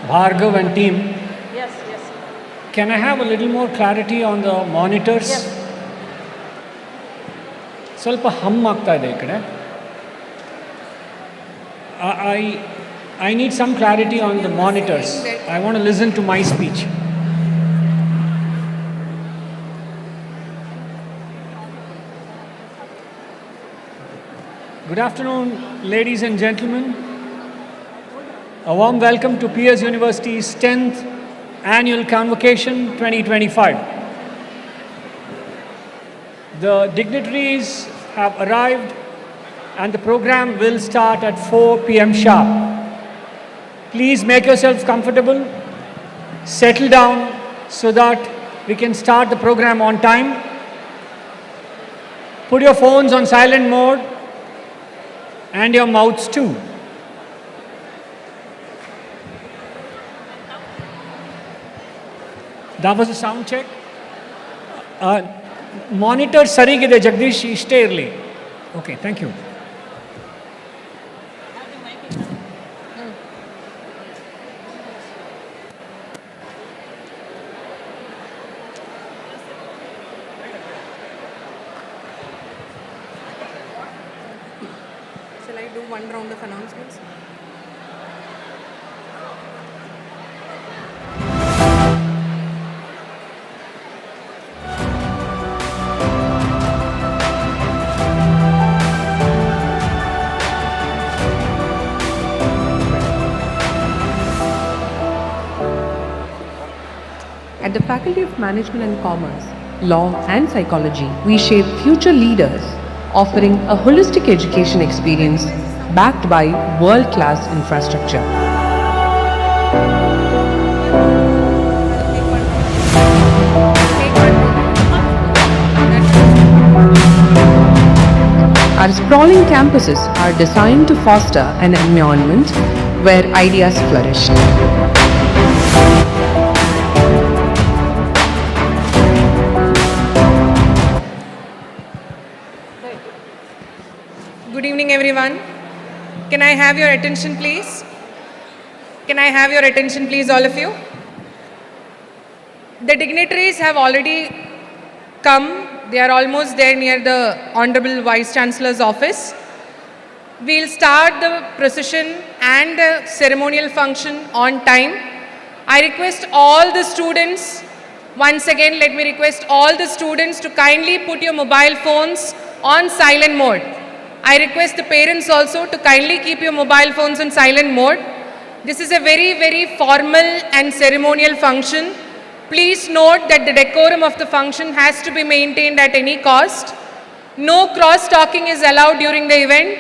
Bhargav and team. Yes, yes. Can I have a little more clarity on the monitors? Yes. ಸ್ವಲ್ಪ ಹಮ್ ಆಗ್ತಾ ಇದೆ ಈ ಕಡೆ. I need some clarity on the monitors. I want to listen to my speech. Good afternoon, ladies and gentlemen. A warm welcome to PES University's 10th Annual Convocation 2025. The dignitaries have arrived and the program will start at 4 p.m. sharp. Please make yourselves comfortable, settle down so that we can start the program on time. Put your phones on silent mode and your mouths too. That was a sound check. Monitor sarigide Jagdish ishte irli. Okay, thank you. Shall I do one round of announcements? At the Faculty of Management and Commerce, Law and Psychology, we shape future leaders, offering a holistic education experience backed by world-class infrastructure. Our sprawling campuses are designed to foster an environment where ideas flourish. Good evening, everyone. Can I have your attention, please? Can I have your attention, please, all of you? The dignitaries have already come. They are almost there near the Hon'ble Vice Chancellor's office. We'll start the procession and the ceremonial function on time. I request all the students, once again, let me request all the students to kindly put your mobile phones on silent mode. I request the parents also to kindly keep your mobile phones on silent mode. This is a very, very formal and ceremonial function. Please note that the decorum of the function has to be maintained at any cost. No cross-talking is allowed during the event.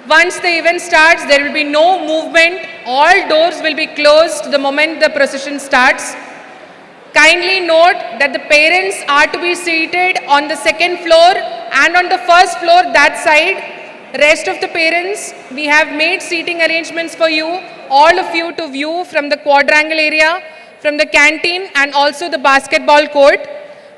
Once the event starts, there will be no movement. All doors will be closed the moment the procession starts. Kindly note that the parents are to be seated on the second floor and on the first floor that side. Rest of the parents, we have made seating arrangements for you, all of you to view from the quadrangle area, from the canteen and also the basketball court.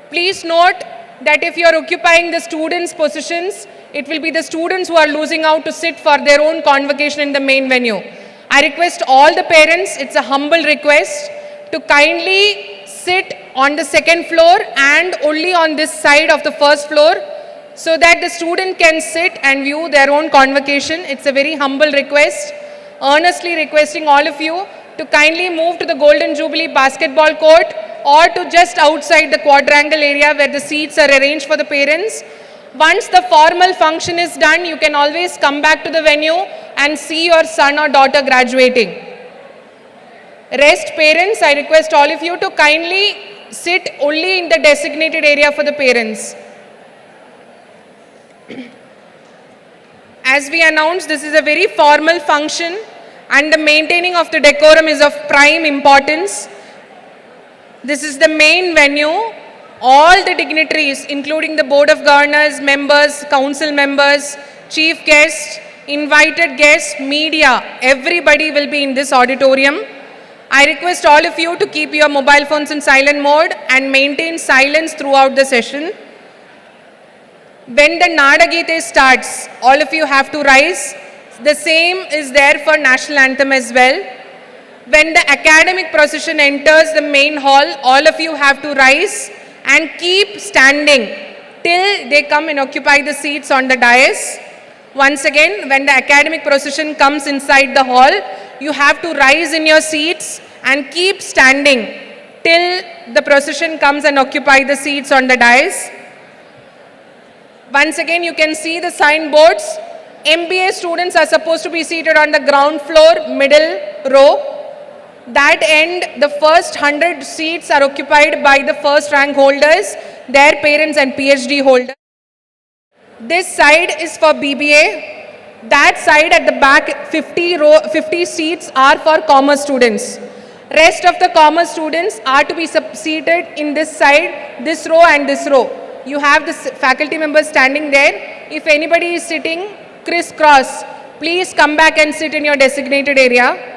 Please note that if you are occupying the students' positions, it will be the students who are losing out to sit for their own convocation in the main venue. I request all the parents, it's a humble request, to kindly sit on the second floor and only on this side of the first floor so that the student can sit and view their own convocation. It's a very humble request. Earnestly requesting all of you to kindly move to the Golden Jubilee basketball court or to just outside the quadrangle area where the seats are arranged for the parents. Once the formal function is done, you can always come back to the venue and see your son or daughter graduating. Rest parents, I request all of you to kindly sit only in the designated area for the parents. As we announced, this is a very formal function and the maintaining of the decorum is of prime importance. This is the main venue. All the dignitaries, including the Board of Governors, members, council members, chief guests, invited guests, media, everybody will be in this auditorium. I request all of you to keep your mobile phones in silent mode and maintain silence throughout the session. When the Nadagite starts, all of you have to rise. The same is there for national anthem as well. When the academic procession enters the main hall, all of you have to rise and keep standing till they come and occupy the seats on the dais. Once again, when the academic procession comes inside the hall, you have to rise in your seats and keep standing till the procession comes and occupy the seats on the dais. Once again, you can see the signboards. MBA students are supposed to be seated on the ground floor, middle row. That end, the first 100 seats are occupied by the first rank holders, their parents and PhD holders. This side is for BBA. That side at the back, 50 seats are for commerce students. Rest of the commerce students are to be seated in this side, this row and this row. You have the faculty members standing there. If anybody is sitting crisscross, please come back and sit in your designated area.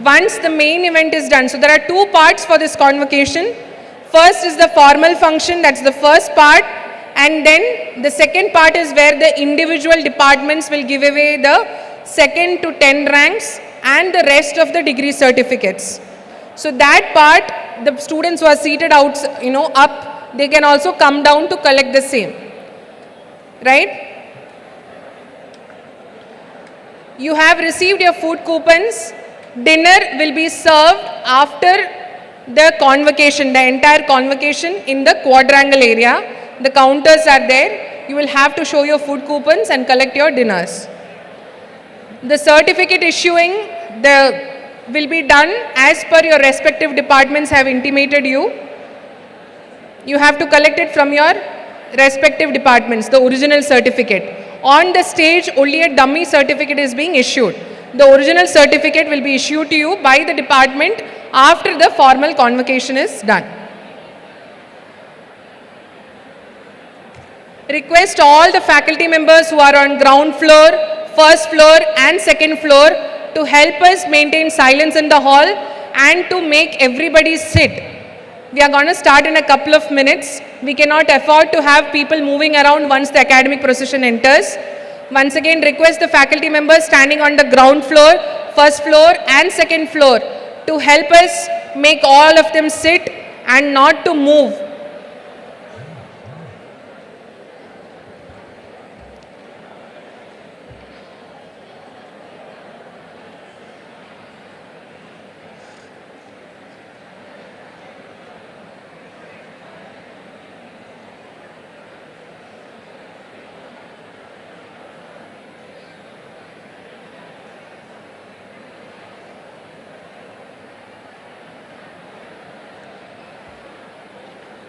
Once the main event is done, so there are two parts for this convocation. First is the formal function, that's the first part, and then the second part is where the individual departments will give away the 2nd to 10 ranks and the rest of the degree certificates. So that part, the students who are seated out, up, they can also come down to collect the same, right? You have received your food coupons. Dinner will be served after the convocation, the entire convocation in the quadrangle area. The counters are there. You will have to show your food coupons and collect your dinners. The certificate issuing will be done as per your respective departments have intimated you. You have to collect it from your respective departments, the original certificate. On the stage, only a dummy certificate is being issued. The original certificate will be issued to you by the department after the formal convocation is done. Request all the faculty members who are on ground floor, first floor and second floor to help us maintain silence in the hall and to make everybody sit. We are going to start in a couple of minutes. We cannot afford to have people moving around once the academic procession enters. Once again, request the faculty members standing on the ground floor, first floor and second floor to help us make all of them sit and not to move.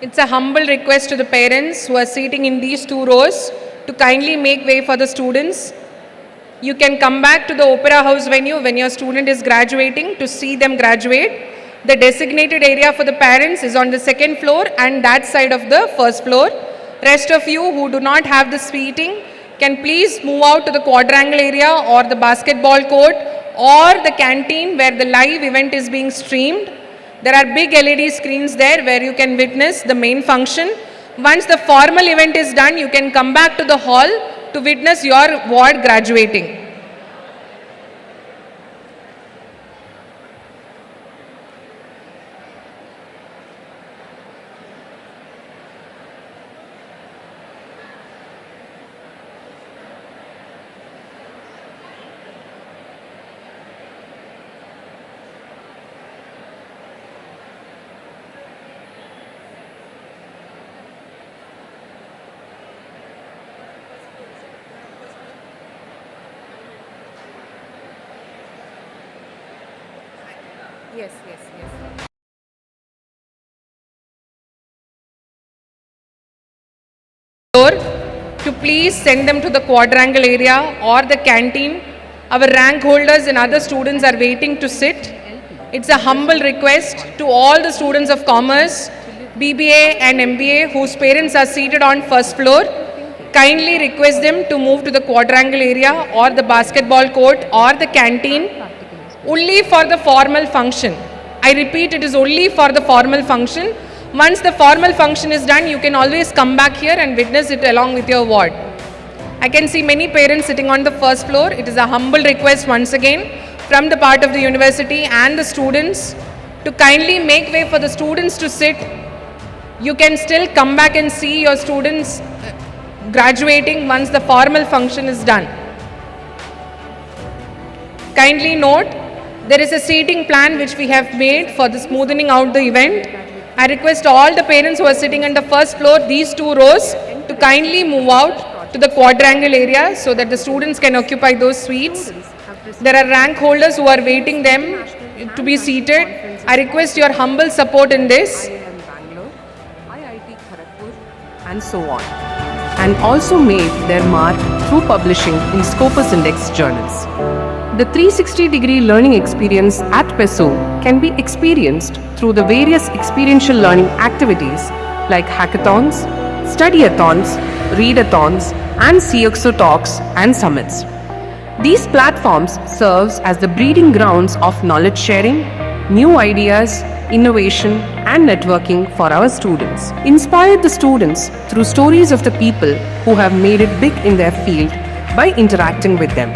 It's a humble request to the parents who are sitting in these two rows to kindly make way for the students. You can come back to the Opera House venue when your student is graduating to see them graduate. The designated area for the parents is on the second floor and that side of the first floor. Rest of you who do not have the seating can please move out to the quadrangle area or the basketball court or the canteen where the live event is being streamed. There are big LED screens there where you can witness the main function. Once the formal event is done, you can come back to the hall to witness your ward graduating. Yes. To please send them to the quadrangle area or the canteen. Our rank holders and other students are waiting to sit. It's a humble request to all the students of commerce, BBA and MBA whose parents are seated on first floor. Kindly request them to move to the quadrangle area or the basketball court or the canteen only for the formal function. I repeat, it is only for the formal function. Once the formal function is done, you can always come back here and witness it along with your ward. I can see many parents sitting on the first floor. It is a humble request once again from the part of the university and the students to kindly make way for the students to sit. You can still come back and see your students graduating once the formal function is done. Kindly note, there is a seating plan which we have made for the smoothing out the event. I request all the parents who are sitting on the first floor, these 2 rows, to kindly move out to the quadrangle area so that the students can occupy those seats. There are rank holders who are waiting them to be seated. I request your humble support in this. Bangalore, IIT Kharagpur, and so on, and also made their mark through publishing in Scopus Index journals. The 360-degree learning experience at PESU can be experienced through the various experiential learning activities like hackathons, studyathons, readathons, and CXO talks and summits. These platforms serves as the breeding grounds of knowledge sharing, new ideas, innovation, and networking for our students. Inspire the students through stories of the people who have made it big in their field by interacting with them.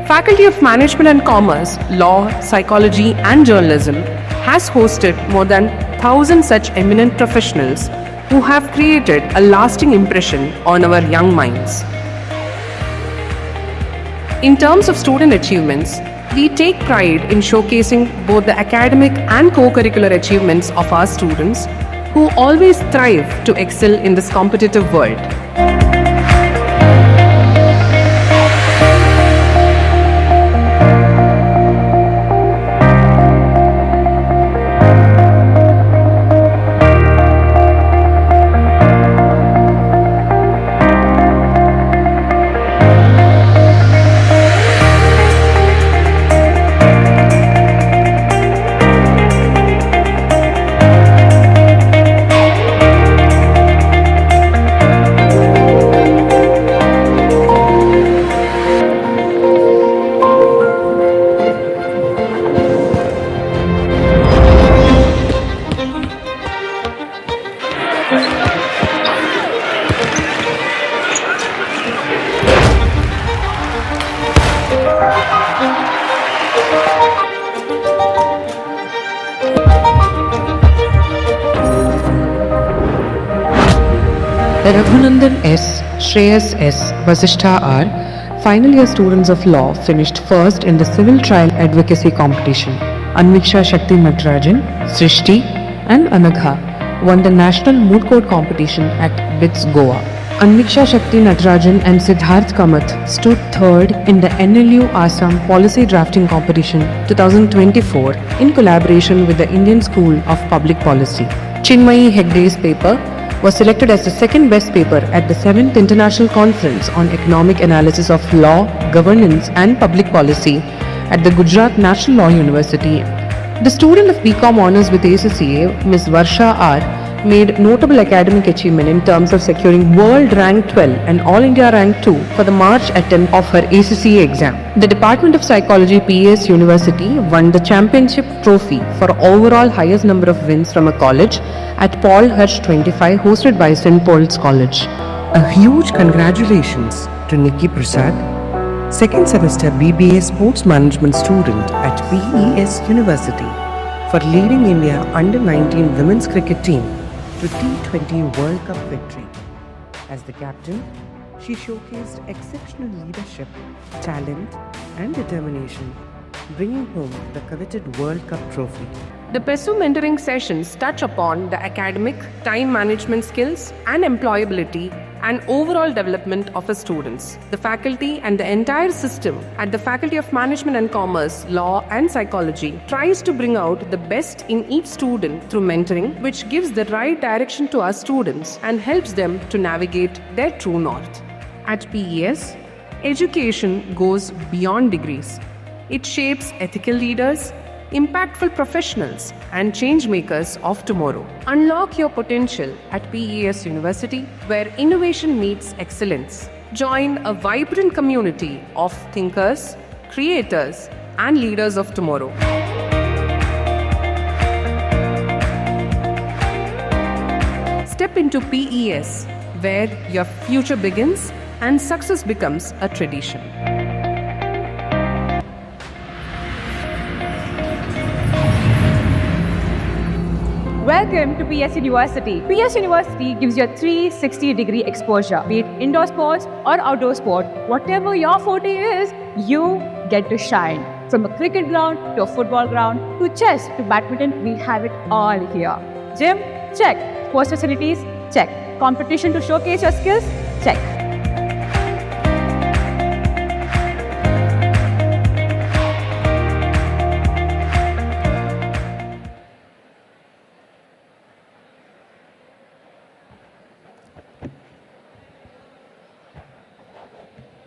Faculty of Management and Commerce, Law, Psychology, and Journalism has hosted more than 1,000 such eminent professionals who have created a lasting impression on our young minds. In terms of student achievements, we take pride in showcasing both the academic and co-curricular achievements of our students who always strive to excel in this competitive world. Raghunandan S, Shreyas S, Vasishtha R, final year students of law finished first in the civil trial advocacy competition. Anviksha Shakti Natarajan, Srishti and Anagha won the national moot court competition at BITS Goa. Anviksha Shakti Natarajan and Siddharth Kamath stood third in the NLU Assam Policy Drafting Competition 2024 in collaboration with the Indian School of Public Policy. Chinmayi Hegde's paper was selected as the second best paper at the 7th International Conference on Economic Analysis of Law, Governance and Public Policy at the Gujarat National Law University. The student of BCom Honours with ACCA, Ms. Varsha R, made notable academic achievement in terms of securing World Rank 12 and All India Rank 2 for the March attempt of her ACCA exam. The Department of Psychology, PES University, won the championship trophy for overall highest number of wins from a college at Paul Hirsch 25, hosted by St. Paul's College. A huge congratulations to Nikki Prasad, second semester BBA Sports Management student at PES University, for leading India under-19 women's cricket team to T20 World Cup victory. As the captain, she showcased exceptional leadership, talent and determination, bringing home the coveted World Cup trophy. The PESU mentoring sessions touch upon the academic, time management skills and employability and overall development of our students. The faculty and the entire system at the Faculty of Management and Commerce, Law and Psychology tries to bring out the best in each student through mentoring, which gives the right direction to our students and helps them to navigate their true north. At PES, education goes beyond degrees. It shapes ethical leaders, impactful professionals and change makers of tomorrow. Unlock your potential at PES University, where innovation meets excellence. Join a vibrant community of thinkers, creators and leaders of tomorrow. Step into PES, where your future begins and success becomes a tradition. Welcome to PES University. PES University gives you a 360-degree exposure, be it indoor sports or outdoor sport. Whatever your forte is, you get to shine. From a cricket ground to a football ground to chess to badminton, we have it all here. Gym? Check. Sports facilities? Check. Competition to showcase your skills? Check.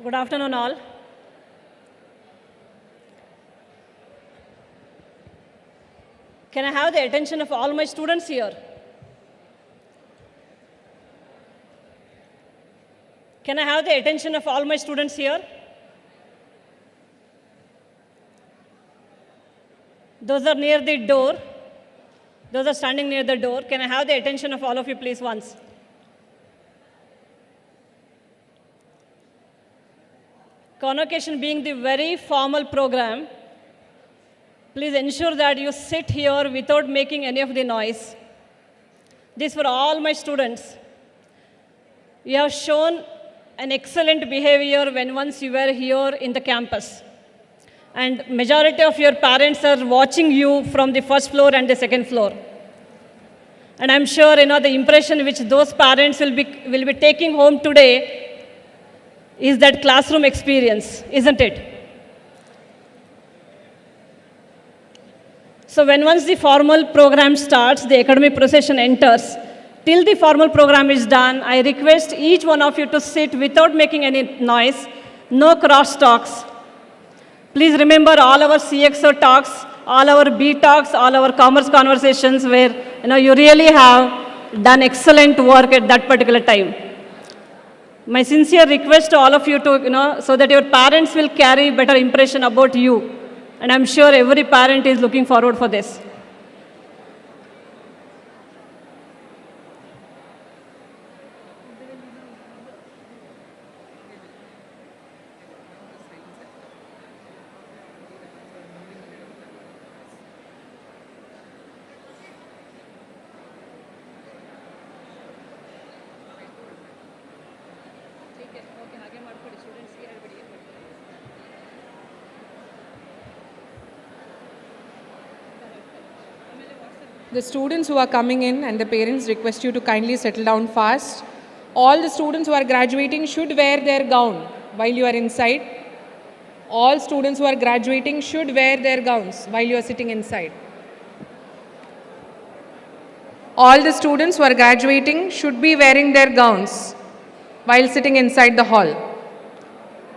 Good afternoon, all. Can I have the attention of all my students here? Can I have the attention of all my students here? Those are near the door. Those are standing near the door. Can I have the attention of all of you, please, once? Convocation being the very formal program, please ensure that you sit here without making any of the noise. This for all my students. You have shown an excellent behavior when once you were here in the campus. And majority of your parents are watching you from the first floor and the second floor. And I'm sure the impression which those parents will be taking home today is that classroom experience, isn't it? So when once the formal program starts, the academic procession enters. Till the formal program is done, I request each one of you to sit without making any noise, no cross talks. Please remember all our CXO talks, all our B talks, all our commerce conversations where you really have done excellent work at that particular time. My sincere request to all of you to, so that your parents will carry better impression about you. And I'm sure every parent is looking forward for this. The students who are coming in and the parents request you to kindly settle down fast. All the students who are graduating should wear their gown while you are inside. All students who are graduating should wear their gowns while you are sitting inside. All the students who are graduating should be wearing their gowns while sitting inside the hall.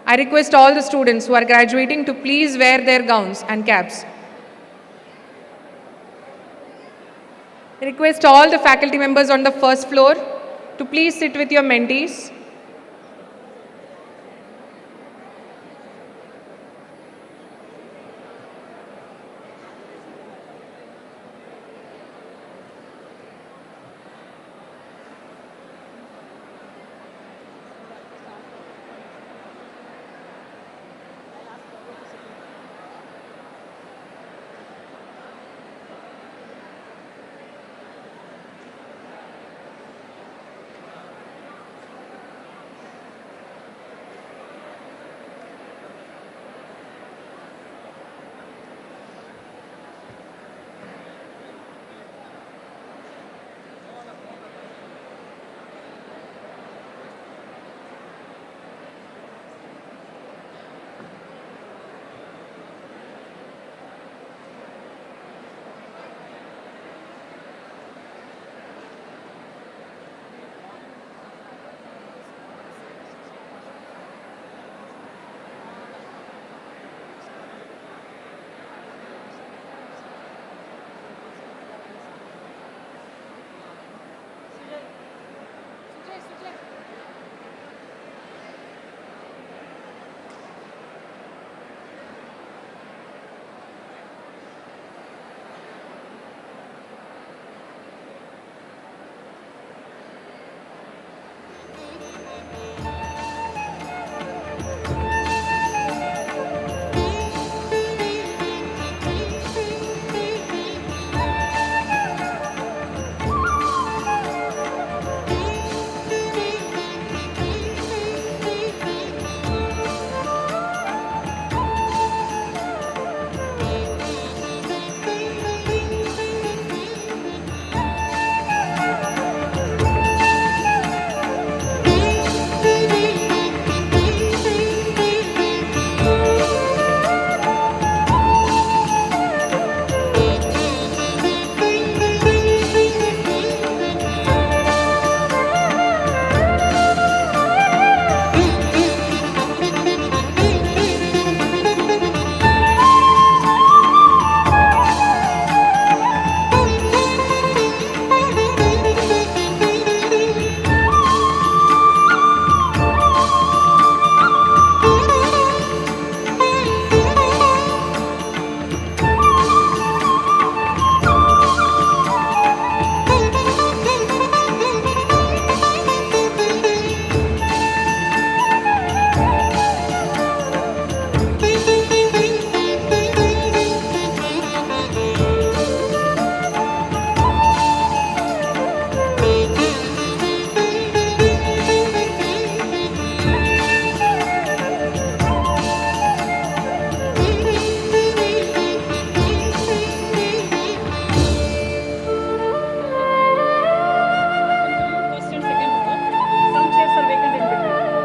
I request all the students who are graduating to please wear their gowns and caps. I request all the faculty members on the first floor to please sit with your mentees.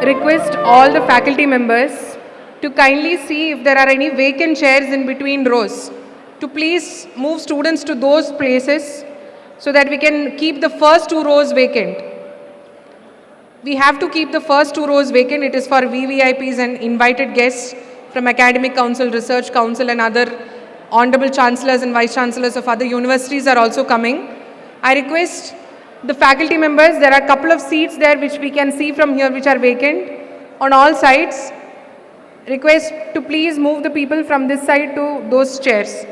request all the faculty members to kindly see if there are any vacant chairs in between rows, to please move students to those places so that we can keep the first 2 rows vacant. We have to keep the first 2 rows vacant. It is for VVIPs and invited guests from Academic Council, Research Council and other Hon'ble Chancellors and Vice Chancellors of other universities are also coming. I request the faculty members, there are a couple of seats there which we can see from here which are vacant on all sides. Request to please move the people from this side to those chairs.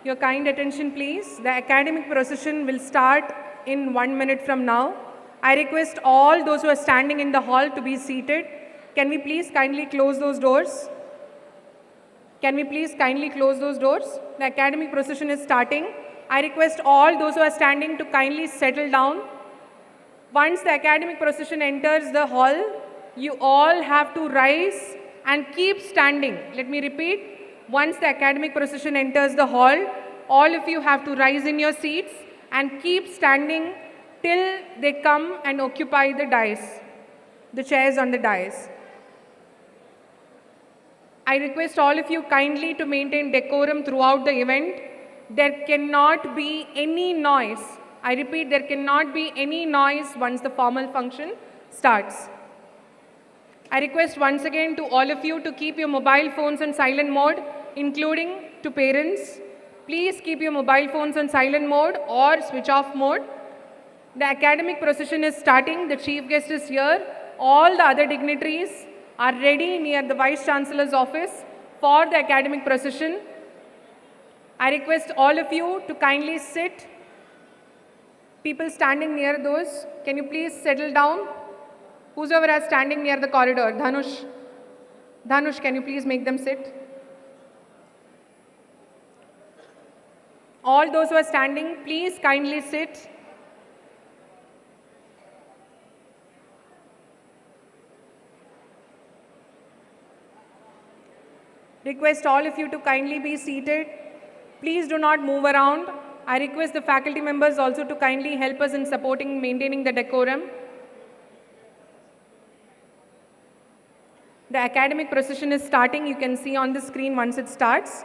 Your kind attention please. The academic procession will start in 1 minute from now. I request all those who are standing in the hall to be seated. Can we please kindly close those doors? Can we please kindly close those doors? The academic procession is starting. I request all those who are standing to kindly settle down. Once the academic procession enters the hall, you all have to rise and keep standing. Let me repeat. Once the academic procession enters the hall, all of you have to rise in your seats and keep standing till they come and occupy the dais, the chairs on the dais. I request all of you kindly to maintain decorum throughout the event. There cannot be any noise. I repeat, there cannot be any noise once the formal function starts. I request once again to all of you to keep your mobile phones on silent mode, including to parents. Please keep your mobile phones on silent mode or switch off mode. The academic procession is starting. The chief guest is here. All the other dignitaries are ready near the Vice Chancellor's office for the academic procession. I request all of you to kindly sit. People standing near those, can you please settle down? Whosoever is standing near the corridor, Dhanush, can you please make them sit? All those who are standing, please kindly sit. Request all of you to kindly be seated. Please do not move around. I request the faculty members also to kindly help us in supporting maintaining the decorum. The academic procession is starting. You can see on the screen once it starts.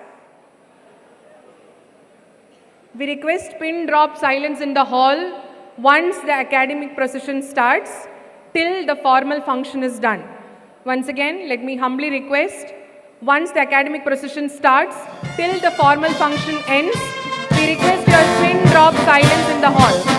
We request pin drop silence in the hall once the academic procession starts till the formal function is done. Once again, let me humbly request, once the academic procession starts till the formal function ends, we request your pin drop silence in the hall.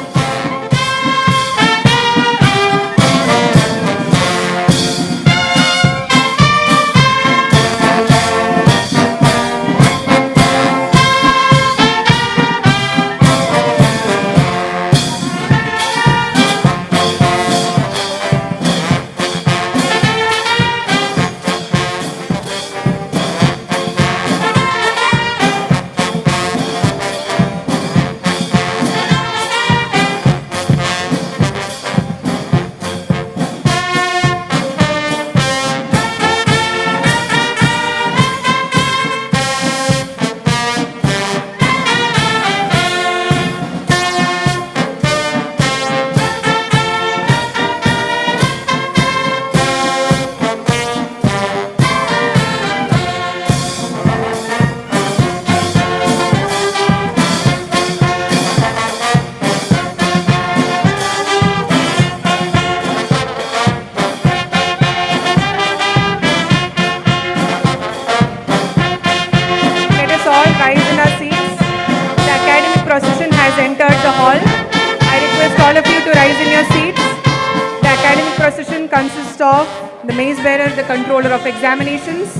Consists of the mace bearer, the controller of examinations,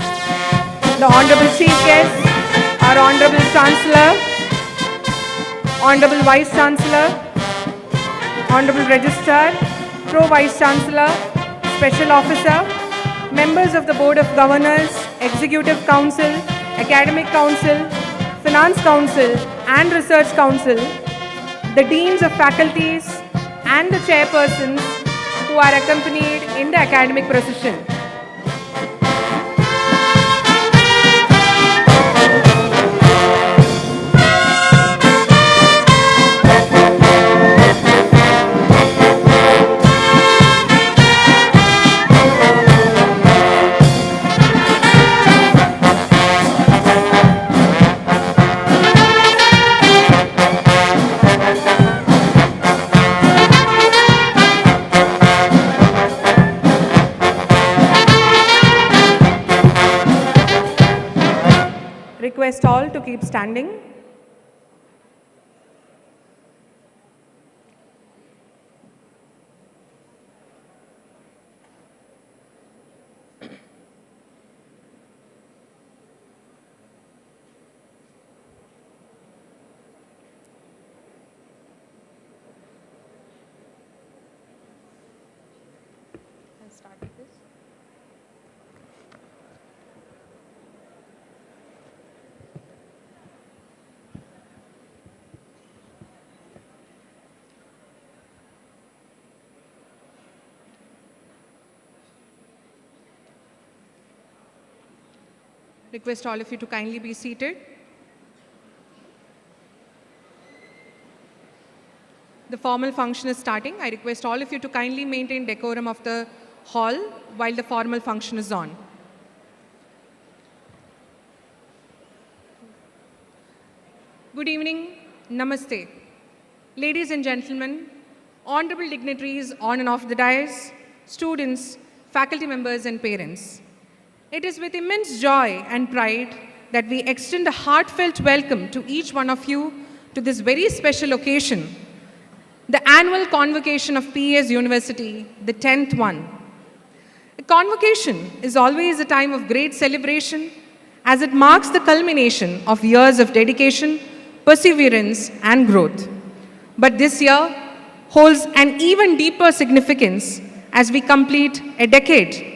the Honorable Chief Guest, our Honorable Chancellor, Honorable Vice Chancellor, Honorable Registrar, Pro Vice Chancellor, Special Officer, members of the Board of Governors, Executive Council, Academic Council, Finance Council and Research Council, the Deans of Faculties and the Chairpersons who are accompanied in the academic procession. Request all to keep standing. I'll start with this. Request all of you to kindly be seated. The formal function is starting. I request all of you to kindly maintain decorum of the hall while the formal function is on. Good evening, Namaste. Ladies and gentlemen, honorable dignitaries on and off the dais, students, faculty members and parents. It is with immense joy and pride that we extend a heartfelt welcome to each one of you to this very special occasion, the annual convocation of PES University, the 10th one. A convocation is always a time of great celebration as it marks the culmination of years of dedication, perseverance and growth. But this year holds an even deeper significance as we complete a decade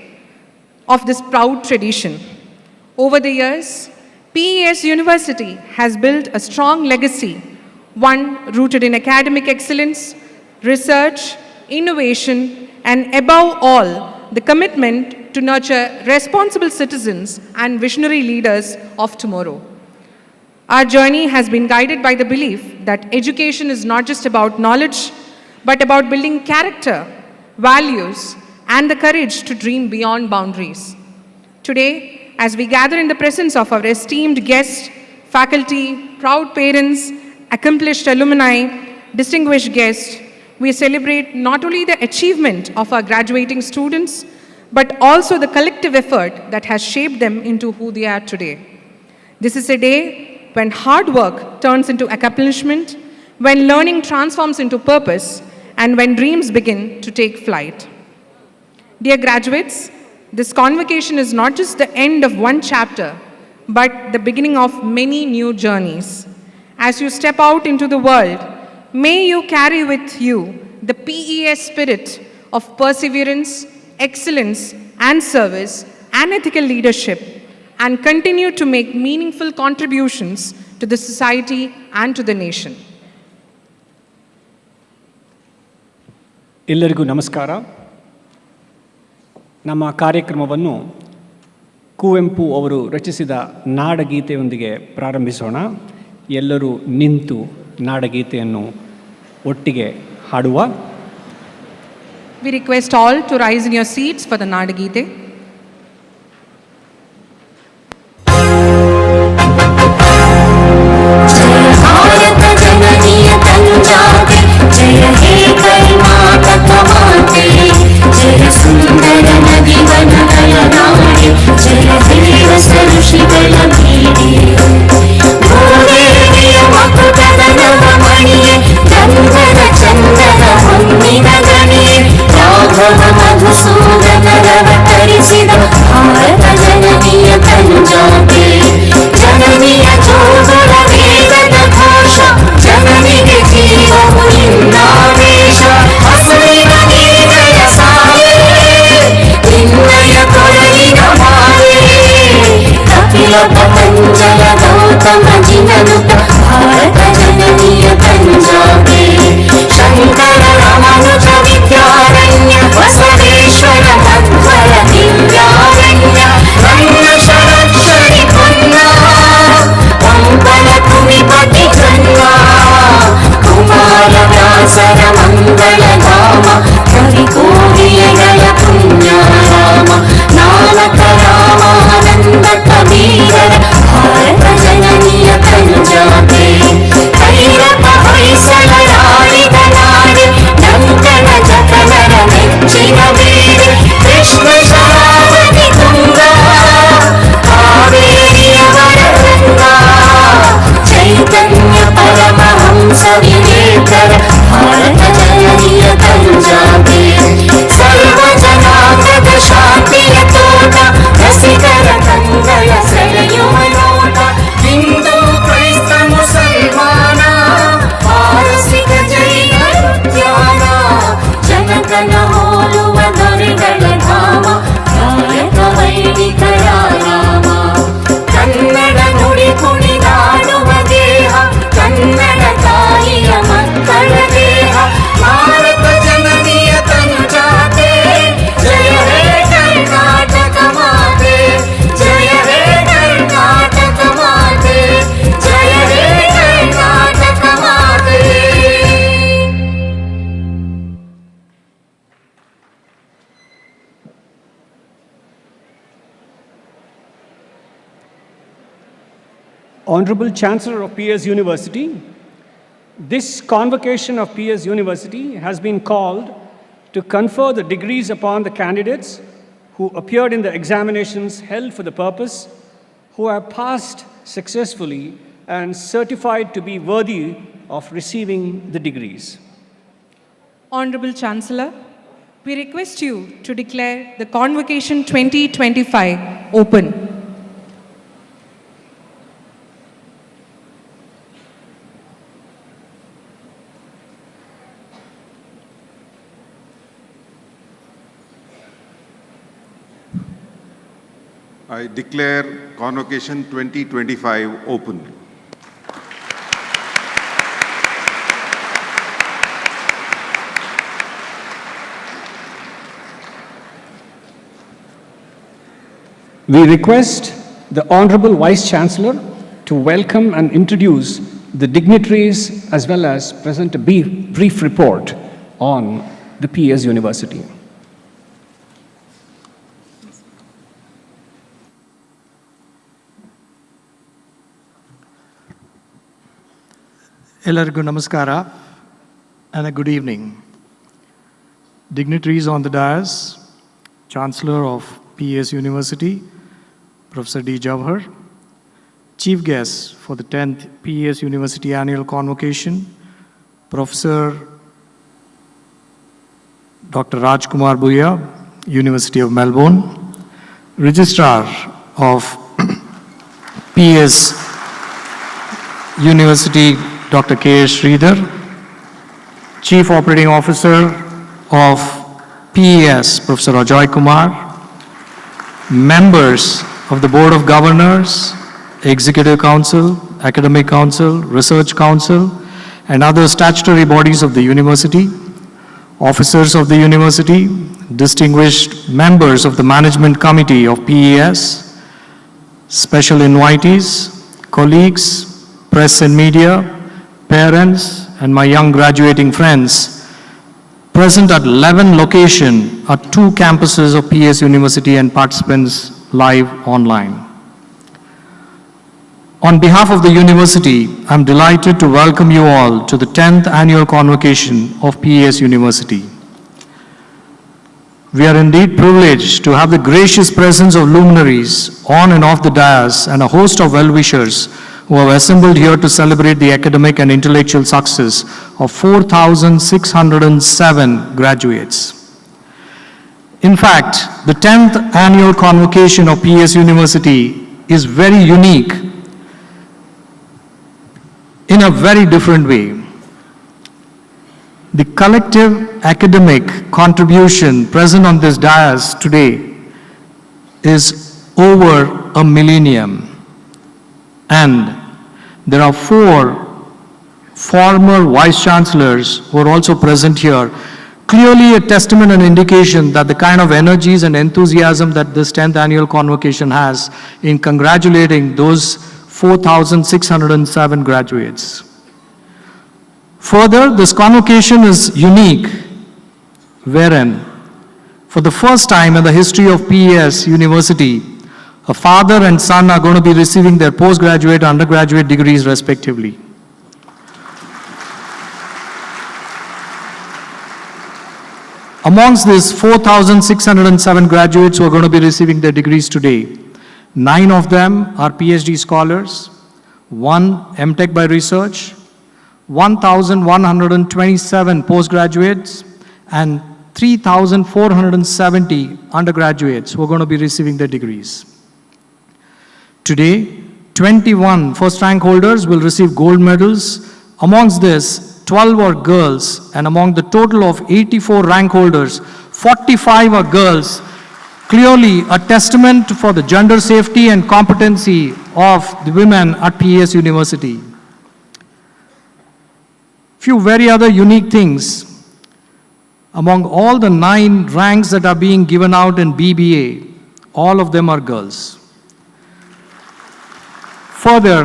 of this proud tradition. Over the years, PES University has built a strong legacy, one rooted in academic excellence, research, innovation, and above all, the commitment to nurture responsible citizens and visionary leaders of tomorrow. Our journey has been guided by the belief that education is not just about knowledge, but about building character, values, and the courage to dream beyond boundaries. Today, as we gather in the presence of our esteemed guests, faculty, proud parents, accomplished alumni, distinguished guests, we celebrate not only the achievement of our graduating students, but also the collective effort that has shaped them into who they are today. This is a day when hard work turns into accomplishment, when learning transforms into purpose, and when dreams begin to take flight. Dear graduates, this convocation is not just the end of one chapter, but the beginning of many new journeys. As you step out into the world, may you carry with you the PES spirit of perseverance, excellence, and service, and ethical leadership, and continue to make meaningful contributions to the society and to the nation. ಎಲ್ಲರಿಗೂ ನಮಸ್ಕಾರ. ನಮ್ಮ ಕಾರ್ಯಕ್ರಮವನ್ನು ಕುವೆಂಪು ಅವರು ರಚಿಸಿದ ನಾಡಗೀತೆಯೊಂದಿಗೆ ಪ್ರಾರಂಭಿಸೋಣ. ಎಲ್ಲರೂ ನಿಂತು ನಾಡಗೀತೆಯನ್ನು ಒಟ್ಟಿಗೆ ಹಾಡುವ. We request all to rise in your seats for the Nadagite. Honorable Chancellor of PES University, this convocation of PES University has been called to confer the degrees upon the candidates who appeared in the examinations held for the purpose, who have passed successfully and certified to be worthy of receiving the degrees. Honorable Chancellor, we request you to declare the Convocation 2025 open. I declare Convocation 2025 open. We request the Honorable Vice Chancellor to welcome and introduce the dignitaries as well as present a brief report on the PES University. Ellargu namaskara and a good evening. Dignitaries on the dais, Chancellor of PES University, Professor D. Jawahar, Chief Guests for the 10th PES University Annual Convocation, Professor Dr. Rajkumar Buyya, University of Melbourne, Registrar of PES University, Dr. K. Sridhar, Chief Operating Officer of PES, Professor Rajkumar, members of the Board of Governors, Executive Council, Academic Council, Research Council, and other statutory bodies of the university, officers of the university, distinguished members of the Management Committee of PES, special invitees, colleagues, press and media, parents, and my young graduating friends, present at 11 locations at 2 campuses of PES University and participants live online. On behalf of the university, I'm delighted to welcome you all to the 10th annual convocation of PES University. We are indeed privileged to have the gracious presence of luminaries on and off the dais and a host of well-wishers who have assembled here to celebrate the academic and intellectual success of 4,607 graduates. In fact, the 10th annual convocation of PES University is very unique in a very different way. The collective academic contribution present on this dais today is over a millennium. And there are 4 former Vice Chancellors who are also present here. Clearly a testament and indication that the kind of energies and enthusiasm that this 10th annual convocation has in congratulating those 4,607 graduates. Further, this convocation is unique, wherein, for the first time in the history of PES University, a father and son are going to be receiving their postgraduate and undergraduate degrees respectively. Amongst these 4,607 graduates who are going to be receiving their degrees today, 9 of them are PhD scholars, 1 MTech by research, 1,127 postgraduates, and 3,470 undergraduates who are going to be receiving their degrees. Today, 21 first rank holders will receive gold medals. Amongst this, 12 are girls, and among the total of 84 rank holders, 45 are girls. Clearly a testament for the gender safety and competency of the women at PES University. Few very other unique things. Among all the 9 ranks that are being given out in BBA, all of them are girls. Further,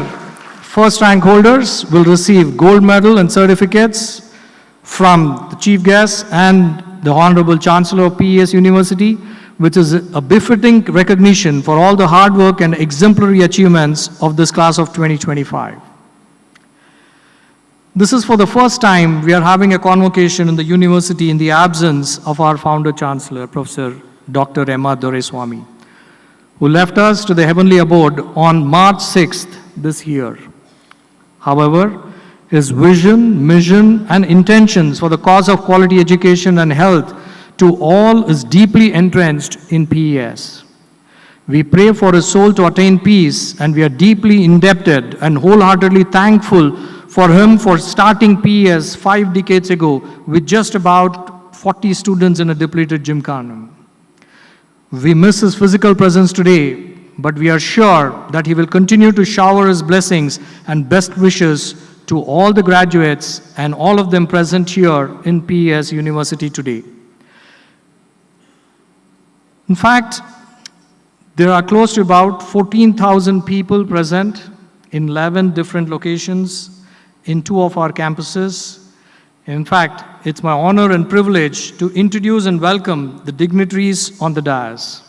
first rank holders will receive gold medal and certificates from the chief guest and the Hon'ble Chancellor of PES University, which is a befitting recognition for all the hard work and exemplary achievements of this class of 2025. This is for the first time we are having a convocation in the university in the absence of our founder chancellor, Professor Dr. M. Doreswamy, who left us to the heavenly abode on March 6th this year. However, his vision, mission, and intentions for the cause of quality education and health to all is deeply entrenched in PES. We pray for his soul to attain peace, and we are deeply indebted and wholeheartedly thankful for him for starting PES 5 decades ago with just about 40 students in a depleted gymkhana. We miss his physical presence today, but we are sure that he will continue to shower his blessings and best wishes to all the graduates and all of them present here in PES University today. In fact, there are close to about 14,000 people present in 11 different locations in 2 of our campuses. In fact, it's my honor and privilege to introduce and welcome the dignitaries on the dais.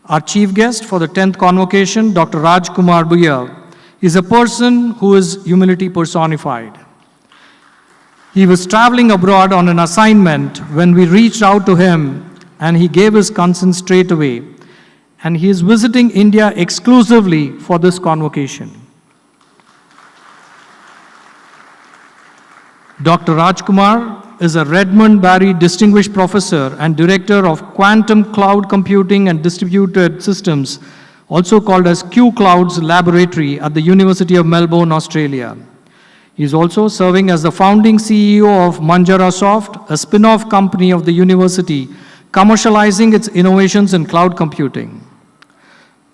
Our chief guest for the 10th convocation, Dr. Rajkumar Buyya, is a person who is humility personified. He was traveling abroad on an assignment when we reached out to him, and he gave his consent straight away. And he is visiting India exclusively for this convocation. Dr. Rajkumar is a Redmond Barry Distinguished Professor and Director of Quantum Cloud Computing and Distributed Systems, also called as Q Clouds Laboratory at the University of Melbourne, Australia. He is also serving as the founding CEO of Manjara Soft, a spin-off company of the university, commercializing its innovations in cloud computing.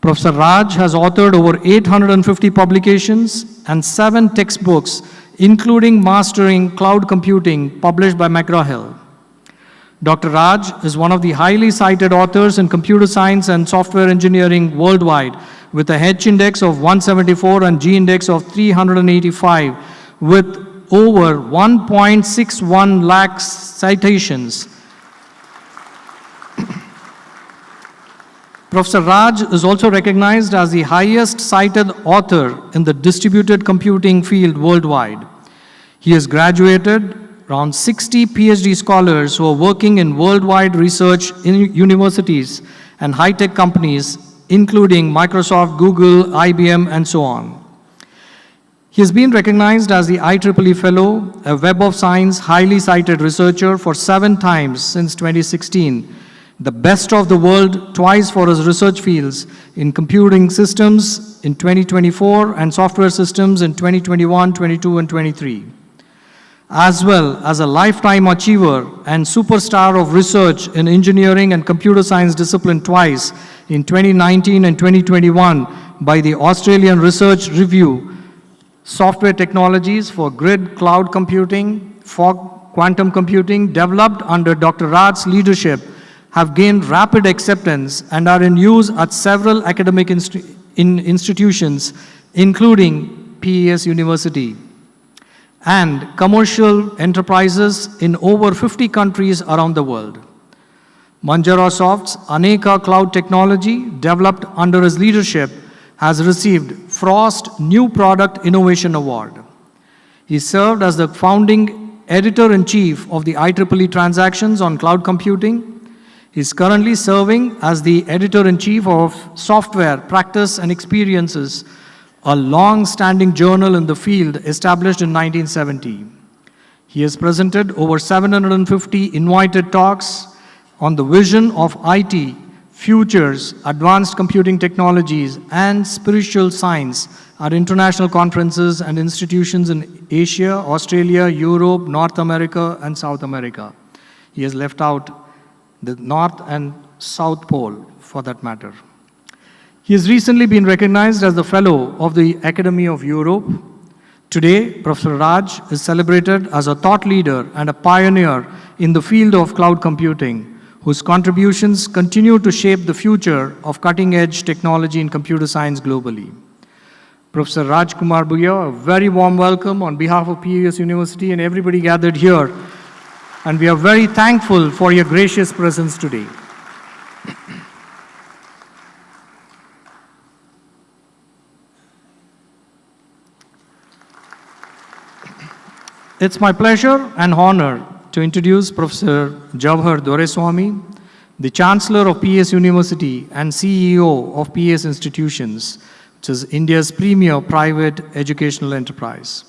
Professor Raj has authored over 850 publications and 7 textbooks, including Mastering Cloud Computing, published by McGraw-Hill. Dr. Raj is one of the highly cited authors in computer science and software engineering worldwide, with a H index of 174 and G index of 385, with over 1.61 lakh citations. Professor Raj is also recognized as the highest cited author in the distributed computing field worldwide. He has graduated around 60 PhD scholars who are working in worldwide research in universities and high-tech companies, including Microsoft, Google, IBM, and so on. He has been recognized as the IEEE Fellow, a Web of Science highly cited researcher for 7 times since 2016, the best of the world twice for his research fields in computing systems in 2024 and software systems in 2021, 22, and 23. As well as a lifetime achiever and superstar of research in engineering and computer science discipline twice in 2019 and 2021 by the Australian Research Review, software technologies for grid cloud computing, fog quantum computing developed under Dr. Raj's leadership have gained rapid acceptance and are in use at several academic institutions, including PES University, and commercial enterprises in over 50 countries around the world. Manjara Soft's Aneka cloud technology, developed under his leadership, has received Frost New Product Innovation Award. He served as the founding editor-in-chief of the IEEE Transactions on Cloud Computing. He is currently serving as the editor-in-chief of Software, Practice and Experiences, a long-standing journal in the field established in 1970. He has presented over 750 invited talks on the vision of IT, futures, advanced computing technologies, and spiritual science at international conferences and institutions in Asia, Australia, Europe, North America, and South America. He has left out the North and South Pole, for that matter. He has recently been recognized as the Fellow of the Academy of Europe. Today, Professor Raj is celebrated as a thought leader and a pioneer in the field of cloud computing, whose contributions continue to shape the future of cutting-edge technology in computer science globally. Professor Rajkumar Buyya, a very warm welcome on behalf of PES University and everybody gathered here. And we are very thankful for your gracious presence today. It's my pleasure and honor to introduce Professor Jawahar Doreswamy, the Chancellor of PES University and CEO of PES Institutions, which is India's premier private educational enterprise.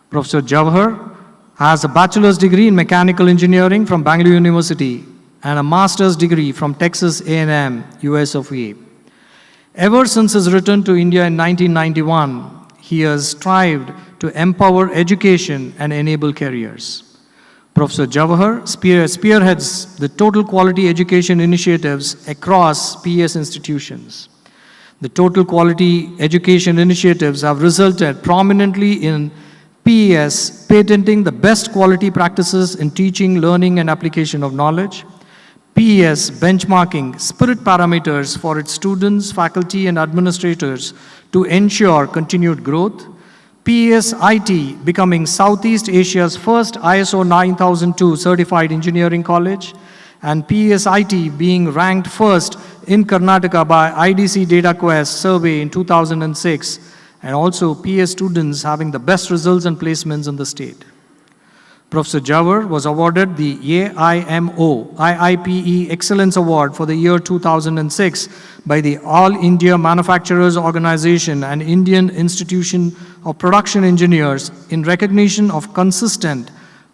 Professor Jawahar has a bachelor's degree in mechanical engineering from Bangalore University and a master's degree from Texas A&M, US of A. Ever since his return to India in 1991, he has strived to empower education and enable careers. Professor Jawahar spearheads the total quality education initiatives across PES institutions. The total quality education initiatives have resulted prominently in PES patenting the best quality practices in teaching, learning, and application of knowledge. PES benchmarking spirit parameters for its students, faculty, and administrators to ensure continued growth. PES IT becoming Southeast Asia's first ISO 9002 certified engineering college, and PES IT being ranked first in Karnataka by IDC DataQuest survey in 2006 and also PES students having the best results and placements in the state. Professor Jawahar was awarded the AIMO IIPE Excellence Award for the year 2006 by the All India Manufacturers Organization and Indian Institution of Production Engineers in recognition of consistent,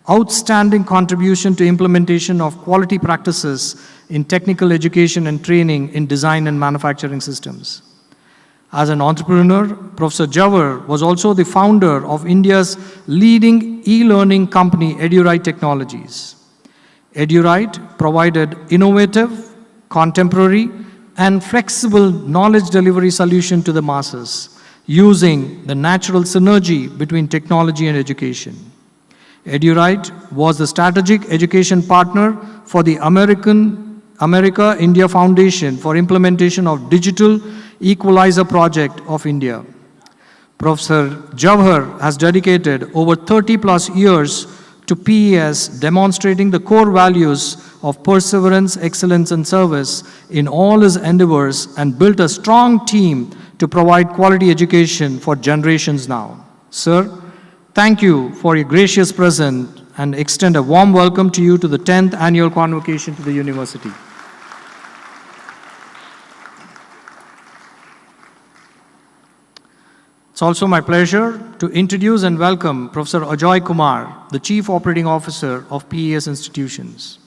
outstanding contribution to implementation of quality practices in technical education and training in design and manufacturing systems. As an entrepreneur, Professor Jawahar was also the founder of India's leading e-learning company, EduRite Technologies. EduRite provided innovative, contemporary, and flexible knowledge delivery solution to the masses, using the natural synergy between technology and education. EduRite was the strategic education partner for the America-India Foundation for implementation of Digital Equalizer Project of India. Professor Jawahar has dedicated over 30 plus years to PES, demonstrating the core values of perseverance, excellence, and service in all his endeavors, and built a strong team to provide quality education for generations now. Sir, thank you for your gracious presence and extend a warm welcome to you to the 10th annual convocation to the university. It's also my pleasure to introduce and welcome Professor Ajoy Kumar, the Chief Operating Officer of PES Institutions.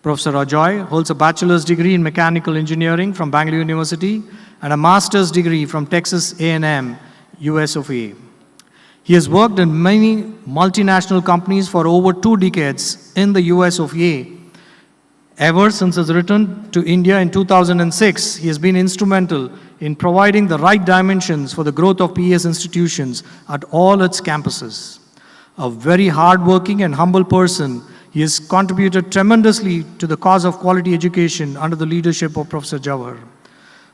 Professor Ajoy holds a bachelor's degree in mechanical engineering from Bangalore University and a master's degree from Texas A&M, US of A. He has worked in many multinational companies for over 2 decades in the US of A. Ever since his return to India in 2006, he has been instrumental in providing the right dimensions for the growth of PES institutions at all its campuses. A very hardworking and humble person, he has contributed tremendously to the cause of quality education under the leadership of Professor Jawahar.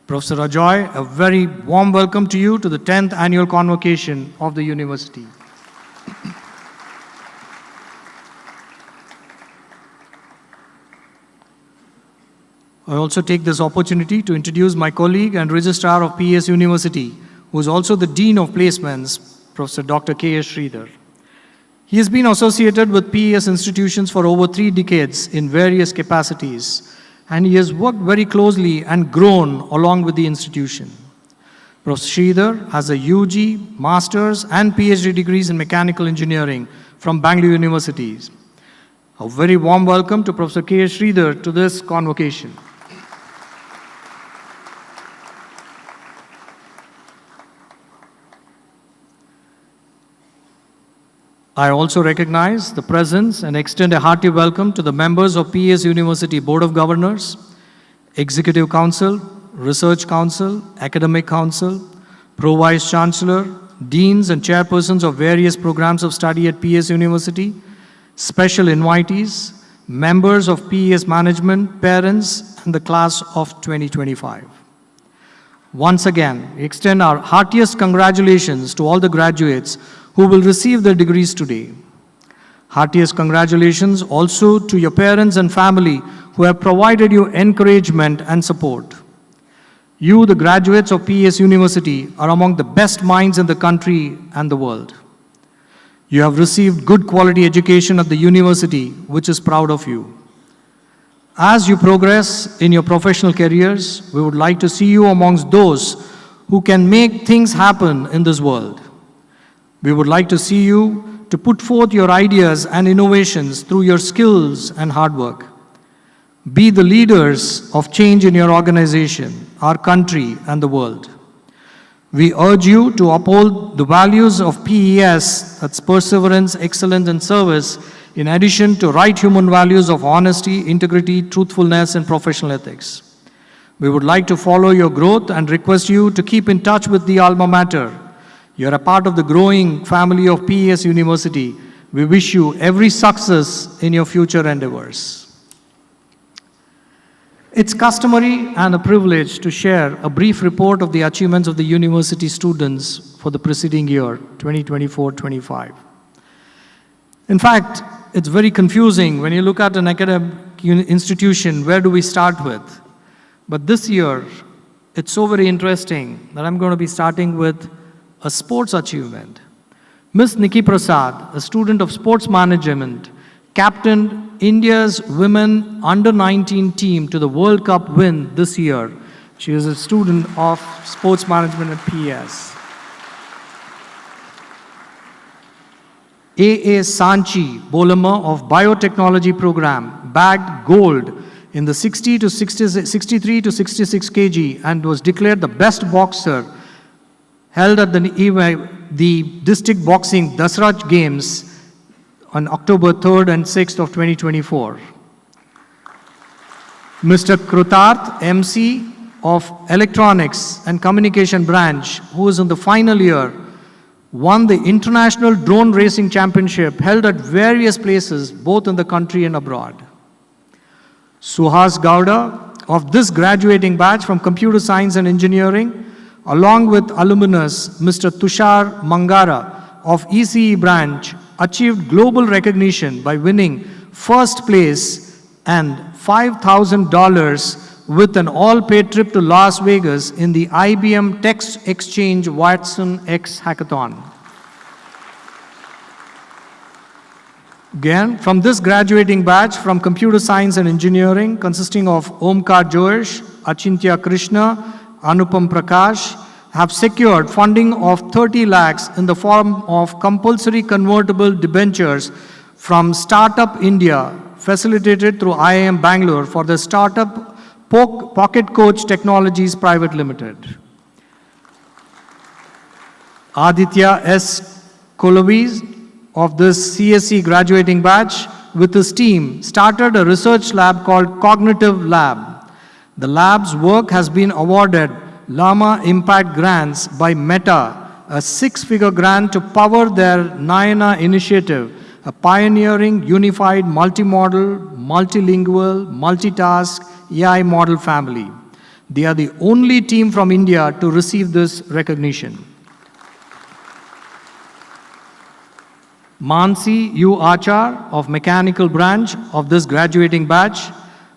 Professor Ajoy, a very warm welcome to you to the 10th annual convocation of the university. I also take this opportunity to introduce my colleague and registrar of PES University, who is also the Dean of Placements, Professor Dr. K.S. Sridhar. He has been associated with PES institutions for over 3 decades in various capacities, and he has worked very closely and grown along with the institution. Professor Sridhar has a UG, Master's, and PhD degrees in mechanical engineering from Bangalore University. A very warm welcome to Professor K.S. Sridhar to this convocation. I also recognize the presence and extend a hearty welcome to the members of PES University Board of Governors, Executive Council, Research Council, Academic Council, Pro-Vice Chancellor, Deans and Chairpersons of various programs of study at PES University, special invitees, members of PES management, parents, and the class of 2025. Once again, we extend our heartiest congratulations to all the graduates who will receive their degrees today. Heartiest congratulations also to your parents and family who have provided you encouragement and support. You, the graduates of PES University, are among the best minds in the country and the world. You have received good quality education at the university, which is proud of you. As you progress in your professional careers, we would like to see you amongst those who can make things happen in this world. We would like to see you to put forth your ideas and innovations through your skills and hard work. Be the leaders of change in your organization, our country, and the world. We urge you to uphold the values of PES, that's perseverance, excellence, and service, in addition to right human values of honesty, integrity, truthfulness, and professional ethics. We would like to follow your growth and request you to keep in touch with the alma mater. You are a part of the growing family of PES University. We wish you every success in your future endeavors. It's customary and a privilege to share a brief report of the achievements of the university students for the preceding year, 2024-25. In fact, it's very confusing when you look at an academic institution, where do we start with? But this year, it's so very interesting that I'm going to be starting with a sports achievement. Ms. Nikki Prasad, a student of sports management, captained India's women under-19 team to the World Cup win this year. She is a student of sports management at PES. A.A. Sanchi, Bolamer of Biotechnology program, bagged gold in the 63 to 66 kg and was declared the best boxer held at the district boxing Dasraj Games on October 3rd and 6th of 2024. Mr. Krutarth, MC of Electronics and Communication branch, who is in the final year, won the International Drone Racing Championship held at various places both in the country and abroad. Suhas Gowda of this graduating batch from Computer Science and Engineering, along with alumnus Mr. Tushar Mangara of ECE branch, achieved global recognition by winning first place and $5,000 with an all-paid trip to Las Vegas in the IBM Text Exchange Watson X Hackathon. Again, from this graduating batch from Computer Science and Engineering, consisting of Omkar Joesh, Achintya Krishna, Anupam Prakash, have secured funding of 30 lakhs in the form of compulsory convertible debentures from Startup India, facilitated through IIM Bangalore for the Startup Pocket Coach Technologies Private Limited. Aditya S. Kolovis of this CSE graduating batch with his team started a research lab called Cognitive Lab. The lab's work has been awarded Lama Impact Grants by Meta, a 6-figure grant to power their Nayana initiative, a pioneering unified multimodal, multilingual, multitask AI model family. They are the only team from India to receive this recognition. Mansi U. Achar of Mechanical Branch of this graduating batch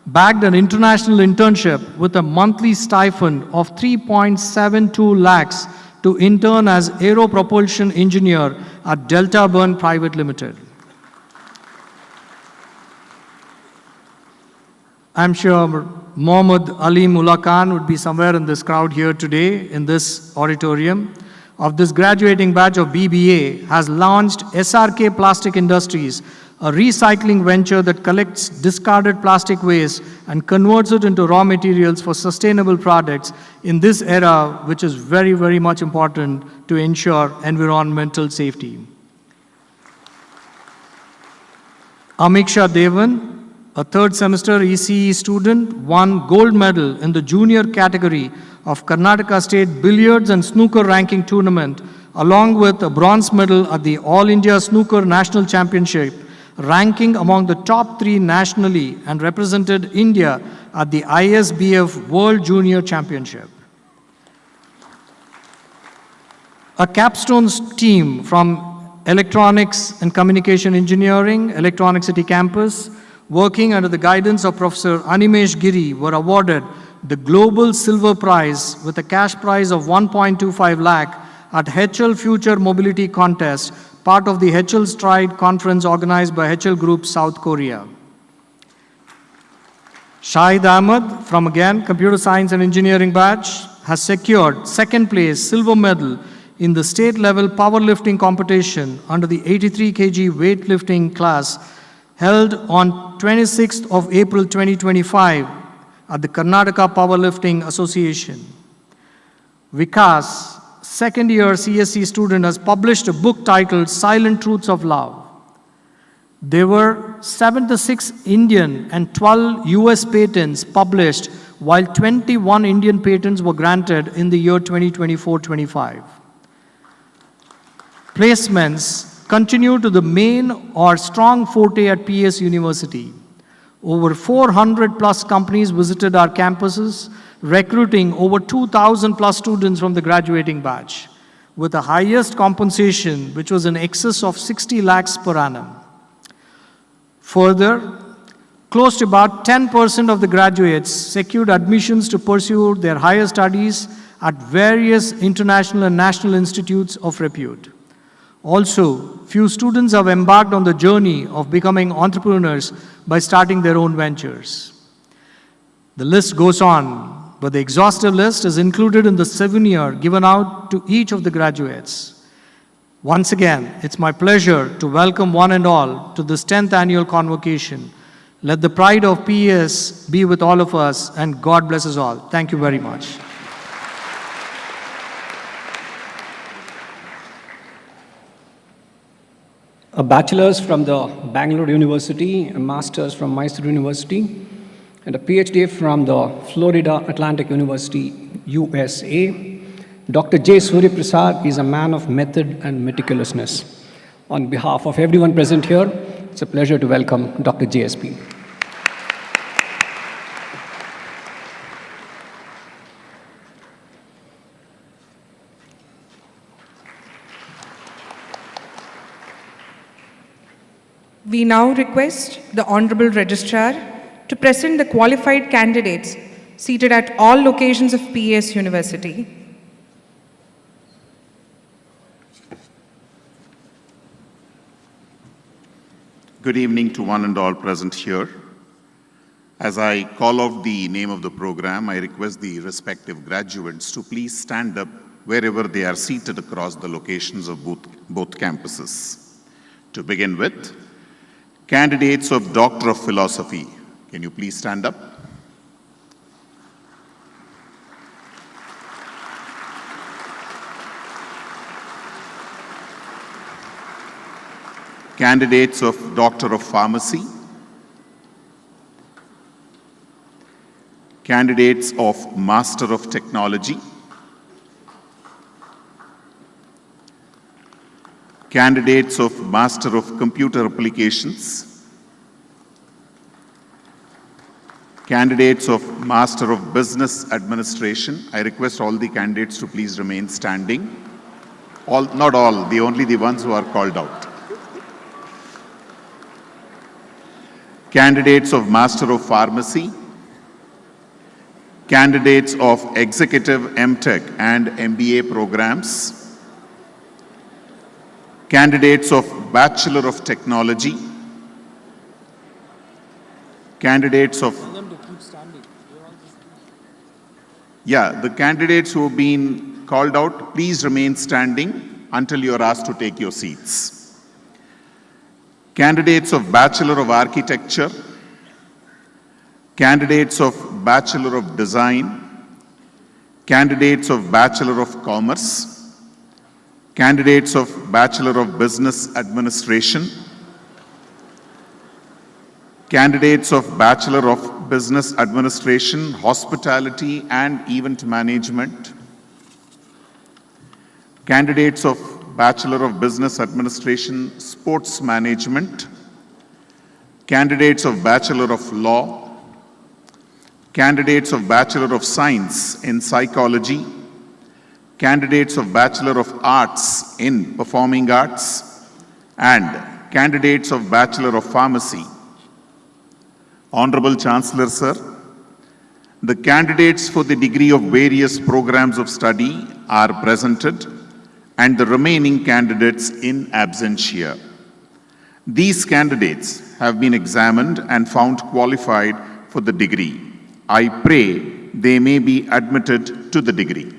bagged an international internship with a monthly stipend of 3.72 lakhs to intern as aero propulsion engineer at Delta Burn Private Limited. I'm sure Mohammad Ali Mullah Khan would be somewhere in this crowd here today in this auditorium. Of this graduating batch of BBA has launched SRK Plastic Industries, a recycling venture that collects discarded plastic waste and converts it into raw materials for sustainable products in this era, which is very, very much important to ensure environmental safety. Amiksha Devan, a third semester ECE student, won gold medal in the junior category of Karnataka State Billiards and Snooker Ranking Tournament, along with a bronze medal at the All India Snooker National Championship, ranking among the top 3 nationally, and represented India at the ISBF World Junior Championship. A capstone team from Electronics and Communication Engineering, Electronic City Campus, working under the guidance of Professor Animesh Giri, were awarded the Global Silver Prize with a cash prize of 1.25 lakh at HL Future Mobility Contest, part of the HL Stride conference organized by HL Group South Korea. Shahid Ahmed from again Computer Science and Engineering batch has secured second place silver medal in the state level powerlifting competition under the 83 kg weightlifting class held on 26th of April 2025 at the Karnataka Powerlifting Association. Vikas, second year CSE student, has published a book titled Silent Truths of Love. There were 76 Indian and 12 US patents published, while 21 Indian patents were granted in the year 2024-25. Placements continue to the main or strong forte at PES University. Over 400 plus companies visited our campuses, recruiting over 2,000 plus students from the graduating batch, with the highest compensation, which was in excess of 60 lakhs per annum. Further, close to about 10% of the graduates secured admissions to pursue their higher studies at various international and national institutes of repute. Also, few students have embarked on the journey of becoming entrepreneurs by starting their own ventures. The list goes on, but the exhaustive list is included in the souvenir given out to each of the graduates. Once again, it's my pleasure to welcome one and all to this 10th annual convocation. Let the pride of PES be with all of us, and God bless us all. Thank you very much. A bachelor's from the Bangalore University, a master's from Mysore University, and a PhD from the Florida Atlantic University, USA. Dr. J. Suryaprasad is a man of method and meticulousness. On behalf of everyone present here, it's a pleasure to welcome Dr. JSP. We now request the Honorable Registrar to present the qualified candidates seated at all locations of PES University. Good evening to one and all present here. As I call out the name of the program, I request the respective graduates to please stand up wherever they are seated across the locations of both campuses. To begin with, candidates of Doctor of Philosophy, can you please stand up? Candidates of Doctor of Pharmacy, candidates of Master of Technology, candidates of Master of Computer Applications, candidates of Master of Business Administration. I request all the candidates to please remain standing. Not all, only the ones who are called out. Candidates of Master of Pharmacy, candidates of Executive MTech and MBA programs, candidates of Bachelor of Technology, candidates of... the candidates who have been called out, please remain standing until you are asked to take your seats. Candidates of Bachelor of Architecture, candidates of Bachelor of Design, candidates of Bachelor of Commerce, candidates of Bachelor of Business Administration, candidates of Bachelor of Business Administration, Hospitality and Event Management, candidates of Bachelor of Business Administration, Sports Management, candidates of Bachelor of Law, candidates of Bachelor of Science in Psychology, candidates of Bachelor of Arts in Performing Arts, and candidates of Bachelor of Pharmacy. Hon'ble Chancellor, Sir, the candidates for the degree of various programs of study are presented, and the remaining candidates in absentia. These candidates have been examined and found qualified for the degree. I pray they may be admitted to the degree.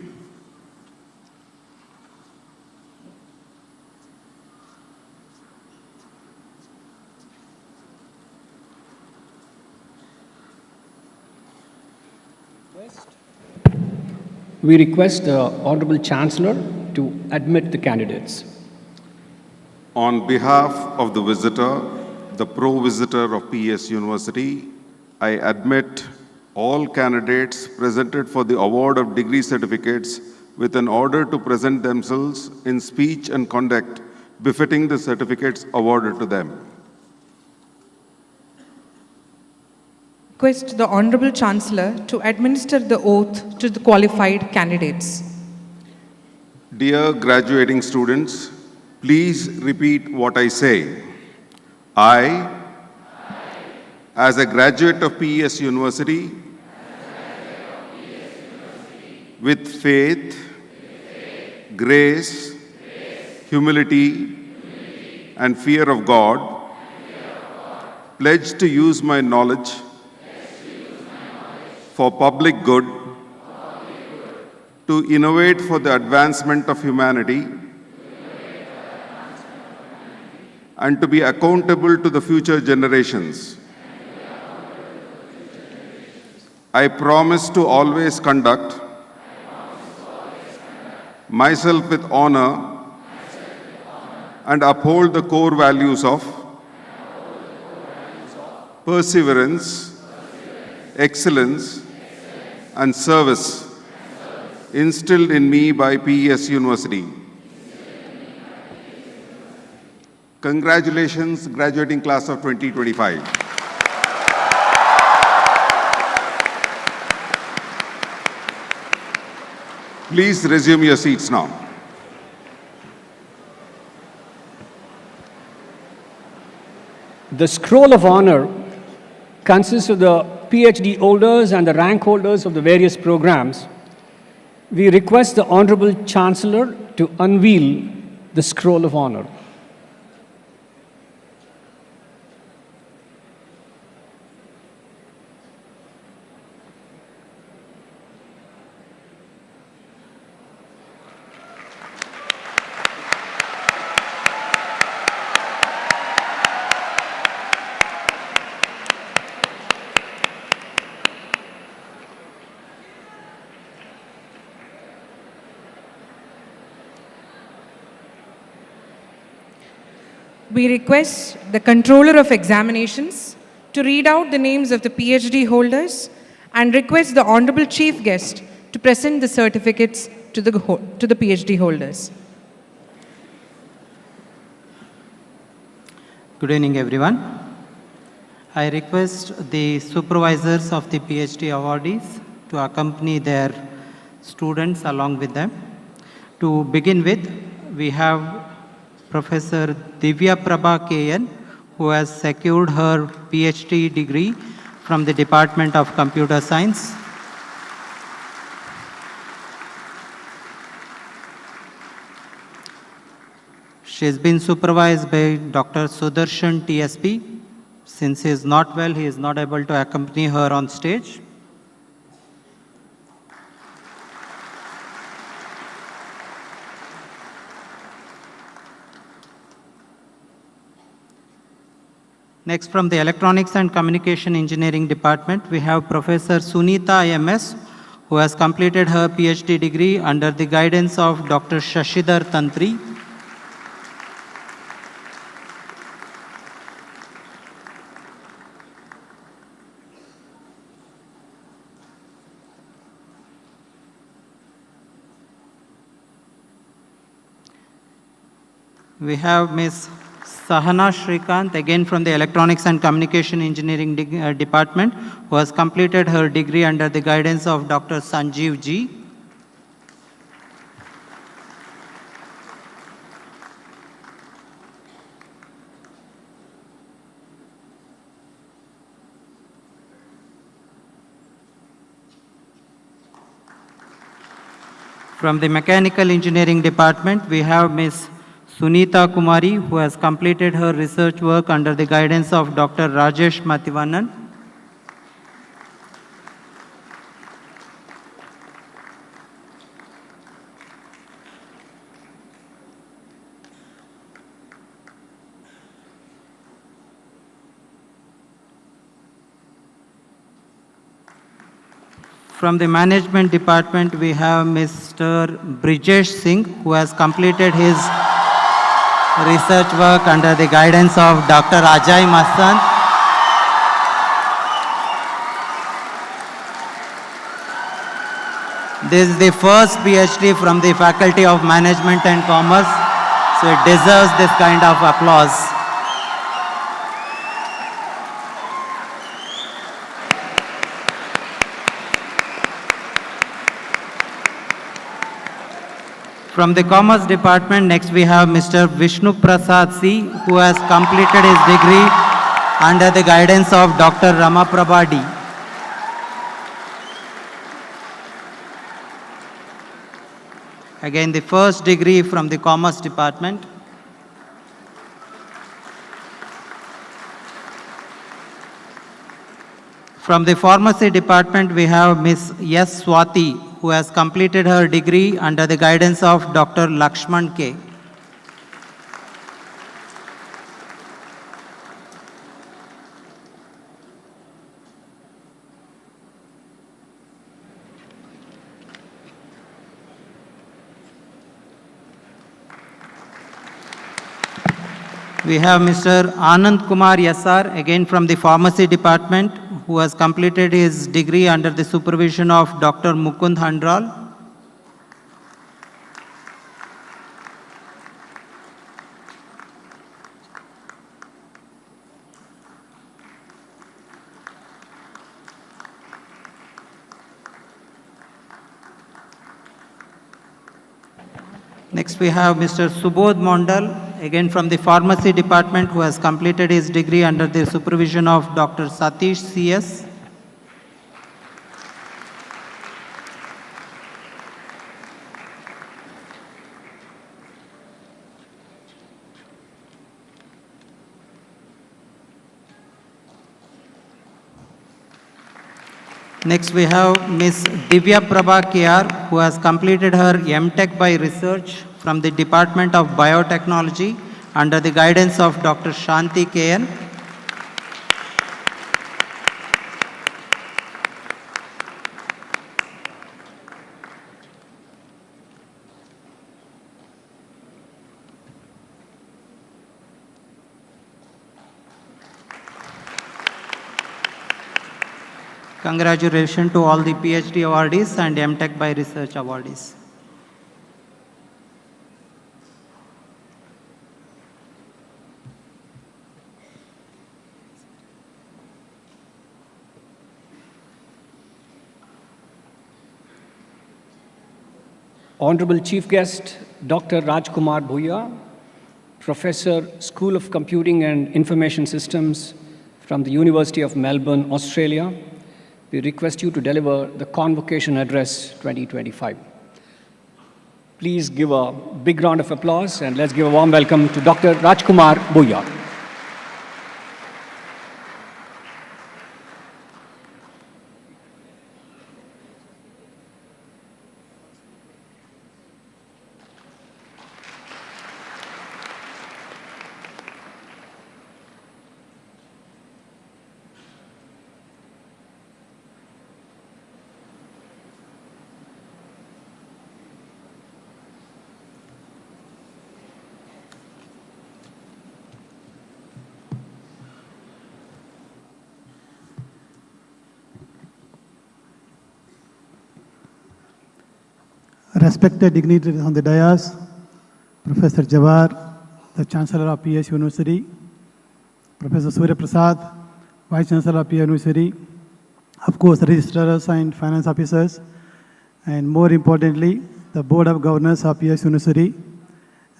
We request the Honorable Chancellor to admit the candidates. On behalf of the visitor, the pro-visitor of PES University, I admit all candidates presented for the award of degree certificates with an order to present themselves in speech and conduct befitting the certificates awarded to them. Request the Honorable Chancellor to administer the oath to the qualified candidates. Dear graduating students, please repeat what I say. I, as a graduate of PES University, with faith, grace, humility, and fear of God, pledge to use my knowledge for public good, to innovate for the advancement of humanity, and to be accountable to the future generations. I promise to always conduct myself with honor and uphold the core values of perseverance, excellence, and service instilled in me by PES University. Congratulations, graduating class of 2025. Please resume your seats now. The scroll of honor consists of the PhD holders and the rank holders of the various programs. We request the Honorable Chancellor to unveil the scroll of honor. We request the Controller of Examinations to read out the names of the PhD holders and request the Honorable Chief Guest to present the certificates to the PhD holders. Good evening, everyone. I request the supervisors of the PhD awardees to accompany their students along with them. To begin with, we have Professor Divya Prabha KN, who has secured her PhD degree from the Department of Computer Science. She has been supervised by Dr. Sudarshan TSP. Since he is not well, he is not able to accompany her on stage. Next, from the Electronics and Communication Engineering Department, we have Professor Sunita IMS, who has completed her PhD degree under the guidance of Dr. Shashidhar Tantri. We have Ms. Sahana Shrikant, again from the Electronics and Communication Engineering Department, who has completed her degree under the guidance of Dr. Sanjeev G. From the Mechanical Engineering Department, we have Ms. Sunita Kumari, who has completed her research work under the guidance of Dr. Rajesh Mathivanan. From the Management Department, we have Mr. Brijesh Singh, who has completed his research work under the guidance of Dr. Ajay Massan. This is the first PhD from the Faculty of Management and Commerce, so it deserves this kind of applause. From the Commerce Department, next we have Mr. Vishnu Prasad C, who has completed his degree under the guidance of Dr. Rama Prabha D. again the first degree from the Commerce Department. From the Pharmacy Department, we have Ms. S. Swati, who has completed her degree under the guidance of Dr. Lakshman K. We have Mr. Anand Kumar Yasar, again from the Pharmacy Department, who has completed his degree under the supervision of Dr. Mukund Handral. Next we have Mr. Subodh Mondal, again from the Pharmacy Department, who has completed his degree under the supervision of Dr. Satish C.S. Next we have Ms. Divya Prabha KR, who has completed her M.Tech by Research from the Department of Biotechnology under the guidance of Dr. Shanti KN. Congratulations to all the PhD awardees and M.Tech by Research awardees. Honorable Chief Guest, Dr. Rajkumar Buyya, Professor, School of Computing and Information Systems from the University of Melbourne, Australia, we request you to deliver the Convocation Address 2025. Please give a big round of applause and let's give a warm welcome to Dr. Rajkumar Buyya. Respected dignitaries on the dais, Professor Jawahar, the Chancellor of PES University, Professor Suryaprasad, Vice Chancellor of PES University, of course, registrars and finance officers, and more importantly, the Board of Governors of PES University,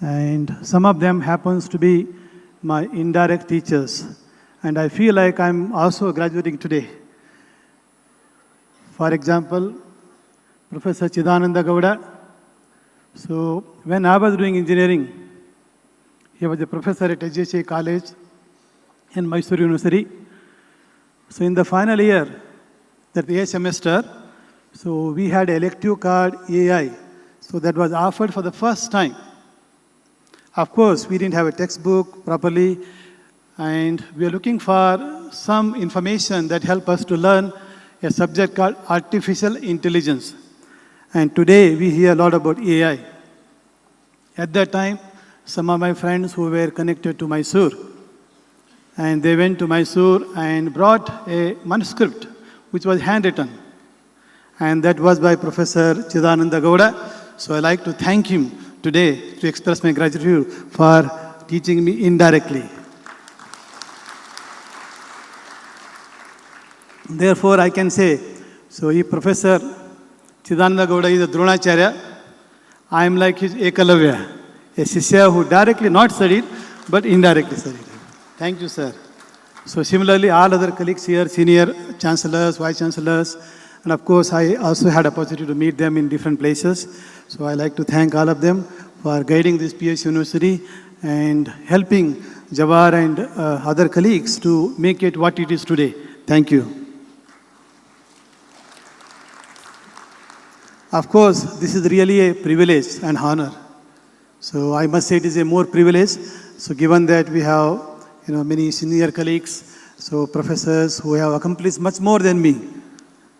and some of them happens to be my indirect teachers, and I feel like I'm also graduating today. For example, Professor Chidananda Gowda. So when I was doing engineering, he was a professor at HJC College in Mysore University. So in the final year, that the semester, so we had elective called AI. So that was offered for the first time. Of course, we didn't have a textbook properly, and we are looking for some information that help us to learn a subject called artificial intelligence. And today we hear a lot about AI. At that time, some of my friends who were connected to Mysore, and they went to Mysore and brought a manuscript which was handwritten. And that was by Professor Chidananda Gowda. So I'd like to thank him today to express my gratitude for teaching me indirectly. Therefore, I can say, so if Professor Chidananda Gowda is a Dronacharya, I am like his Ekalavya, a Shishya who directly not studied, but indirectly studied. Thank you, sir. So similarly, all other colleagues here, senior chancellors, vice chancellors, And of course, I also had opportunity to meet them in different places. So I like to thank all of them for guiding this PES University and helping Jawahar and other colleagues to make it what it is today. Thank you. Of course, this is really a privilege and honor. So I must say it is a more privilege. So given that we have many senior colleagues, so professors who have accomplished much more than me.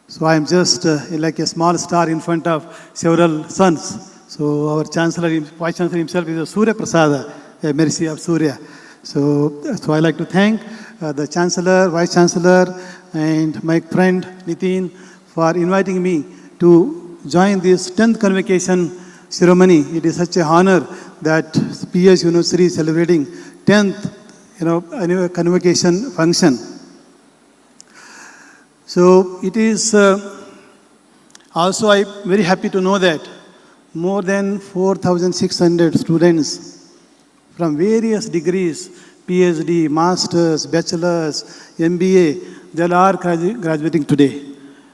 So I am just like a small star in front of several suns. So our Chancellor, Vice Chancellor himself is a Suryaprasad, a mercy of Surya. So I like to thank the Chancellor, Vice Chancellor, and my friend Nitin for inviting me to join this 10th convocation ceremony. It is such a honor that PES University is celebrating 10th convocation function. So it is also I'm very happy to know that more than 4,600 students from various degrees, PhD, Masters, Bachelors, MBA, they are graduating today.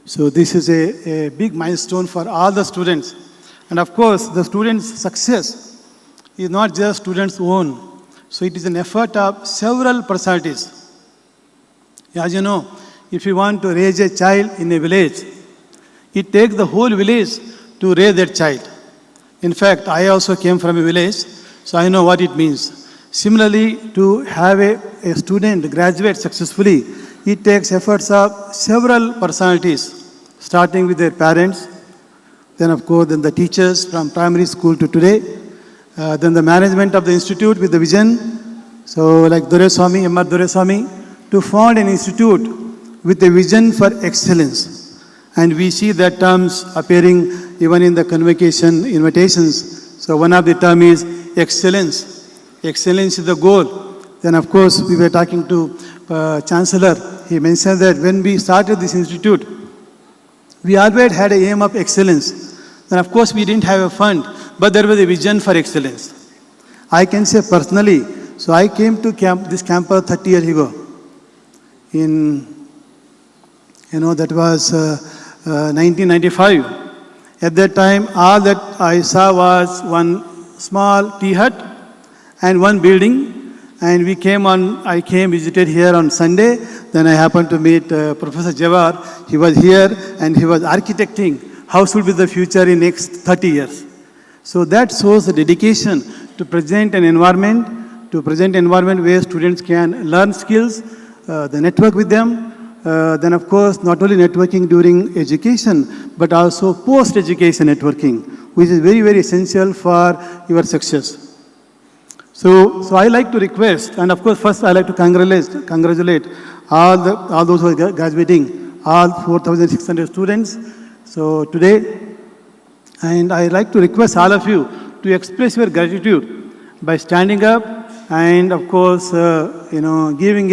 So this is a big milestone for all the students. And of course, the students' success is not just students' own. So it is an effort of several personalities. As you know, if you want to raise a child in a village, it takes the whole village to raise that child. In fact, I also came from a village, so I know what it means. Similarly, to have a student graduate successfully, it takes efforts of several personalities, starting with their parents, then of course, then the teachers from primary school to today, then the management of the institute with the vision. So like Doreswamy, M.R. Doreswamy, to found an institute with a vision for excellence. And we see that terms appearing even in the convocation invitations. So one of the terms is excellence. Excellence is the goal. Then of course, we were talking to Chancellor. He mentioned that when we started this institute, we always had an aim of excellence. Then of course, we didn't have a fund, but there was a vision for excellence. I can say personally, so I came to this campus 30 years ago. That was 1995. At that time, all that I saw was one small tea hut and one building. And I came, visited here on Sunday. Then I happened to meet Professor Jawahar. He was here and he was architecting how should be the future in next 30 years. So that shows the dedication to present an environment, where students can learn skills, the network with them. Then of course, not only networking during education, but also post-education networking, which is very, very essential for your success. So I like to request, and of course, first I like to congratulate all those who are graduating, all 4,600 students. So today, and I like to request all of you to express your gratitude by standing up and of course, giving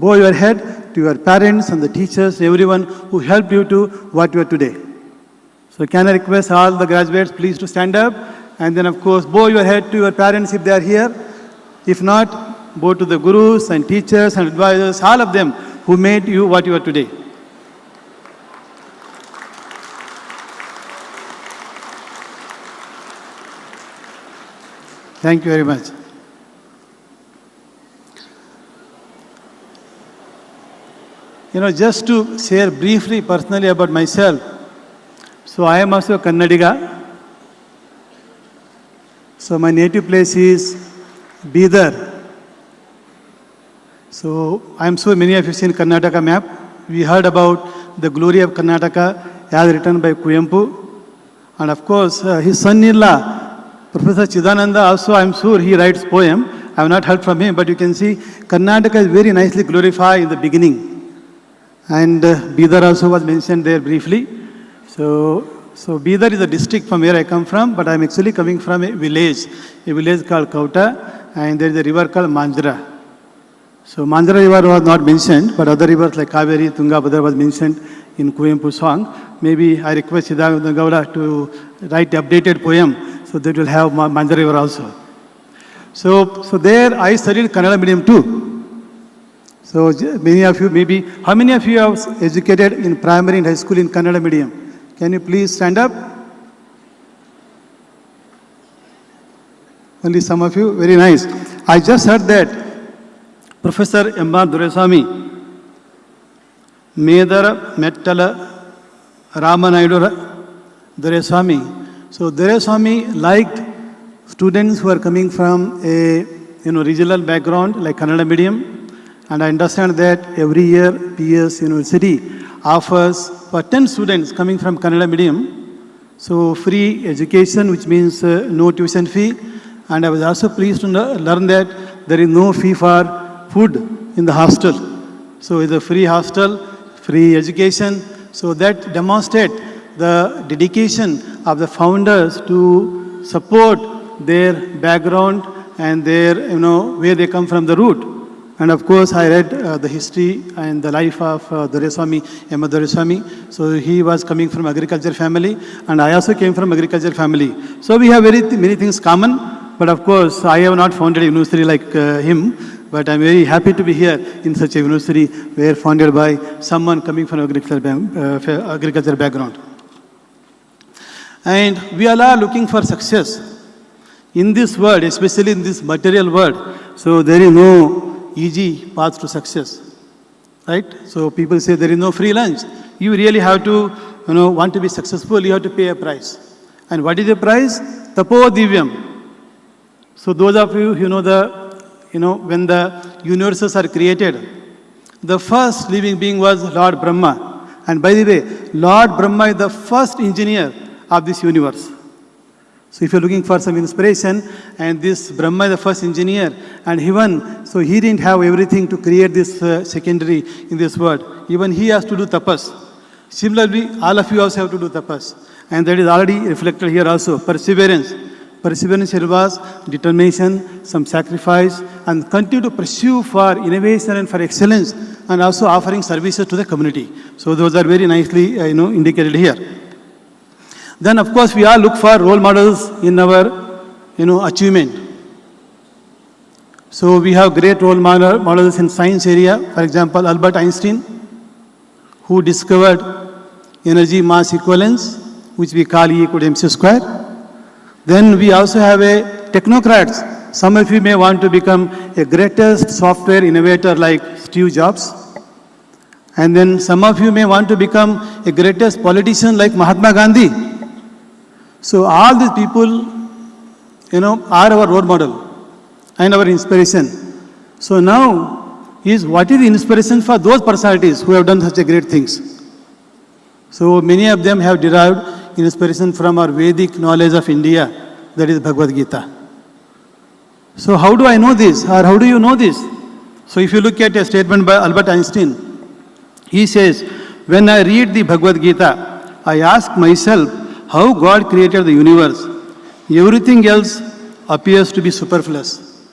bow your head to your parents and the teachers, everyone who helped you to what you are today. So can I request all the graduates please to stand up and then of course bow your head to your parents if they are here. If not, bow to the gurus and teachers and advisors, all of them who made you what you are today. Thank you very much. Just to share briefly personally about myself. So I am also a Kannadiga. So my native place is Bidar. So I am sure many of you seen Karnataka map. We heard about the glory of Karnataka as written by Kuyempu. And of course, his son-in-law, Professor Chidananda, also I am sure he writes poem. I have not heard from him, but you can see Karnataka is very nicely glorified in the beginning. And Bidar also was mentioned there briefly. So Bidar is a district from where I come from, but I am actually coming from a village called Kauta, and there is a river called Manjra. So Manjra river was not mentioned, but other rivers like Kaveri, Tungabhadra was mentioned in Kuyempu song. Maybe I request Chidananda Gowda to write the updated poem, so that will have Manjra river also. So there I studied Kannada medium too. So many of you, maybe, how many of you have educated in primary and high school in Kannada medium? Can you please stand up? Only some of you, very nice. I just heard that Professor M.R. Doreswamy, Medara Mettala Ramanaidu Doreswamy. So Doreswamy liked students who are coming from a regional background like Kannada medium. And I understand that every year PES University offers for 10 students coming from Kannada medium, so free education, which means no tuition fee. And I was also pleased to learn that there is no fee for food in the hostel. So it's a free hostel, free education. So that demonstrates the dedication of the founders to support their background and their, where they come from, the root. And of course, I read the history and the life of Doreswamy, M. Doreswamy. So he was coming from agriculture family, and I also came from agriculture family. So we have many things common, but of course, I have not founded a university like him, but I'm very happy to be here in such a university where founded by someone coming from agriculture background. And we all are looking for success in this world, especially in this material world. So there is no easy path to success, right? So people say there is no free lunch. You really have to, want to be successful, you have to pay a price. And what is the price? Tapo Divyam. So those of you who know when the universes are created, the first living being was Lord Brahma. And by the way, Lord Brahma is the first engineer of this universe. So if you're looking for some inspiration, and this Brahma is the first engineer, and even, so he didn't have everything to create this secondary in this world. Even he has to do tapas. Similarly, all of you also have to do tapas. And that is already reflected here also, perseverance. Perseverance involves determination, some sacrifice, and continue to pursue for innovation and for excellence, and also offering services to the community. So those are very nicely, indicated here. Then, of course, we all look for role models in our, achievement. So we have great role models in science area. For example, Albert Einstein, who discovered energy mass equivalence, which we call E equal to mc square. Then we also have a technocrats. Some of you may want to become a greatest software innovator like Steve Jobs. And then some of you may want to become a greatest politician like Mahatma Gandhi. So all these people, are our role model and our inspiration. So now what is the inspiration for those personalities who have done such a great things? So many of them have derived inspiration from our Vedic knowledge of India, that is Bhagavad Gita. So how do I know this, or how do you know this? So if you look at a statement by Albert Einstein, he says, when I read the Bhagavad Gita, I ask myself how God created the universe. Everything else appears to be superfluous.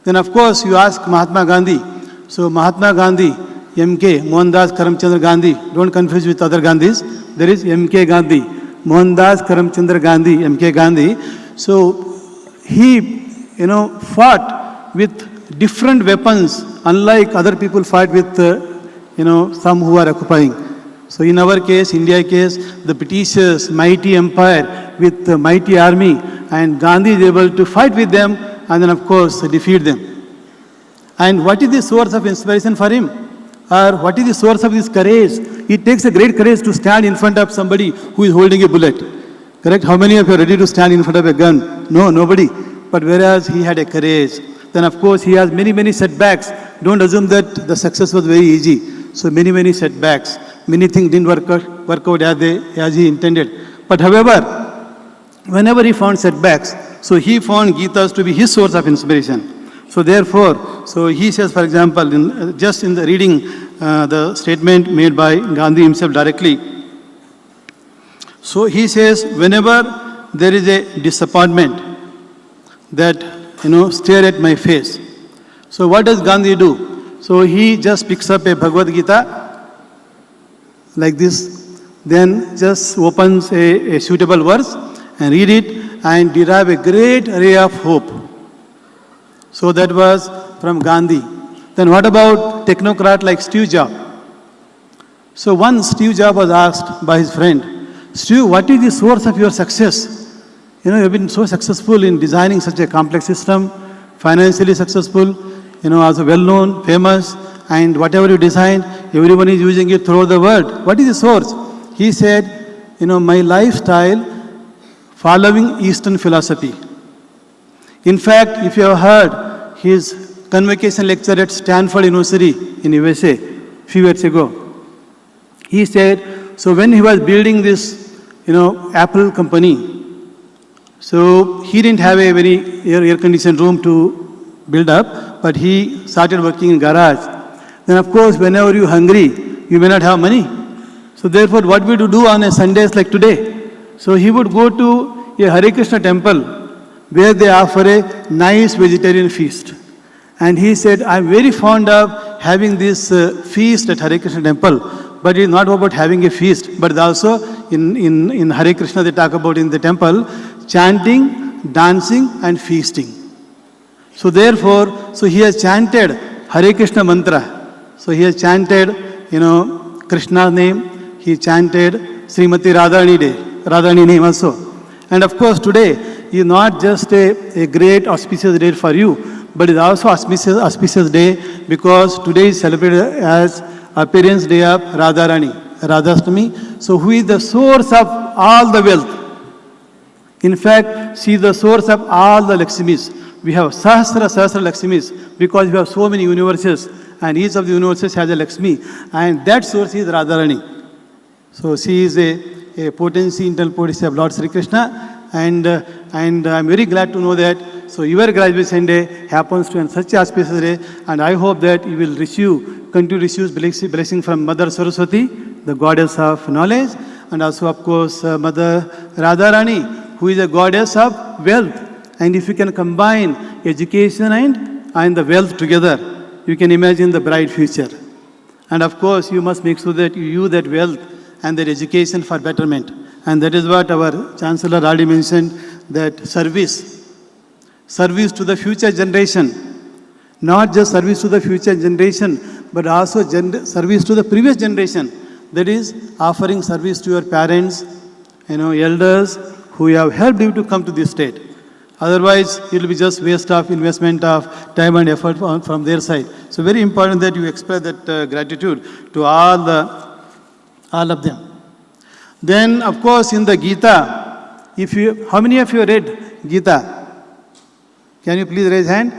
Then of course you ask Mahatma Gandhi. So Mahatma Gandhi, MK, Mohandas Karamchandra Gandhi, don't confuse with other Gandhis. There is MK Gandhi, Mohandas Karamchandra Gandhi, MK Gandhi. So he, fought with different weapons, unlike other people fight with, some who are occupying. So in our case, India case, the Britishers, mighty empire with the mighty army, and Gandhi is able to fight with them and then of course defeat them. And what is the source of inspiration for him? Or what is the source of his courage? It takes a great courage to stand in front of somebody who is holding a bullet. Correct? How many of you are ready to stand in front of a gun? No, nobody. But whereas he had a courage, then of course he has many setbacks. Don't assume that the success was very easy. So many setbacks. Many things didn't work out as he intended. But however, whenever he found setbacks, so he found Gitas to be his source of inspiration. So therefore, so he says, for example, just in the reading the statement made by Gandhi himself directly. So he says, whenever there is a disappointment that, stare at my face. So what does Gandhi do? So he just picks up a Bhagavad Gita like this, then just opens a suitable verse and read it and derive a great ray of hope. So that was from Gandhi. Then what about technocrat like Steve Jobs. So once Steve Jobs was asked by his friend, Steve, what is the source of your success? You have been so successful in designing such a complex system, financially successful, also well-known, famous, and whatever you designed, everyone is using it throughout the world. What is the source? He said, my lifestyle following Eastern philosophy. In fact, if you have heard his Convocation lecture at Stanford University in USA a few years ago, he said, so when he was building this, Apple company, so he didn't have a very air-conditioned room to build up, but he started working in garage. Then of course, whenever you're hungry, you may not have money. So therefore, what we do on a Sundays like today? So he would go to a Hare Krishna temple where they offer a nice vegetarian feast. And he said, I'm very fond of having this feast at Hare Krishna temple, but it's not about having a feast, but also in Hare Krishna they talk about in the temple, chanting, dancing and feasting. So therefore, so he has chanted Hare Krishna mantra. So he has chanted, Krishna's name, he chanted Srimati Radharani name also. And of course today is not just a great auspicious day for you, but it's also auspicious day because today is celebrated as appearance day of Radharani, Radhastami. So who is the source of all the wealth? In fact, she is the source of all the Laksmis. We have Sahasra Laksmis because we have so many universes and each of the universes has a Lakshmi and that source is Radharani. So she is a potency, internal potency of Lord Sri Krishna and I'm very glad to know that. So your graduation day happens to be such a auspicious day and I hope that you will continue to receive blessing from Mother Saraswati, the goddess of knowledge, and also of course Mother Radharani, who is a goddess of wealth. And if you can combine education and the wealth together, you can imagine the bright future. And of course, you must make sure that you use that wealth and that education for betterment. And that is what our Chancellor already mentioned, that service to the future generation. Not just service to the future generation, but also service to the previous generation. That is, offering service to your parents, elders who have helped you to come to this state. Otherwise, it will be just waste of investment of time and effort from their side. So very important that you express that gratitude to all of them. Then, of course, in the Gita, how many of you read Gita? Can you please raise hand?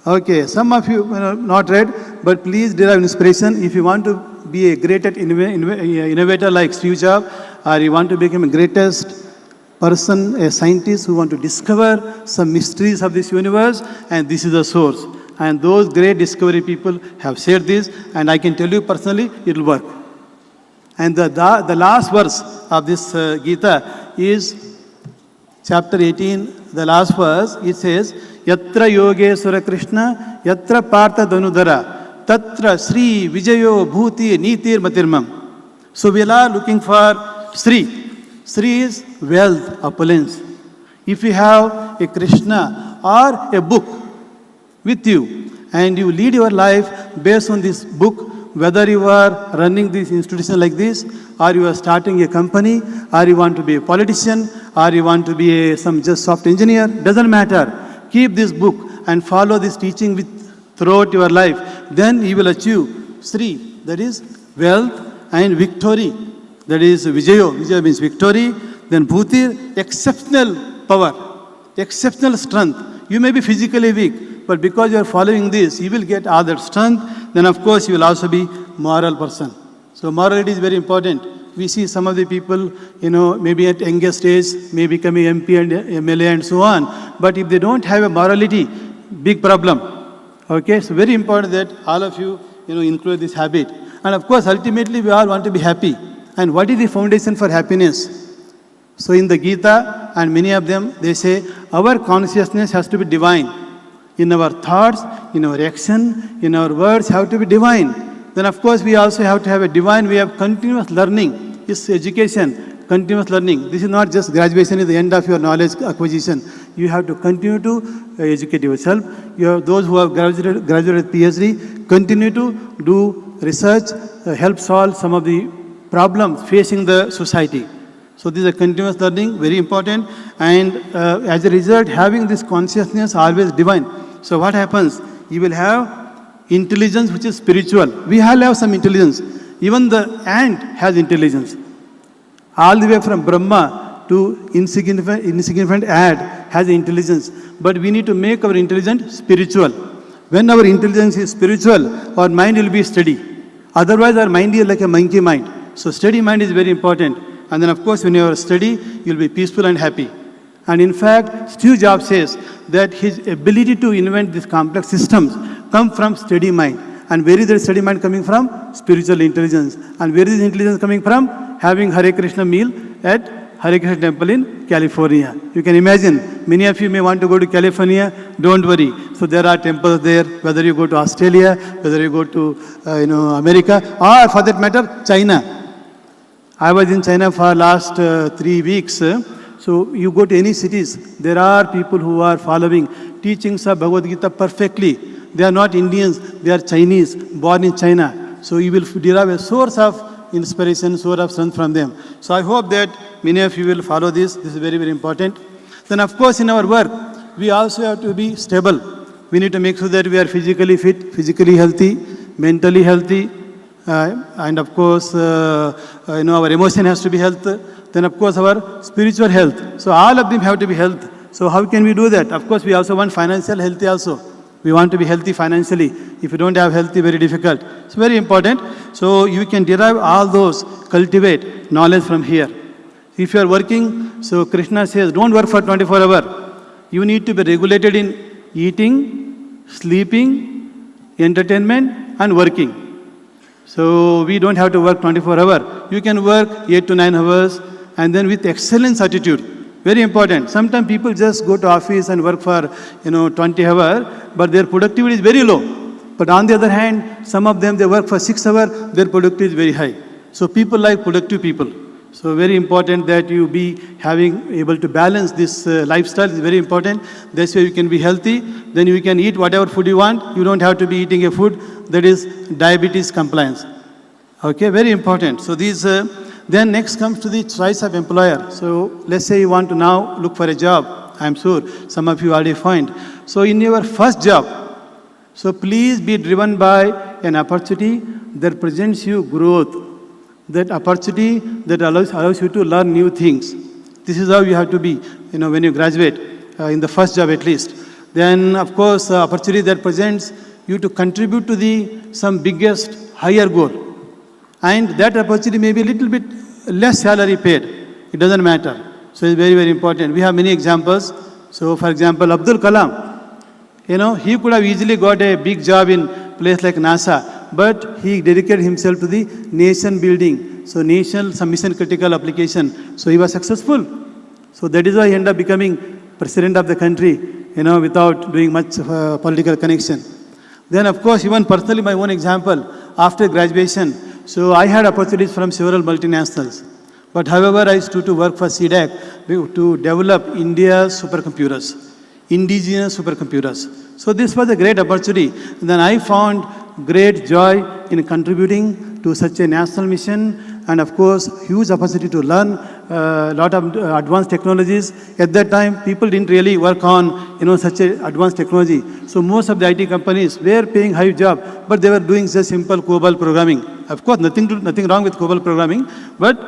Okay, some of you not read, but please derive inspiration. If you want to be a great innovator like Steve Jobs, or you want to become a greatest person, a scientist who want to discover some mysteries of this universe, and this is the source. And those great discovery people have said this, and I can tell you personally, it will work. And the last verse of this Gita is chapter 18, the last verse. It says, Yatra Yogeswara Krishna, Yatra Partha Dhanudhara, Tatra Sri Vijayo Bhuti Nitir Matirmam. So we are looking for Sri. Sri is wealth, opulence. If you have a Krishna or a book with you and you lead your life based on this book, whether you are running this institution like this, or you are starting a company, or you want to be a politician, or you want to be some just soft engineer, doesn't matter. Keep this book and follow this teaching throughout your life. Then you will achieve Sri, that is wealth, and victory. That is Vijayo. Vijayo means victory. Then Bhuti, exceptional power, exceptional strength. You may be physically weak, but because you are following this, you will get all that strength. Then of course you will also be moral person. So morality is very important. We see some of the people, maybe at youngest age, may become a MP and MLA and so on. But if they don't have a morality, big problem. Okay, so very important that all of you, include this habit. And of course, ultimately we all want to be happy. And what is the foundation for happiness? So in the Gita, and many of them, they say, our consciousness has to be divine. In our thoughts, in our action, in our words, have to be divine. Then of course, we also have to have a divine way of continuous learning. It's education, continuous learning. This is not just graduation is the end of your knowledge acquisition. You have to continue to educate yourself. You have those who have graduated PhD, continue to do research, help solve some of the problems facing the society. So this is a continuous learning, very important. And as a result, having this consciousness always divine. So what happens? You will have intelligence which is spiritual. We all have some intelligence. Even the ant has intelligence. All the way from Brahma to insignificant ant has intelligence. But we need to make our intelligence spiritual. When our intelligence is spiritual, our mind will be steady. Otherwise, our mind is like a monkey mind. So steady mind is very important. And then of course, when you are steady, you will be peaceful and happy. And in fact, Steve Jobs says that his ability to invent these complex systems come from steady mind. And where is the steady mind coming from? Spiritual intelligence. And where is intelligence coming from? Having Hare Krishna meal at Hare Krishna temple in California. You can imagine, many of you may want to go to California, don't worry. So there are temples there, whether you go to Australia, whether you go to America, or for that matter, China. I was in China for last 3 weeks. So you go to any cities, there are people who are following teachings of Bhagavad Gita perfectly. They are not Indians, they are Chinese, born in China. So you will derive a source of inspiration, source of strength from them. So I hope that many of you will follow this. This is very, very important. Then of course in our work, we also have to be stable. We need to make sure that we are physically fit, physically healthy, mentally healthy, and of course, our emotion has to be health. Then of course our spiritual health. So all of them have to be health. So how can we do that? Of course, we also want financial healthy also. We want to be healthy financially. If you don't have healthy, very difficult. It's very important. So you can derive all those, cultivate knowledge from here. If you are working, so Krishna says, don't work for 24 hours. You need to be regulated in eating, sleeping, entertainment, and working. So we don't have to work 24 hours. You can work 8 to 9 hours, and then with excellence attitude. Very important. Sometimes people just go to office and work for 20 hours, but their productivity is very low. But on the other hand, some of them they work for 6 hours, their productivity is very high. So people like productive people. So very important that you be able to balance this lifestyle is very important. That's why you can be healthy. Then you can eat whatever food you want. You don't have to be eating a food that is diabetes compliance. Okay, very important. So these, then next comes to the choice of employer. So let's say you want to now look for a job. I'm sure some of you already find. So in your first job, so please be driven by an opportunity that presents you growth. That opportunity that allows you to learn new things. This is how you have to be, when you graduate, in the first job at least. Then, of course, opportunity that presents you to contribute to some biggest, higher goal. And that opportunity may be a little bit less salary paid. It doesn't matter. So it's very, very important. We have many examples. So, for example, Abdul Kalam, he could have easily got a big job in place like NASA. But he dedicated himself to the nation building. So some mission critical application. So he was successful. So that is why he ended up becoming president of the country, without doing much political connection. Then of course, even personally, my own example, after graduation, so I had opportunities from several multinationals. But however, I used to work for CDAC to develop India's supercomputers, indigenous supercomputers. So this was a great opportunity. And then I found great joy in contributing to such a national mission, and of course, huge opportunity to learn a lot of advanced technologies. At that time, people didn't really work on, such a advanced technology. So most of the IT companies were paying high job, but they were doing just simple COBOL programming. Of course, nothing wrong with COBOL programming, but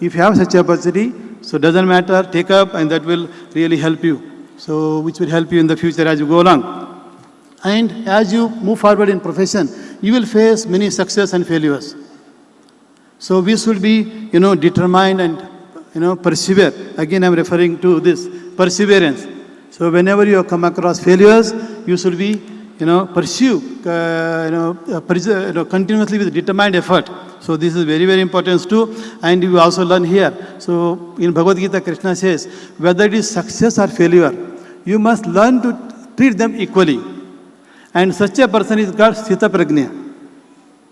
if you have such opportunity, so doesn't matter, take up, and that will really help you. So which will help you in the future as you go along. And as you move forward in profession, you will face many success and failures. So we should be, determined and, persevere. Again, I'm referring to this, perseverance. So whenever you come across failures, you should be, pursue, continuously with determined effort. So this is very, very important too. And you also learn here. So in Bhagavad Gita, Krishna says, whether it is success or failure, you must learn to treat them equally. And such a person is called Sthita Prajna.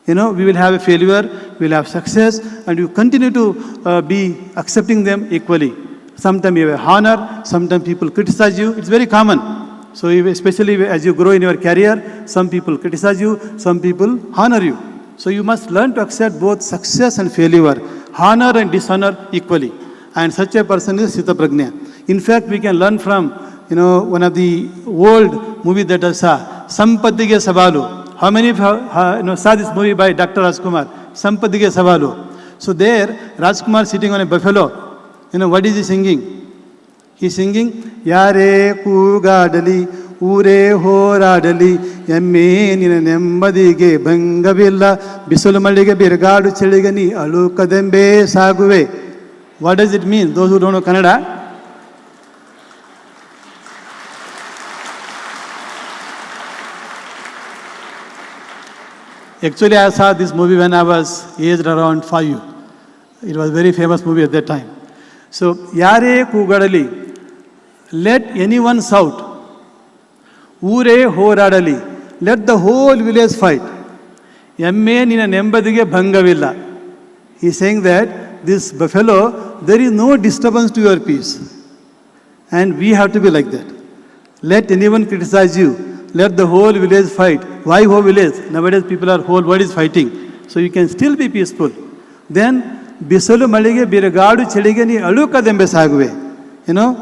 We will have a failure, will have success, and you continue to be accepting them equally. Sometimes you have honor, sometimes people criticize you. It's very common. So especially as you grow in your career, some people criticize you, some people honor you. So you must learn to accept both success and failure, honor and dishonor equally. And such a person is Sita Prajna. In fact, we can learn from, one of the old movie that I saw, Sampadige Savalu. How many of you saw this movie by Dr. Rajkumar? Sampadige Savalu. So there, Rajkumar sitting on a buffalo. What is he singing? He's singing, Yare Kugadali, Ure Horadali, Yamme Nina Nembadige, Bangavilla, Bisulamalige Birgadu Cheligani, Alukadembe Saguve. What does it mean? Those who don't know Kannada? Actually, I saw this movie when I was aged around 5. It was a very famous movie at that time. So, Yare Kugadali, let anyone shout. Ure Horadali, let the whole village fight. Yamme Nina Nembadige Bangavilla. He is saying that this buffalo, there is no disturbance to your peace. And we have to be like that. Let anyone criticize you. Let the whole village fight. Why whole village? Nowadays people are, whole world is fighting. So you can still be peaceful. Then, Bisalu Malige Biragadu Cheligani Aluka Dembe Sagwe.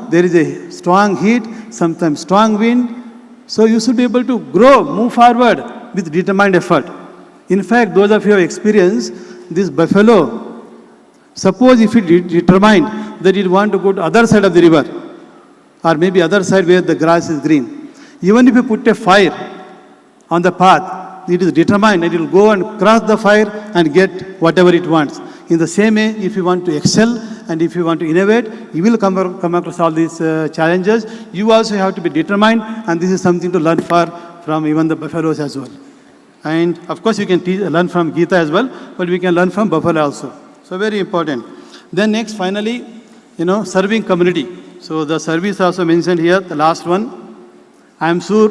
There is a strong heat, sometimes strong wind. So you should be able to grow, move forward with determined effort. In fact, those of you who have experienced this buffalo, suppose if it determined that it want to go to other side of the river, or maybe other side where the grass is green, even if you put a fire on the path, it is determined that it will go and cross the fire and get whatever it wants. In the same way, if you want to excel and if you want to innovate, you will come across all these challenges. You also have to be determined, and this is something to learn from even the buffaloes as well. And of course, you can learn from Gita as well, but we can learn from buffalo also. So very important. Then next, finally, serving community. So the service also mentioned here, the last one. I am sure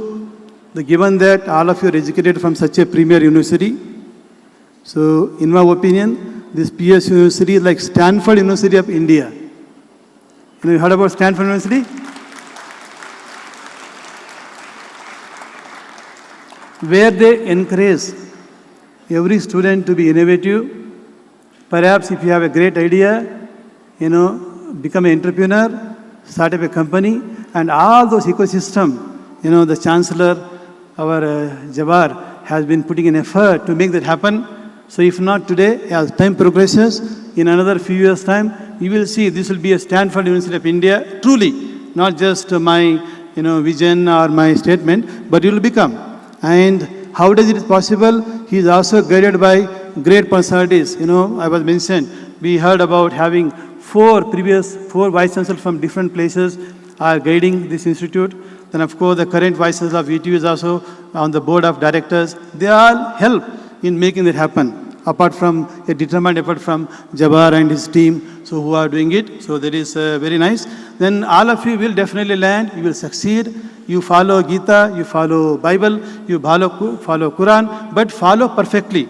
that given that all of you are educated from such a premier university, so in my opinion, this PES University is like Stanford University of India. You heard about Stanford University? Where they encourage every student to be innovative. Perhaps if you have a great idea, become an entrepreneur, start up a company, and all those ecosystem, the Chancellor, our Jawahar, has been putting an effort to make that happen. So if not today, as time progresses, in another few years' time, you will see this will be a Stanford University of India, truly, not just my vision or my statement, but it will become. And how does it is possible? He is also guided by great personalities. I was mentioned, we heard about having four vice chancellors from different places are guiding this institute. Then of course the current vice chancellor of VTU is also on the board of directors. They all help in making it happen, apart from a determined effort from Jawahar and his team, so who are doing it. So that is very nice. Then all of you will definitely land, you will succeed. You follow Gita, you follow Bible, you follow Quran, but follow perfectly.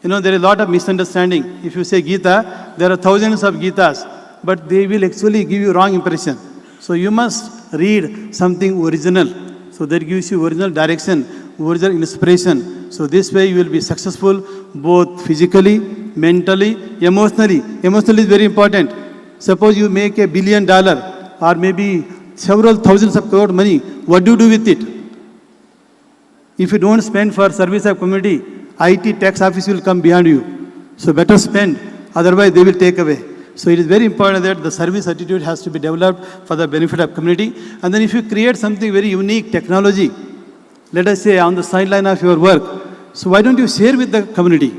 There is a lot of misunderstanding. If you say Gita, there are thousands of Gitas, but they will actually give you wrong impression. So you must read something original. So that gives you original direction, original inspiration. So this way you will be successful both physically, mentally, emotionally. Emotionally is very important. Suppose you make $1 billion or maybe several thousands of crore money. What do you do with it? If you don't spend for service of community, IT tax office will come behind you. So better spend, otherwise they will take away. So it is very important that the service attitude has to be developed for the benefit of community. And then if you create something very unique, technology, let us say on the sideline of your work, so why don't you share with the community?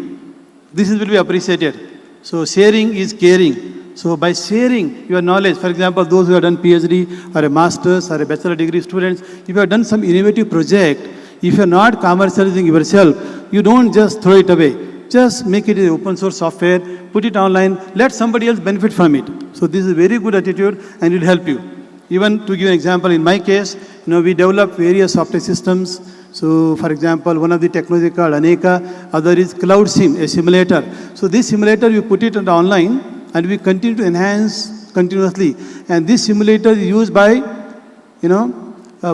This will be appreciated. So sharing is caring. So by sharing your knowledge, for example, those who have done PhD or a master's or a bachelor degree students, if you have done some innovative project, if you are not commercializing yourself, you don't just throw it away. Just make it an open source software, put it online, let somebody else benefit from it. So this is a very good attitude and it will help you. Even to give an example, in my case, we develop various software systems. So for example, one of the technology called Aneka, other is Cloud Sim, a simulator. So this simulator, you put it online and we continue to enhance continuously. And this simulator is used by,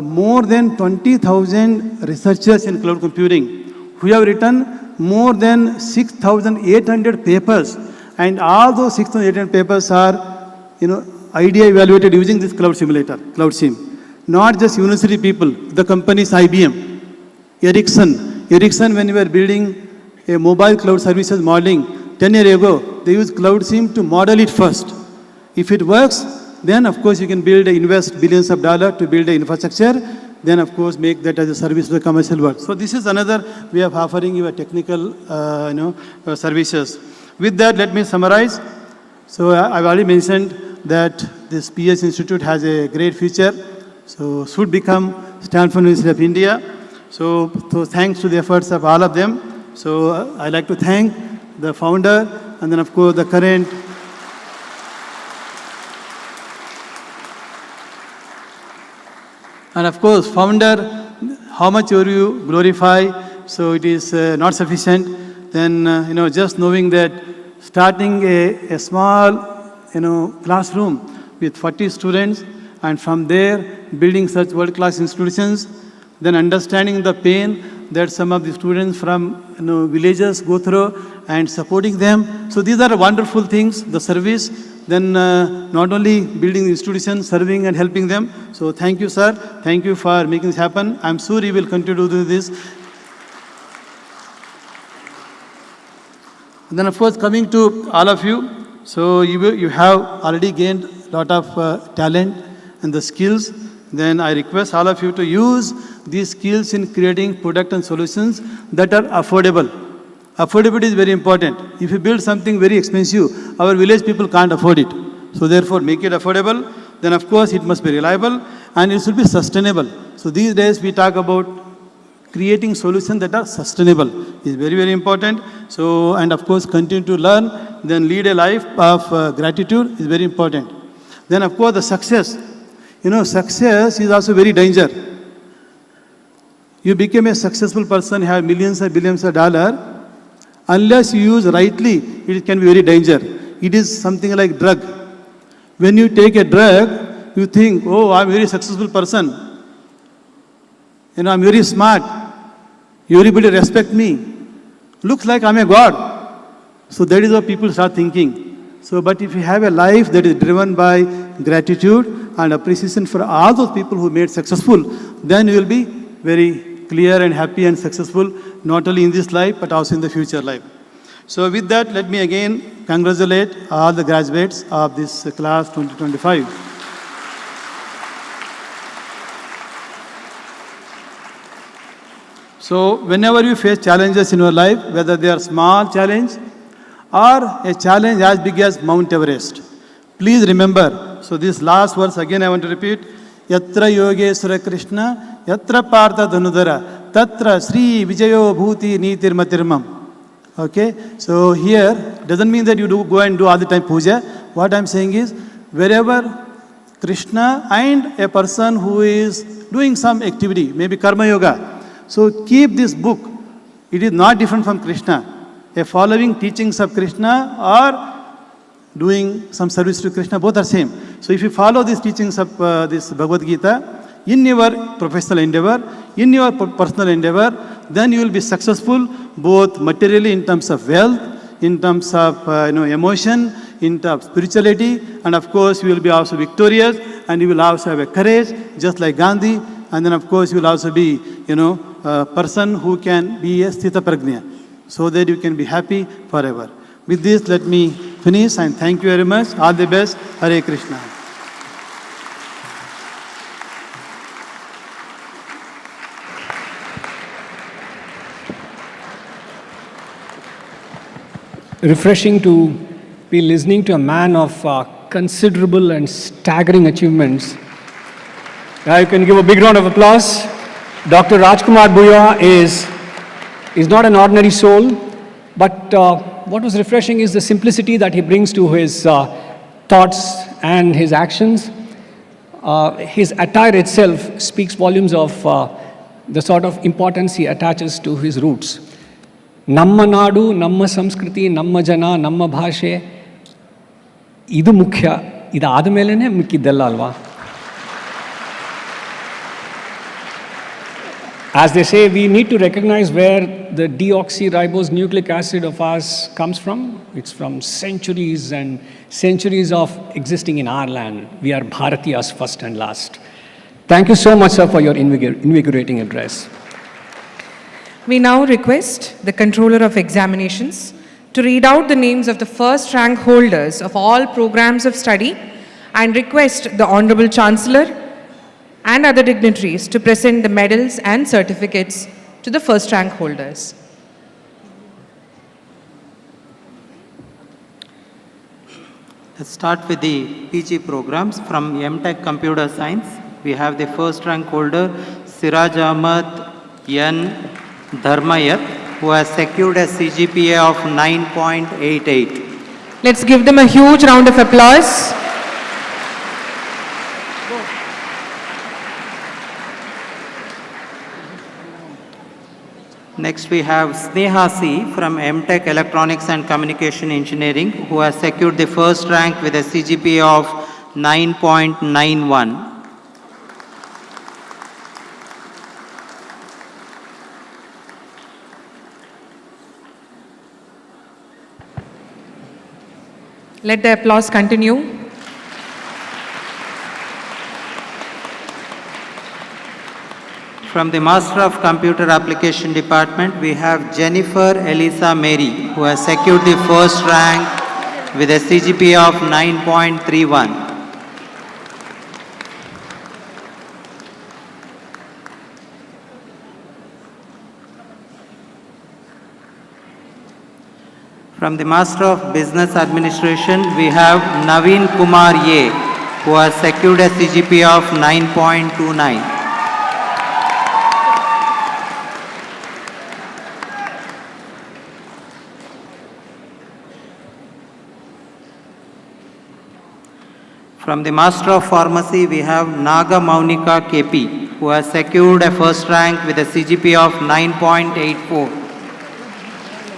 more than 20,000 researchers in cloud computing who have written more than 6,800 papers. And all those 6,800 papers are, idea evaluated using this cloud simulator, Cloud Sim. Not just university people, the companies IBM, Ericsson, when we were building a mobile cloud services modeling 10 years ago, they used Cloud Sim to model it first. If it works, then of course you can invest billions of dollars to build the infrastructure, then of course make that as a service to the commercial world. So this is another way of offering you a technical services. With that, let me summarize. So I've already mentioned that this PES Institute has a great future. So should become Stanford University of India. So thanks to the efforts of all of them. So I'd like to thank the founder and then of course the current and of course founder, how much you glorify, so it is not sufficient. Then, just knowing that starting a small, classroom with 40 students and from there building such world-class institutions, then understanding the pain that some of the students from villages go through and supporting them. So these are wonderful things, the service, then not only building the institutions, serving and helping them. So thank you, sir. Thank you for making this happen. I'm sure you will continue to do this. And then of course coming to all of you, so you have already gained a lot of talent and the skills. Then I request all of you to use these skills in creating product and solutions that are affordable. Affordability is very important. If you build something very expensive, our village people can't afford it. So therefore make it affordable. Then of course it must be reliable and it should be sustainable. So these days we talk about creating solutions that are sustainable is very, very important. So, and of course continue to learn, then lead a life of gratitude is very important. Then of course the success. Success is also very danger. You become a successful person, have millions or billions of dollars. Unless you use rightly, it can be very danger. It is something like drug. When you take a drug, you think, oh, I'm a very successful person. I'm very smart. Everybody respect me. Looks like I'm a god. So that is what people start thinking. So, but if you have a life that is driven by gratitude and appreciation for all those people who made successful, then you will be very clear and happy and successful, not only in this life, but also in the future life. So with that, let me again congratulate all the graduates of this class 2025. So whenever you face challenges in your life, whether they are small challenge or a challenge as big as Mount Everest, please remember, so this last verse again I want to repeat, Yatra Yogeswara Krishna, Yatra Partha Dhanudhara, Tatra Sri Vijayo Bhuti Nitirmatirmam. Okay, so here doesn't mean that you go and do all the time puja. What I'm saying is, wherever Krishna and a person who is doing some activity, maybe karma yoga, so keep this book. It is not different from Krishna. A following teachings of Krishna or doing some service to Krishna, both are same. So if you follow these teachings of this Bhagavad Gita in your professional endeavor, in your personal endeavor, then you will be successful both materially in terms of wealth, in terms of emotion, in terms of spirituality, and of course you will be also victorious and you will also have a courage just like Gandhi, and then of course you will also be a person who can be a Sthita Prajna, so that you can be happy forever. With this, let me finish and thank you very much. All the best. Hare Krishna. Refreshing to be listening to a man of considerable and staggering achievements. Now you can give a big round of applause. Dr. Rajkumar Buyya is not an ordinary soul, but what was refreshing is the simplicity that he brings to his thoughts and his actions. His attire itself speaks volumes of the sort of importance he attaches to his roots. Namma nadu, namma samskriti, namma jana, namma bhashe, idu mukhya, idu aadmelene mikkidella alva. As they say, we need to recognize where the deoxyribose nucleic acid of ours comes from. It's from centuries and centuries of existing in our land. We are Bharatiyas first and last. Thank you so much, sir, for your invigorating address. We now request the Controller of Examinations to read out the names of the first rank holders of all programs of study and request the Hon'ble Chancellor and other dignitaries to present the medals and certificates to the first rank holders. Let's start with the PG programs. From MTech Computer Science, we have the first rank holder Siraj Ahmad N. Dharmayat, who has secured a CGPA of 9.88. Let's give them a huge round of applause. Next we have Sneha C from MTech Electronics and Communication Engineering, who has secured the first rank with a CGPA of 9.91. Let the applause continue. From the Master of Computer Application Department, we have Jennifer Elisa Mary, who has secured the first rank with a CGPA of 9.31. From the Master of Business Administration, we have Naveen Kumar Ye, who has secured a CGPA of 9.29. From the Master of Pharmacy, we have Naga Maunika KP, who has secured a first rank with a CGPA of 9.84.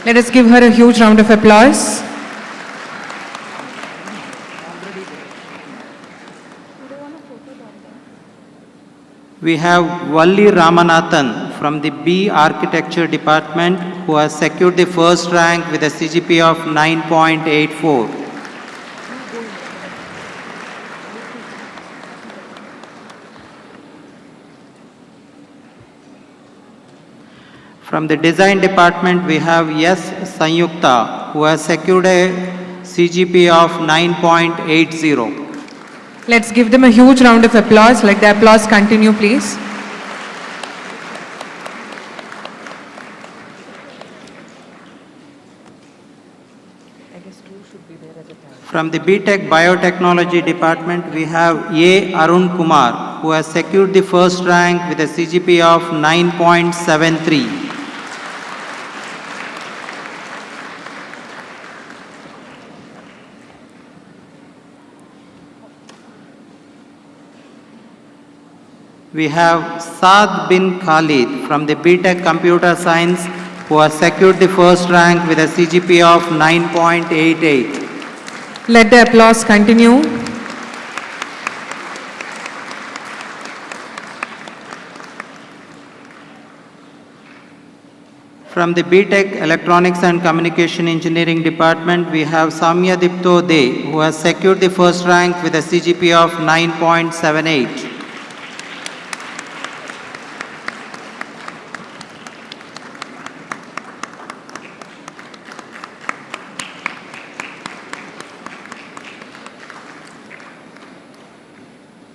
Let us give her a huge round of applause. We have Valli Ramanathan from the B Architecture Department, who has secured the first rank with a CGPA of 9.84. From the Design Department, we have S. Sanyukta, who has secured a CGPA of 9.80. Let's give them a huge round of applause. Let the applause continue, please. From the BTech Biotechnology Department, we have A. Arun Kumar, who has secured the first rank with a CGPA of 9.73. We have Saad bin Khalid from the BTech Computer Science, who has secured the first rank with a CGPA of 9.88. Let the applause continue. From the BTech Electronics and Communication Engineering Department, we have Samya Dipto De, who has secured the first rank with a CGPA of 9.78.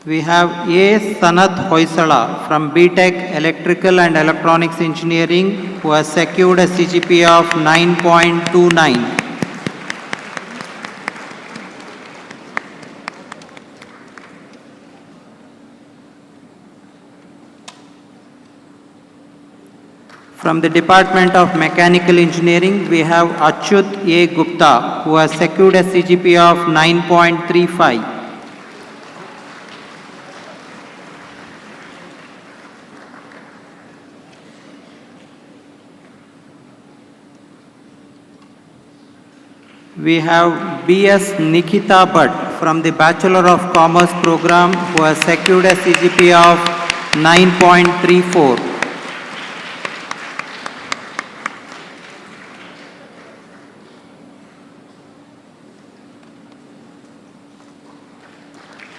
We have A. Sanath Hoysala from BTech Electrical and Electronics Engineering, who has secured a CGPA of 9.29. From the Department of Mechanical Engineering, we have Achyut A. Gupta, who has secured a CGPA of 9.35. We have B.S. Nikita Bhatt from the Bachelor of Commerce program who has secured a CGPA of 9.34.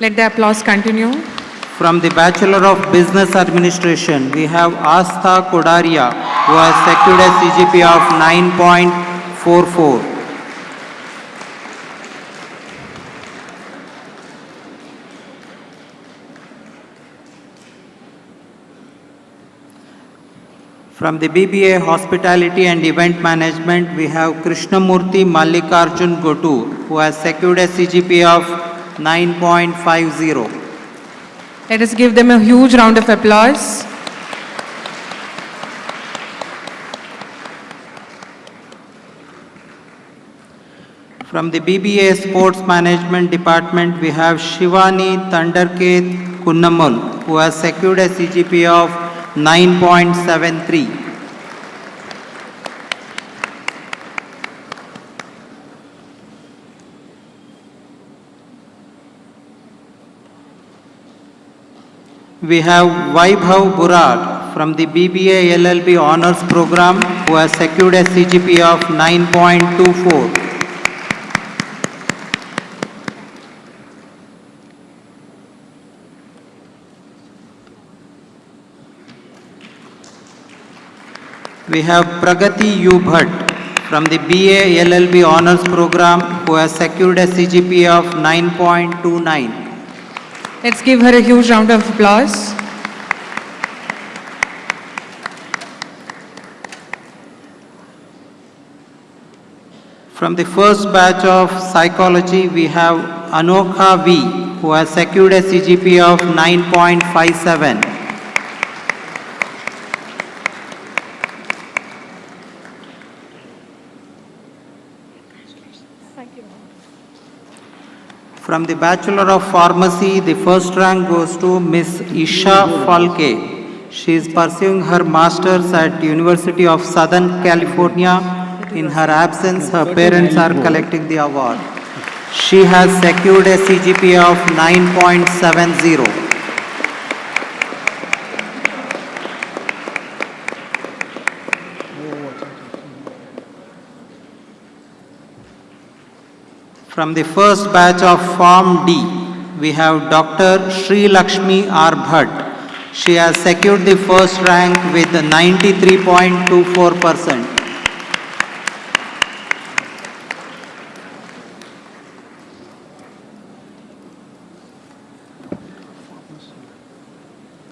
Let the applause continue. From the Bachelor of Business Administration, we have Astha Kodaria who has secured a CGPA of 9.44. From the BBA Hospitality and Event Management, we have Krishnamurthy Mallikarjun Gotu, who has secured a CGPA of 9.50. Let us give them a huge round of applause. From the BBA Sports Management Department, we have Shivani Thandarket Kunnamal, who has secured a CGPA of 9.73. We have Vaibhav Burad from the BBA LLB Honours Program who has secured a CGPA of 9.24. We have Pragati U. Bhatt from the BA LLB Honours Program who has secured a CGPA of 9.29. Let's give her a huge round of applause. From the first batch of psychology, we have Anokha V, who has secured a CGPA of 9.57. From the Bachelor of Pharmacy, the first rank goes to Miss Isha Falke. She is pursuing her Masters at University of Southern California. In her absence, her parents are collecting the award. She has secured a CGPA of 9.70. From the first batch of Form D, we have Dr. Sri Lakshmi R. Bhatt. She has secured the first rank with 93.24%.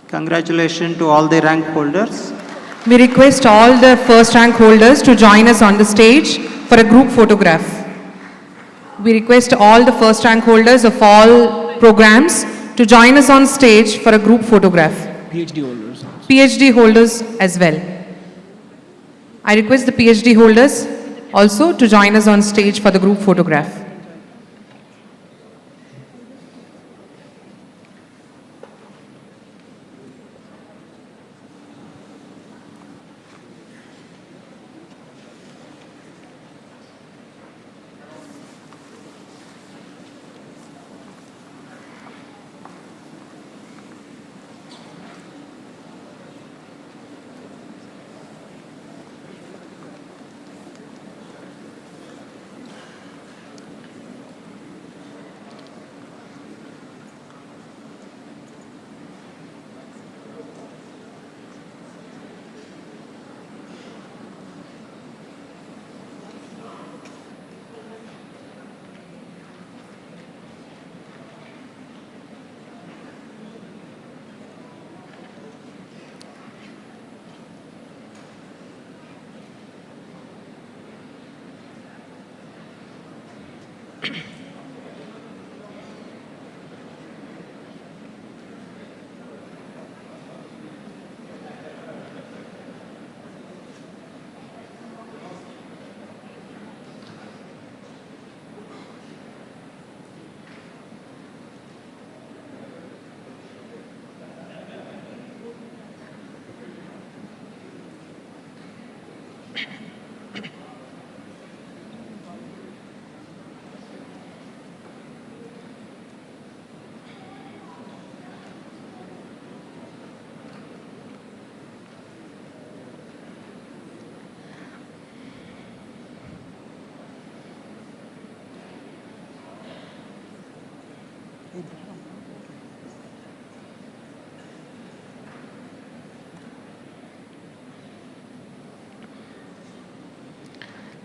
Congratulations to all the rank holders. We request all the first rank holders to join us on the stage for a group photograph. We request all the first rank holders of all programs to join us on stage for a group photograph. PhD holders. PhD holders as well. I request the PhD holders also to join us on stage for the group photograph.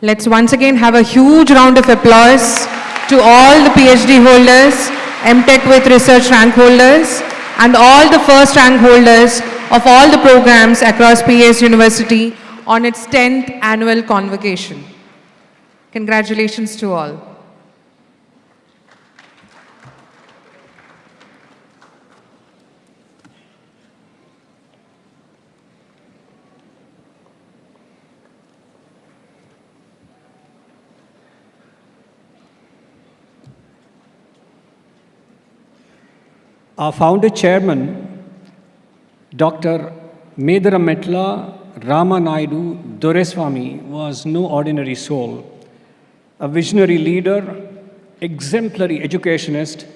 Let's once again have a huge round of applause to all the PhD holders, MTech with research rank holders, and all the first rank holders of all the programs across PES University on its 10th annual convocation. Congratulations to all. Our founder chairman, Dr. Medarametla Ramanaidu Doreswamy, was no ordinary soul. A visionary leader, exemplary educationist,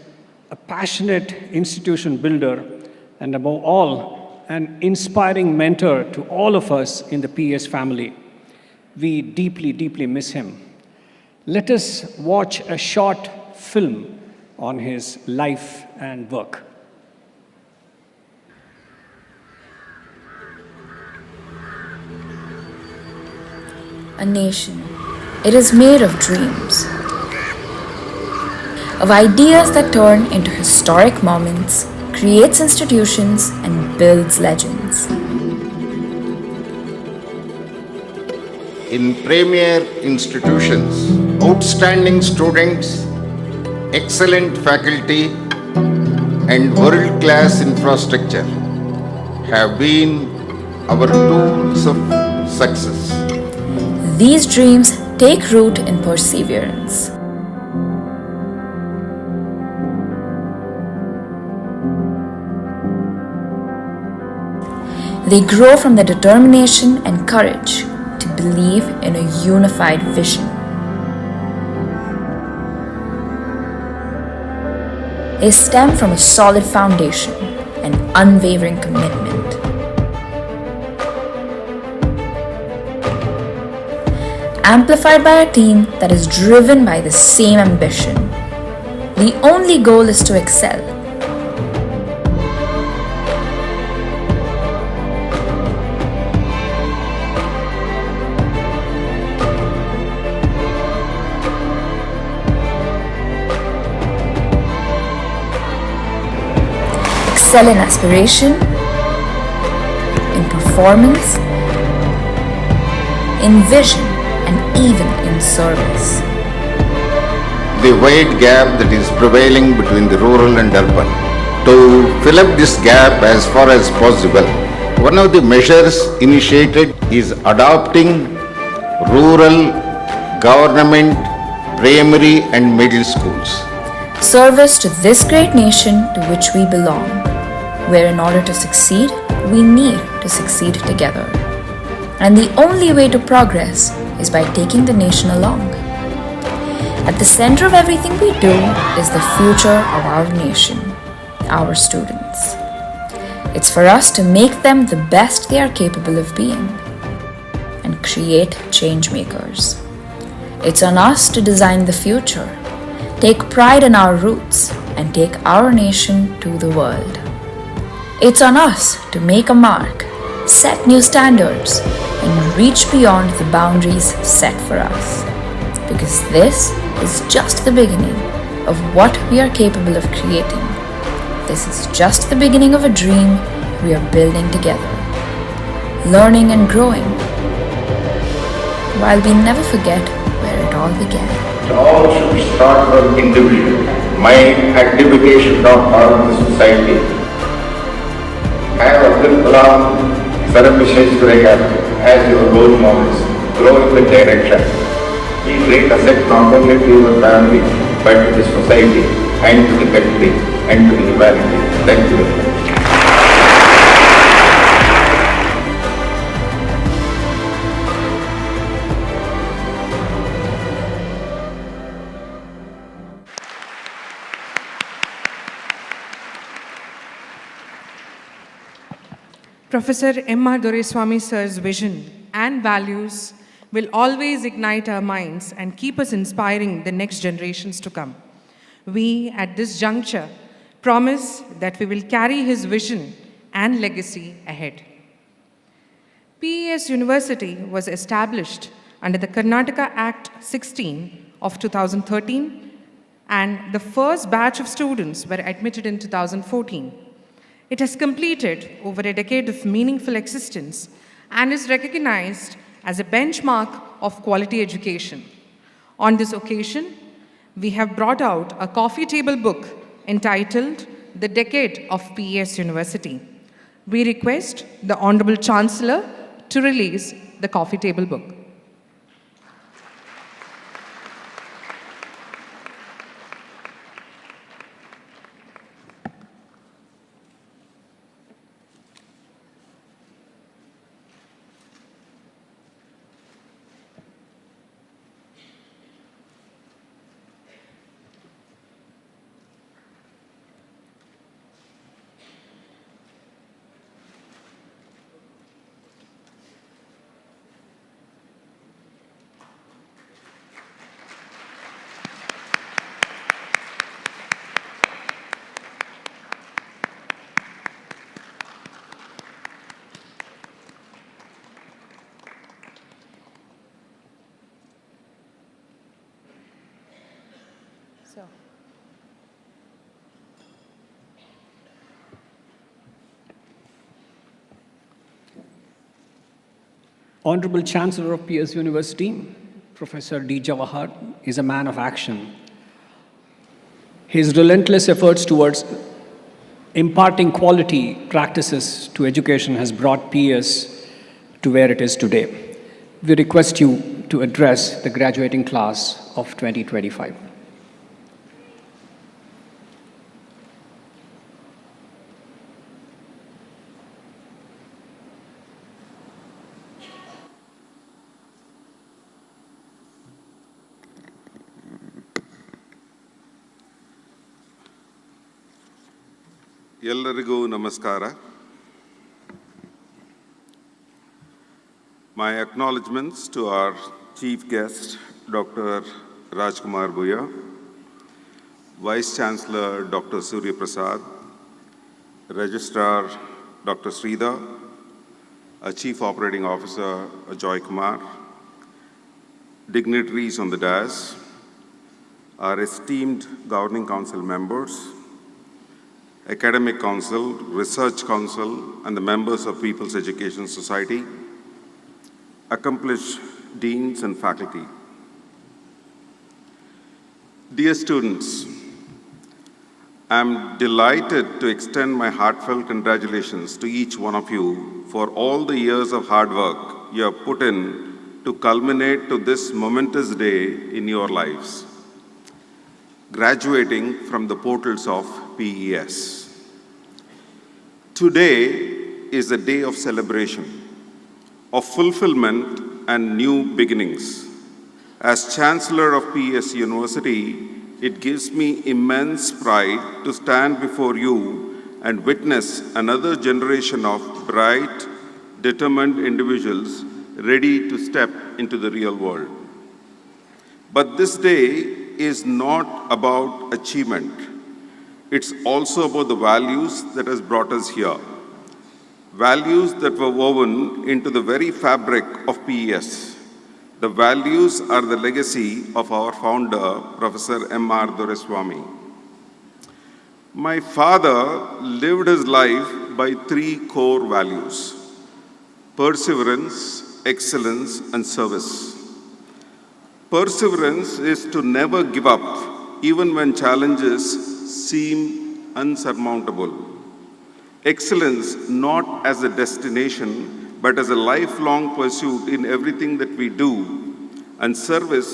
a passionate institution builder, and above all, an inspiring mentor to all of us in the PES family. We deeply, deeply miss him. Let us watch a short film on his life and work. A nation, it is made of dreams, of ideas that turn into historic moments, creates institutions, and builds legends. In premier institutions, outstanding students, excellent faculty, and world-class infrastructure have been our tools of success. These dreams take root in perseverance. They grow from the determination and courage to believe in a unified vision. They stem from a solid foundation and unwavering commitment. Amplified by a team that is driven by the same ambition. The only goal is to excel. Excel in aspiration, in performance, in vision, and even in service. The wide gap that is prevailing between the rural and urban. To fill up this gap as far as possible, one of the measures initiated is adopting rural government primary and middle schools. Service to this great nation to which we belong, where in order to succeed, we need to succeed together. And the only way to progress is by taking the nation along. At the center of everything we do is the future of our nation, our students. It's for us to make them the best they are capable of being and create change makers. It's on us to design the future, take pride in our roots, and take our nation to the world. It's on us to make a mark, set new standards, and reach beyond the boundaries set for us. Because this is just the beginning of what we are capable of creating. This is just the beginning of a dream we are building together, learning and growing, while we never forget where it all began. It all should start from individual. Mind activities not harm the society. Have Abdul Kalam, Suryaprasad as your role models. Grow in the direction. Be great asset not only to your family, but to the society, and to the country, and to the humanity. Thank you very much. Professor M.R. Doreswamy sir's vision and values will always ignite our minds and keep us inspiring the next generations to come. We, at this juncture, promise that we will carry his vision and legacy ahead. PES University was established under the Karnataka Act 16 of 2013, and the first batch of students were admitted in 2014. It has completed over a decade of meaningful existence and is recognized as a benchmark of quality education. On this occasion, we have brought out a coffee table book entitled The Decade of PES University. We request the Hon'ble Chancellor to release the coffee table book. Honorable Chancellor of PES University, Professor D. Jawahar, is a man of action. His relentless efforts towards imparting quality practices to education has brought PES to where it is today. We request you to address the graduating class of 2025. ಎಲ್ಲರಿಗೂ ನಮಸ್ಕಾರ. My acknowledgements to our chief guest, Dr. Rajkumar Buyya, Vice Chancellor Dr. Suryaprasad, Registrar Dr. Sridhar, our Chief Operating Officer Jawahar, dignitaries on the dais, our esteemed Governing Council members, Academic Council, Research Council, and the members of People's Education Society, accomplished deans and faculty. Dear students, I am delighted to extend my heartfelt congratulations to each one of you for all the years of hard work you have put in to culminate to this momentous day in your lives, graduating from the portals of PES. Today is a day of celebration, of fulfillment and new beginnings. As Chancellor of PES University, it gives me immense pride to stand before you and witness another generation of bright, determined individuals ready to step into the real world. But this day is not about achievement. It's also about the values that has brought us here. Values that were woven into the very fabric of PES. The values are the legacy of our founder, Professor M.R. Doreswamy. My father lived his life by three core values: perseverance, excellence, and service. Perseverance is to never give up, even when challenges seem unsurmountable. Excellence not as a destination, but as a lifelong pursuit in everything that we do. And service,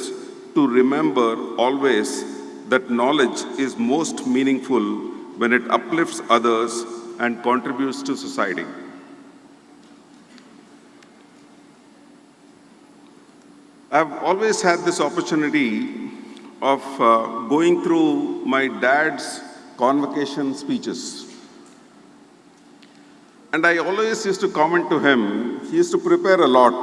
to remember always that knowledge is most meaningful when it uplifts others and contributes to society. I've always had this opportunity of going through my dad's convocation speeches. And I always used to comment to him, he used to prepare a lot.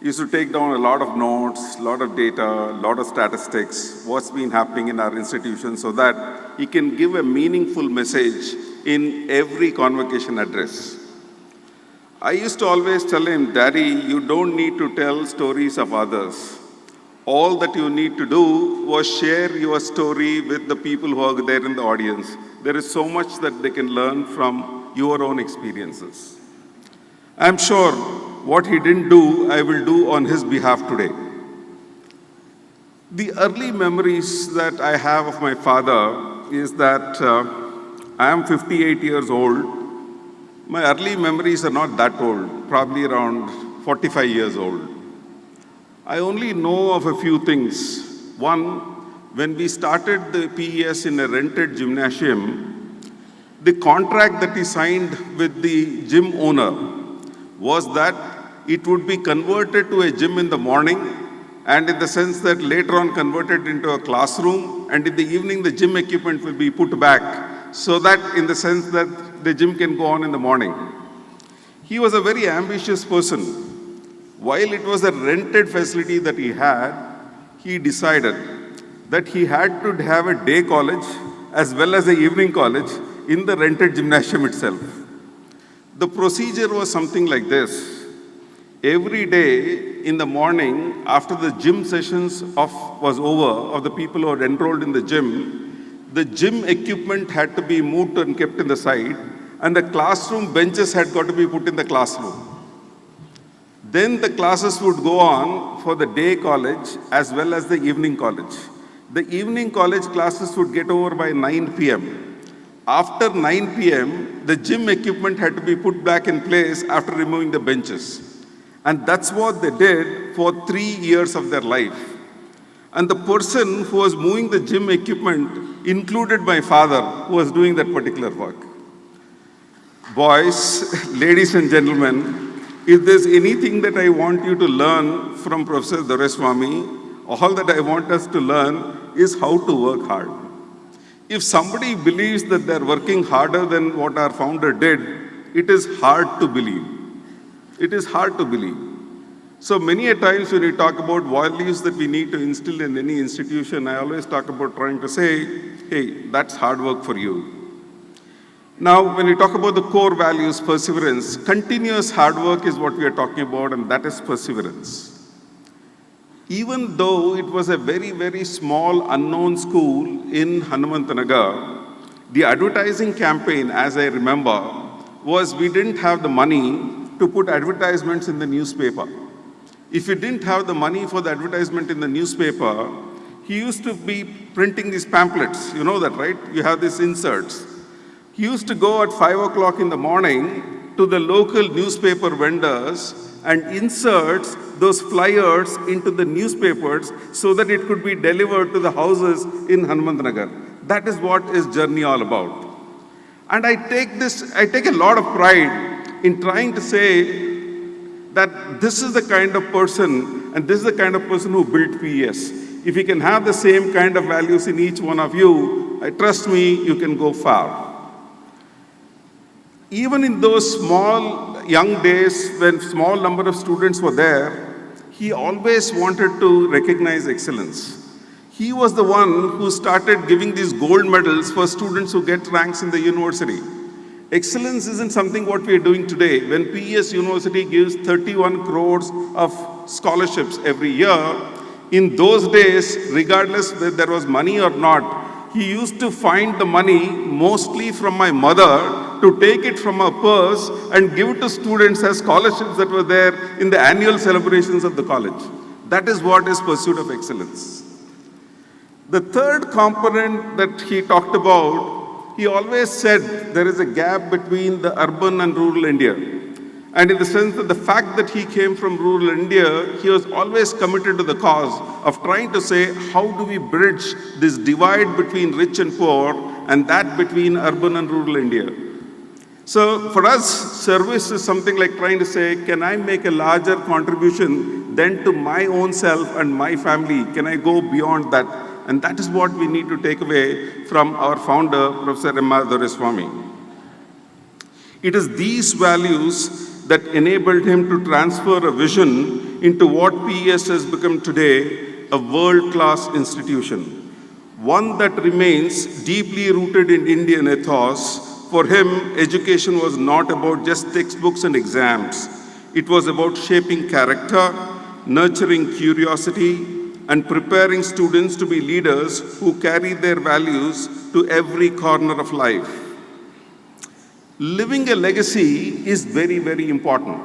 used to take down a lot of notes, a lot of data, a lot of statistics, what's been happening in our institution so that he can give a meaningful message in every convocation address. I used to always tell him, Daddy, you don't need to tell stories of others. All that you need to do was share your story with the people who are there in the audience. There is so much that they can learn from your own experiences. I'm sure what he didn't do, I will do on his behalf today. The early memories that I have of my father is that I am 58 years old. My early memories are not that old, probably around 45 years old. I only know of a few things. One, when we started the PES in a rented gymnasium, the contract that he signed with the gym owner was that it would be converted to a gym in the morning, and in the sense that later on converted into a classroom, and in the evening the gym equipment will be put back, so that in the sense that the gym can go on in the morning. He was a very ambitious person. While it was a rented facility that he had, he decided that he had to have a day college as well as an evening college in the rented gymnasium itself. The procedure was something like this. Every day in the morning, after the gym sessions was over, of the people who were enrolled in the gym equipment had to be moved and kept in the side, and the classroom benches had got to be put in the classroom. Then the classes would go on for the day college as well as the evening college. The evening college classes would get over by 9 p.m. After 9 p.m., the gym equipment had to be put back in place after removing the benches. And that's what they did for 3 years of their life. And the person who was moving the gym equipment included my father, who was doing that particular work. Boys, ladies and gentlemen, if there's anything that I want you to learn from Professor Doreswamy, all that I want us to learn is how to work hard. If somebody believes that they're working harder than what our founder did, it is hard to believe. It is hard to believe. So many a times when we talk about values that we need to instill in any institution, I always talk about trying to say, hey, that's hard work for you. Now, when we talk about the core values, perseverance, continuous hard work is what we are talking about, and that is perseverance. Even though it was a very, very small, unknown school in Hanumantanagar, the advertising campaign, as I remember, was we didn't have the money to put advertisements in the newspaper. If we didn't have the money for the advertisement in the newspaper, he used to be printing these pamphlets. You know that, right? You have these inserts. He used to go at 5 o'clock in the morning to the local newspaper vendors and insert those flyers into the newspapers so that it could be delivered to the houses in Hanumantanagar. That is what his journey all about. And I take a lot of pride in trying to say that this is the kind of person, and this is the kind of person who built PES. If you can have the same kind of values in each one of you, trust me, you can go far. Even in those small, young days, when small number of students were there, he always wanted to recognize excellence. He was the one who started giving these gold medals for students who get ranks in the university. Excellence isn't something what we are doing today. When PES University gives 31 crores of scholarships every year, in those days, regardless whether there was money or not, he used to find the money mostly from my mother to take it from her purse and give it to students as scholarships that were there in the annual celebrations of the college. That is what is pursuit of excellence. The third component that he talked about, he always said there is a gap between the urban and rural India. And in the sense that the fact that he came from rural India, he was always committed to the cause of trying to say, how do we bridge this divide between rich and poor, and that between urban and rural India? So for us, service is something like trying to say, can I make a larger contribution than to my own self and my family? Can I go beyond that? And that is what we need to take away from our founder, Professor Doreswamy. It is these values that enabled him to transfer a vision into what PES has become today, a world-class institution. One that remains deeply rooted in Indian ethos. For him, education was not about just textbooks and exams. It was about shaping character, nurturing curiosity, and preparing students to be leaders who carry their values to every corner of life. Living a legacy is very, very important.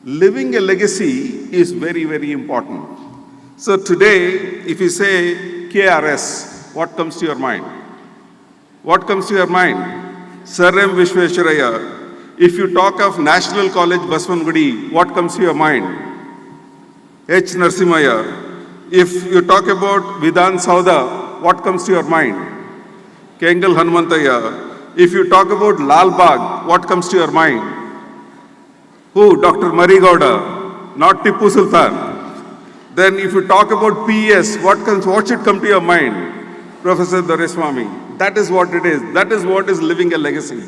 Living a legacy is very, very important. So today, if you say KRS, what comes to your mind? What comes to your mind? Sir M. Vishwesharaya. If you talk of National College Baswangudi, what comes to your mind? H. Narsimaya. If you talk about Vidhan Sauda, what comes to your mind? Kengal Hanumantaya. If you talk about Lal Bagh, what comes to your mind? Who? Dr. Marigowda, not Tipu Sultan. Then if you talk about PES, what should come to your mind? Professor Doreswamy. That is what it is. That is what is living a legacy.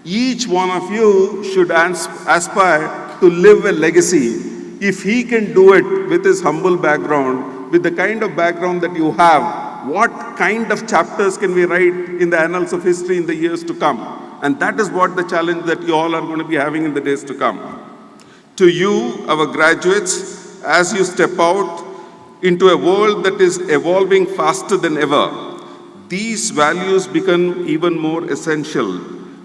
Each one of you should aspire to live a legacy. If he can do it with his humble background, with the kind of background that you have, what kind of chapters can we write in the annals of history in the years to come? And that is what the challenge that you all are going to be having in the days to come. To you, our graduates, as you step out into a world that is evolving faster than ever, these values become even more essential.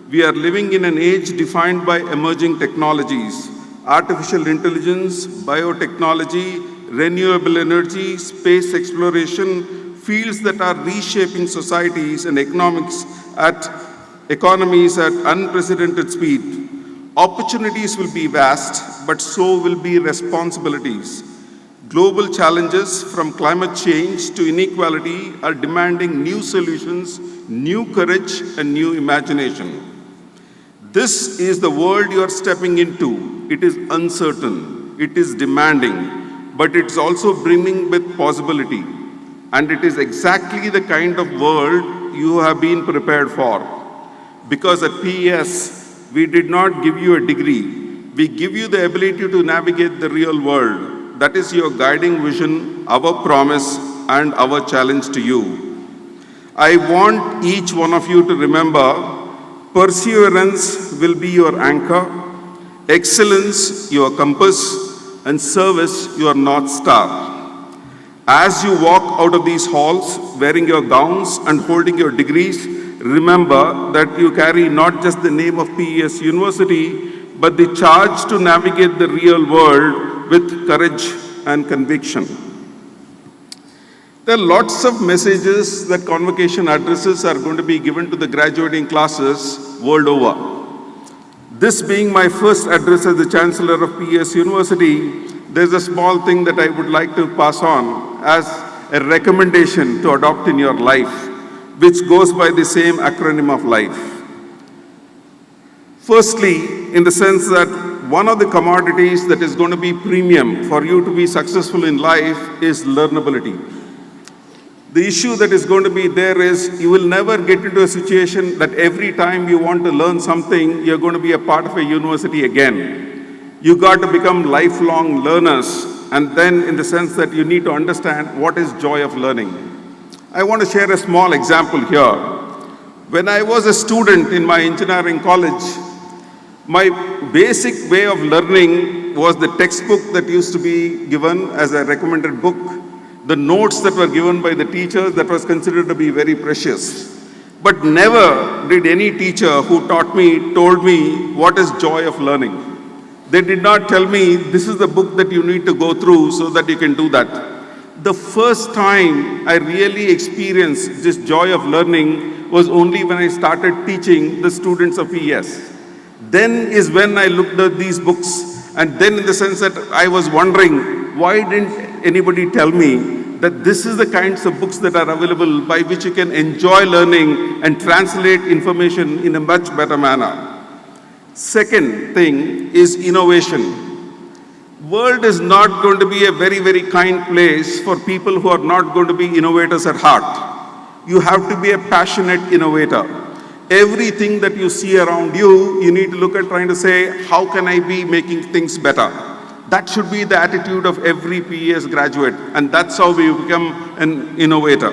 We are living in an age defined by emerging technologies, artificial intelligence, biotechnology, renewable energy, space exploration, fields that are reshaping societies and economies at unprecedented speed. Opportunities will be vast, but so will be responsibilities. Global challenges from climate change to inequality are demanding new solutions, new courage, and new imagination. This is the world you are stepping into. It is uncertain, it is demanding, but it's also brimming with possibility. And it is exactly the kind of world you have been prepared for. Because at PES, we did not give you a degree. We give you the ability to navigate the real world. That is your guiding vision, our promise, and our challenge to you. I want each one of you to remember, perseverance will be your anchor, excellence your compass, and service your North Star. As you walk out of these halls, wearing your gowns and holding your degrees, remember that you carry not just the name of PES University, but the charge to navigate the real world with courage and conviction. There are lots of messages that convocation addresses are going to be given to the graduating classes world over. This being my first address as the Chancellor of PES University, there's a small thing that I would like to pass on as a recommendation to adopt in your life, which goes by the same acronym of life. Firstly, in the sense that one of the commodities that is going to be premium for you to be successful in life is learnability. The issue that is going to be there is you will never get into a situation that every time you want to learn something, you're going to be a part of a university again. You got to become lifelong learners, and then in the sense that you need to understand what is joy of learning. I want to share a small example here. When I was a student in my engineering college, my basic way of learning was the textbook that used to be given as a recommended book, the notes that were given by the teachers that was considered to be very precious. But never did any teacher who told me what is joy of learning. They did not tell me this is the book that you need to go through so that you can do that. The first time I really experienced this joy of learning was only when I started teaching the students of PES. Then is when I looked at these books, and then in the sense that I was wondering, why didn't anybody tell me that this is the kinds of books that are available by which you can enjoy learning and translate information in a much better manner. Second thing is innovation. World is not going to be a very, very kind place for people who are not going to be innovators at heart. You have to be a passionate innovator. Everything that you see around you, you need to look at trying to say, how can I be making things better? That should be the attitude of every PES graduate, and that's how we become an innovator.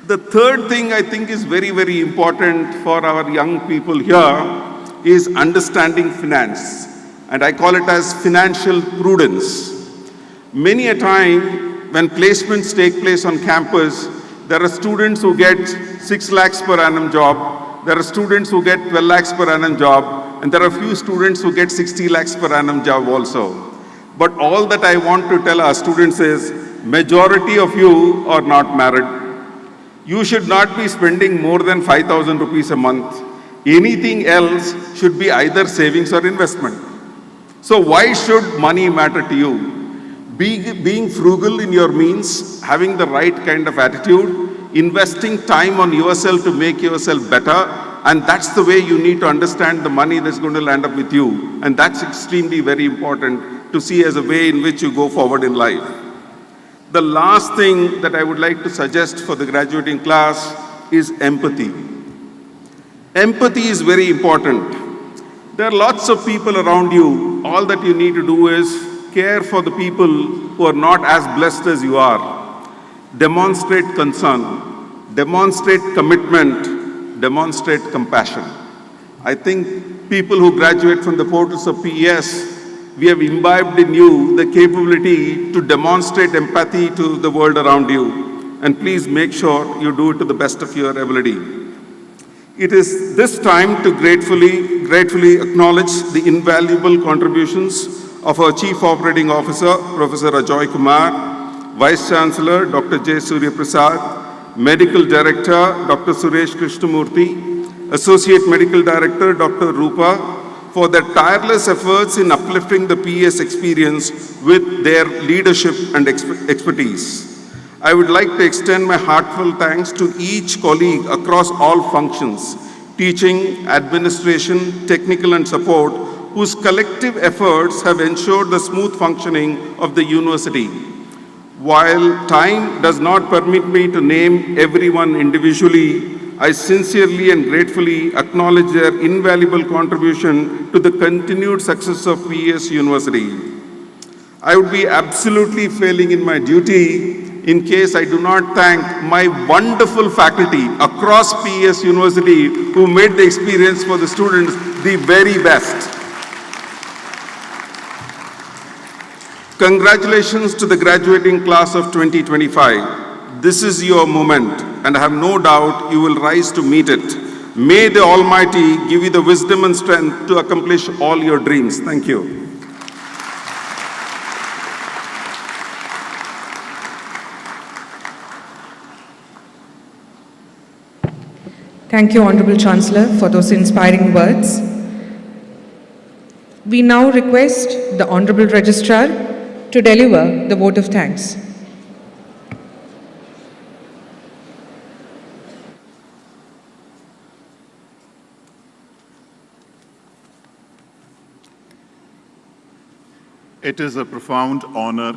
The third thing I think is very, very important for our young people here is understanding finance, and I call it as financial prudence. Many a time when placements take place on campus, there are students who get 6 lakhs per annum job, there are students who get 12 lakhs per annum job, and there are few students who get 60 lakhs per annum job also. But all that I want to tell our students is, majority of you are not married. You should not be spending more than 5,000 rupees a month. Anything else should be either savings or investment. So why should money matter to you? Being frugal in your means, having the right kind of attitude, investing time on yourself to make yourself better, and that's the way you need to understand the money that's going to land up with you. And that's extremely very important to see as a way in which you go forward in life. The last thing that I would like to suggest for the graduating class is empathy. Empathy is very important. There are lots of people around you. All that you need to do is care for the people who are not as blessed as you are. Demonstrate concern, demonstrate commitment, demonstrate compassion. I think people who graduate from the portals of PES, we have imbibed in you the capability to demonstrate empathy to the world around you. And please make sure you do it to the best of your ability. It is this time to gratefully acknowledge the invaluable contributions of our Chief Operating Officer, Professor Rajkumar, Vice Chancellor, Dr. J. Suryaprasad, Medical Director, Dr. Suresh Krishnamurthy, Associate Medical Director, Dr. Rupa, for their tireless efforts in uplifting the PES experience with their leadership and expertise. I would like to extend my heartfelt thanks to each colleague across all functions, teaching, administration, technical and support, whose collective efforts have ensured the smooth functioning of the university. While time does not permit me to name everyone individually, I sincerely and gratefully acknowledge their invaluable contribution to the continued success of PES University. I would be absolutely failing in my duty in case I do not thank my wonderful faculty across PES University who made the experience for the students the very best. Congratulations to the graduating class of 2025. This is your moment, and I have no doubt you will rise to meet it. May the Almighty give you the wisdom and strength to accomplish all your dreams. Thank you. Thank you, Honorable Chancellor, for those inspiring words. We now request the Honorable Registrar to deliver the vote of thanks. It is a profound honor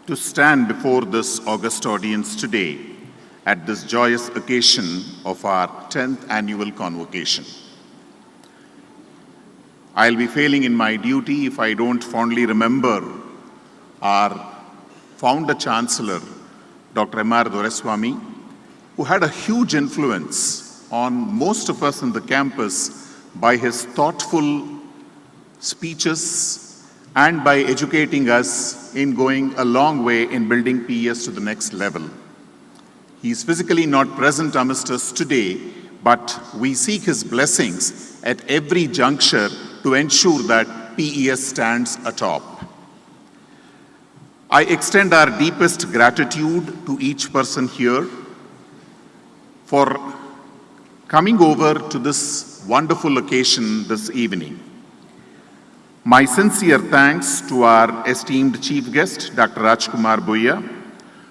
to stand before this august audience today at this joyous occasion of our 10th annual convocation. I'll be failing in my duty if I don't fondly remember our founder chancellor, Dr. M.R. Doreswamy, who had a huge influence on most of us in the campus by his thoughtful speeches and by educating us in going a long way in building PES to the next level. He is physically not present amidst us today, but we seek his blessings at every juncture to ensure that PES stands atop. I extend our deepest gratitude to each person here for coming over to this wonderful occasion this evening. My sincere thanks to our esteemed chief guest, Dr. Rajkumar Buyya,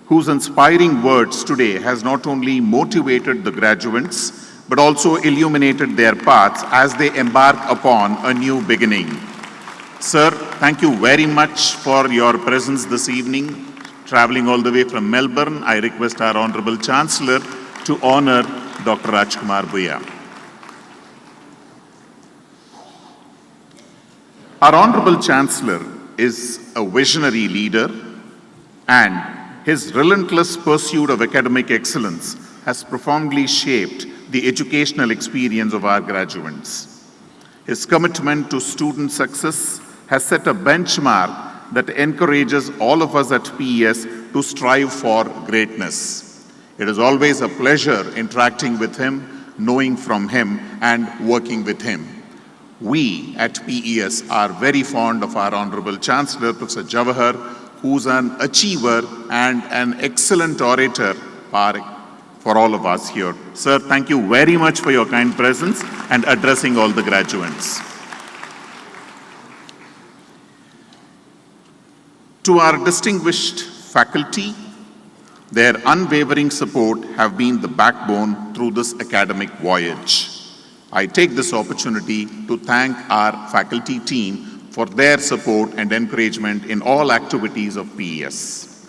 whose inspiring words today has not only motivated the graduates, but also illuminated their paths as they embark upon a new beginning. Sir, thank you very much for your presence this evening. Traveling all the way from Melbourne, I request our Honorable Chancellor to honor Dr. Rajkumar Buyya. Our Honorable Chancellor is a visionary leader, and his relentless pursuit of academic excellence has profoundly shaped the educational experience of our graduates. His commitment to student success has set a benchmark that encourages all of us at PES to strive for greatness. It is always a pleasure interacting with him, knowing from him, and working with him. We at PES are very fond of our Honorable Chancellor, Professor Jawahar, who's an achiever and an excellent orator for all of us here. Sir, thank you very much for your kind presence and addressing all the graduates. To our distinguished faculty, their unwavering support have been the backbone through this academic voyage. I take this opportunity to thank our faculty team for their support and encouragement in all activities of PES.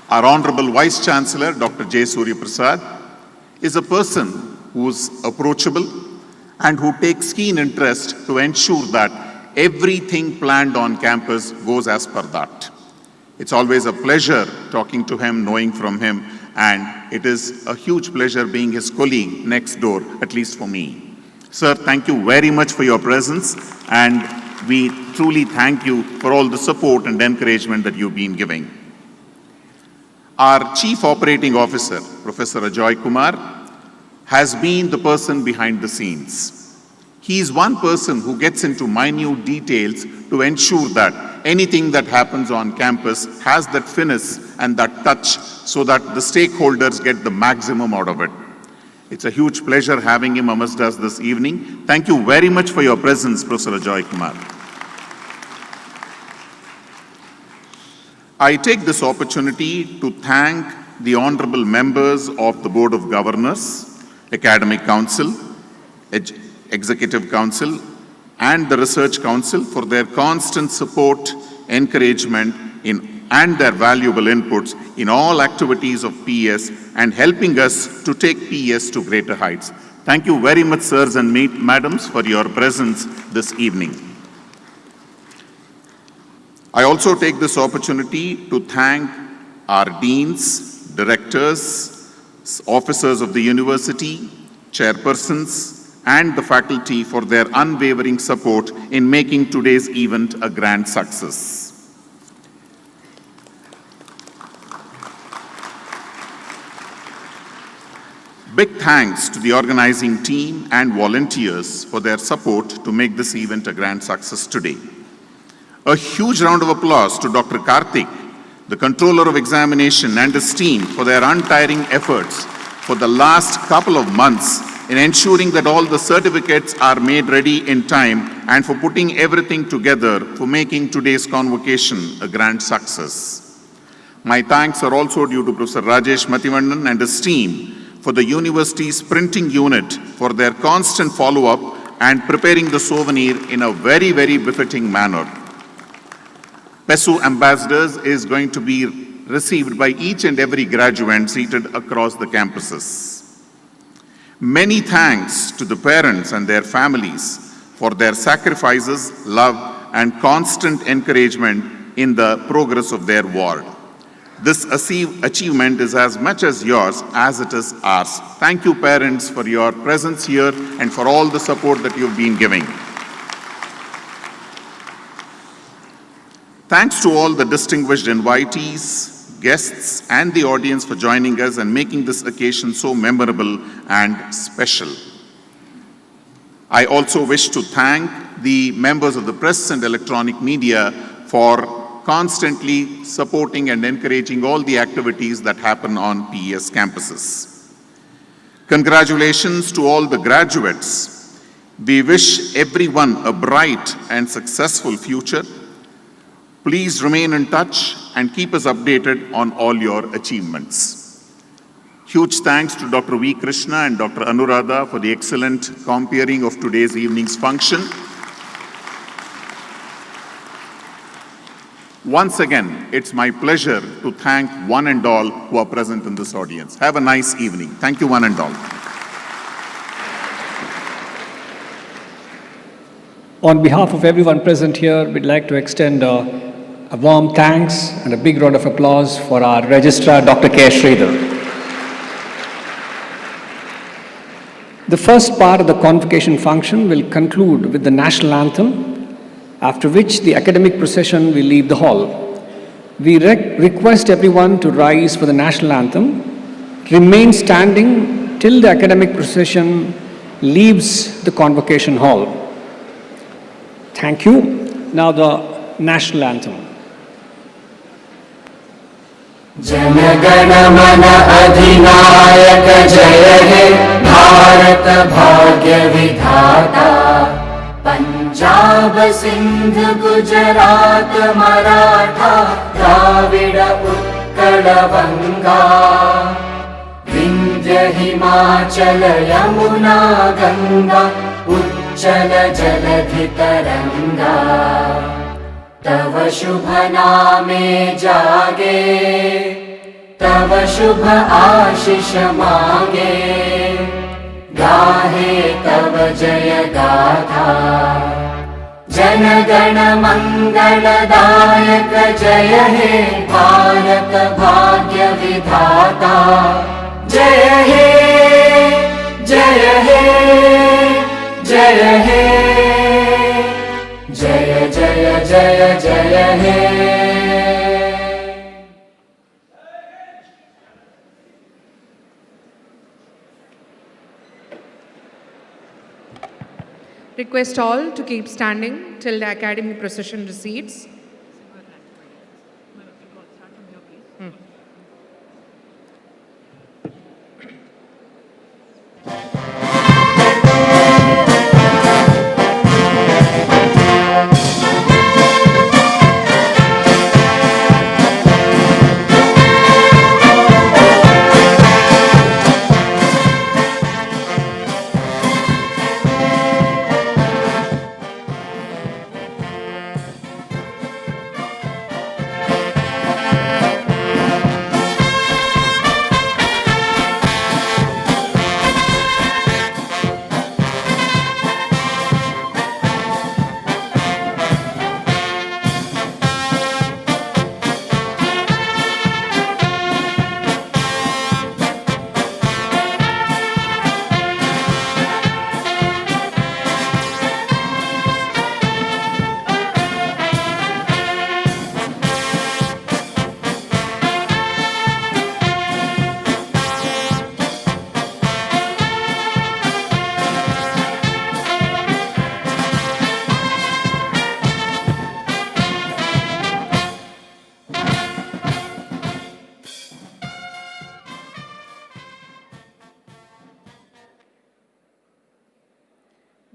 Our Honorable Vice Chancellor, Dr. J. Suryaprasad, is a person who is approachable and who takes keen interest to ensure that everything planned on campus goes as per that. It's always a pleasure talking to him, knowing from him, and it is a huge pleasure being his colleague next door, at least for me. Sir, thank you very much for your presence, and we truly thank you for all the support and encouragement that you've been giving. Our Chief Operating Officer, Professor Rajkumar, has been the person behind the scenes. He is one person who gets into minute details to ensure that anything that happens on campus has that finesse and that touch so that the stakeholders get the maximum out of it. It's a huge pleasure having him amongst us this evening. Thank you very much for your presence, Professor Rajkumar. I take this opportunity to thank the honorable members of the Board of Governors, Academic Council, Executive Council, and the Research Council for their constant support, encouragement, and their valuable inputs in all activities of PES and helping us to take PES to greater heights. Thank you very much, sirs and madams, for your presence this evening. I also take this opportunity to thank our deans, directors, officers of the university, chairpersons, and the faculty for their unwavering support in making today's event a grand success. Big thanks to the organizing team and volunteers for their support to make this event a grand success today. A huge round of applause to Dr. Karthik, the Controller of Examination, and his team for their untiring efforts for the last couple of months in ensuring that all the certificates are made ready in time and for putting everything together for making today's convocation a grand success. My thanks are also due to Professor Rajesh Mathivannan and his team for the university's printing unit for their constant follow-up and preparing the souvenir in a very, very befitting manner. PESU Ambassadors is going to be received by each and every graduate seated across the campuses. Many thanks to the parents and their families for their sacrifices, love, and constant encouragement in the progress of their ward. This achievement is as much as yours as it is ours. Thank you, parents, for your presence here and for all the support that you've been giving. Thanks to all the distinguished invitees, guests, and the audience for joining us and making this occasion so memorable and special. I also wish to thank the members of the press and electronic media for constantly supporting and encouraging all the activities that happen on PES campuses. Congratulations to all the graduates. We wish everyone a bright and successful future. Please remain in touch and keep us updated on all your achievements. Huge thanks to Dr. V. Krishna and Dr. Anuradha for the excellent comparing of today's evening's function. Once again, it's my pleasure to thank one and all who are present in this audience. Have a nice evening. Thank you, one and all. On behalf of everyone present here, we'd like to extend a warm thanks and a big round of applause for our Registrar, Dr. K. Sridhar. The first part of the convocation function will conclude with the national anthem, after which the academic procession will leave the hall. We request everyone to rise for the national anthem, remain standing till the academic procession leaves the convocation hall. Thank you. Now the national anthem. जनगण मन अधिनायक जय हे भारत भाग्य विधाता पंजाब सिंध गुजरात मराठा द्राविड उत्कल बंगा विंध्य हिमाचल यमुना गंगा उच्चल जलधि तरंगा तव शुभ नामे जागे तव शुभ आशीष मांगे गाहे तव जय गाथा जन गण मंगलदायक जय हे भारत भाग्य विधाता जय हे जय हे जय हे जय जय जय जय हे Request all to keep standing till the academic procession recedes.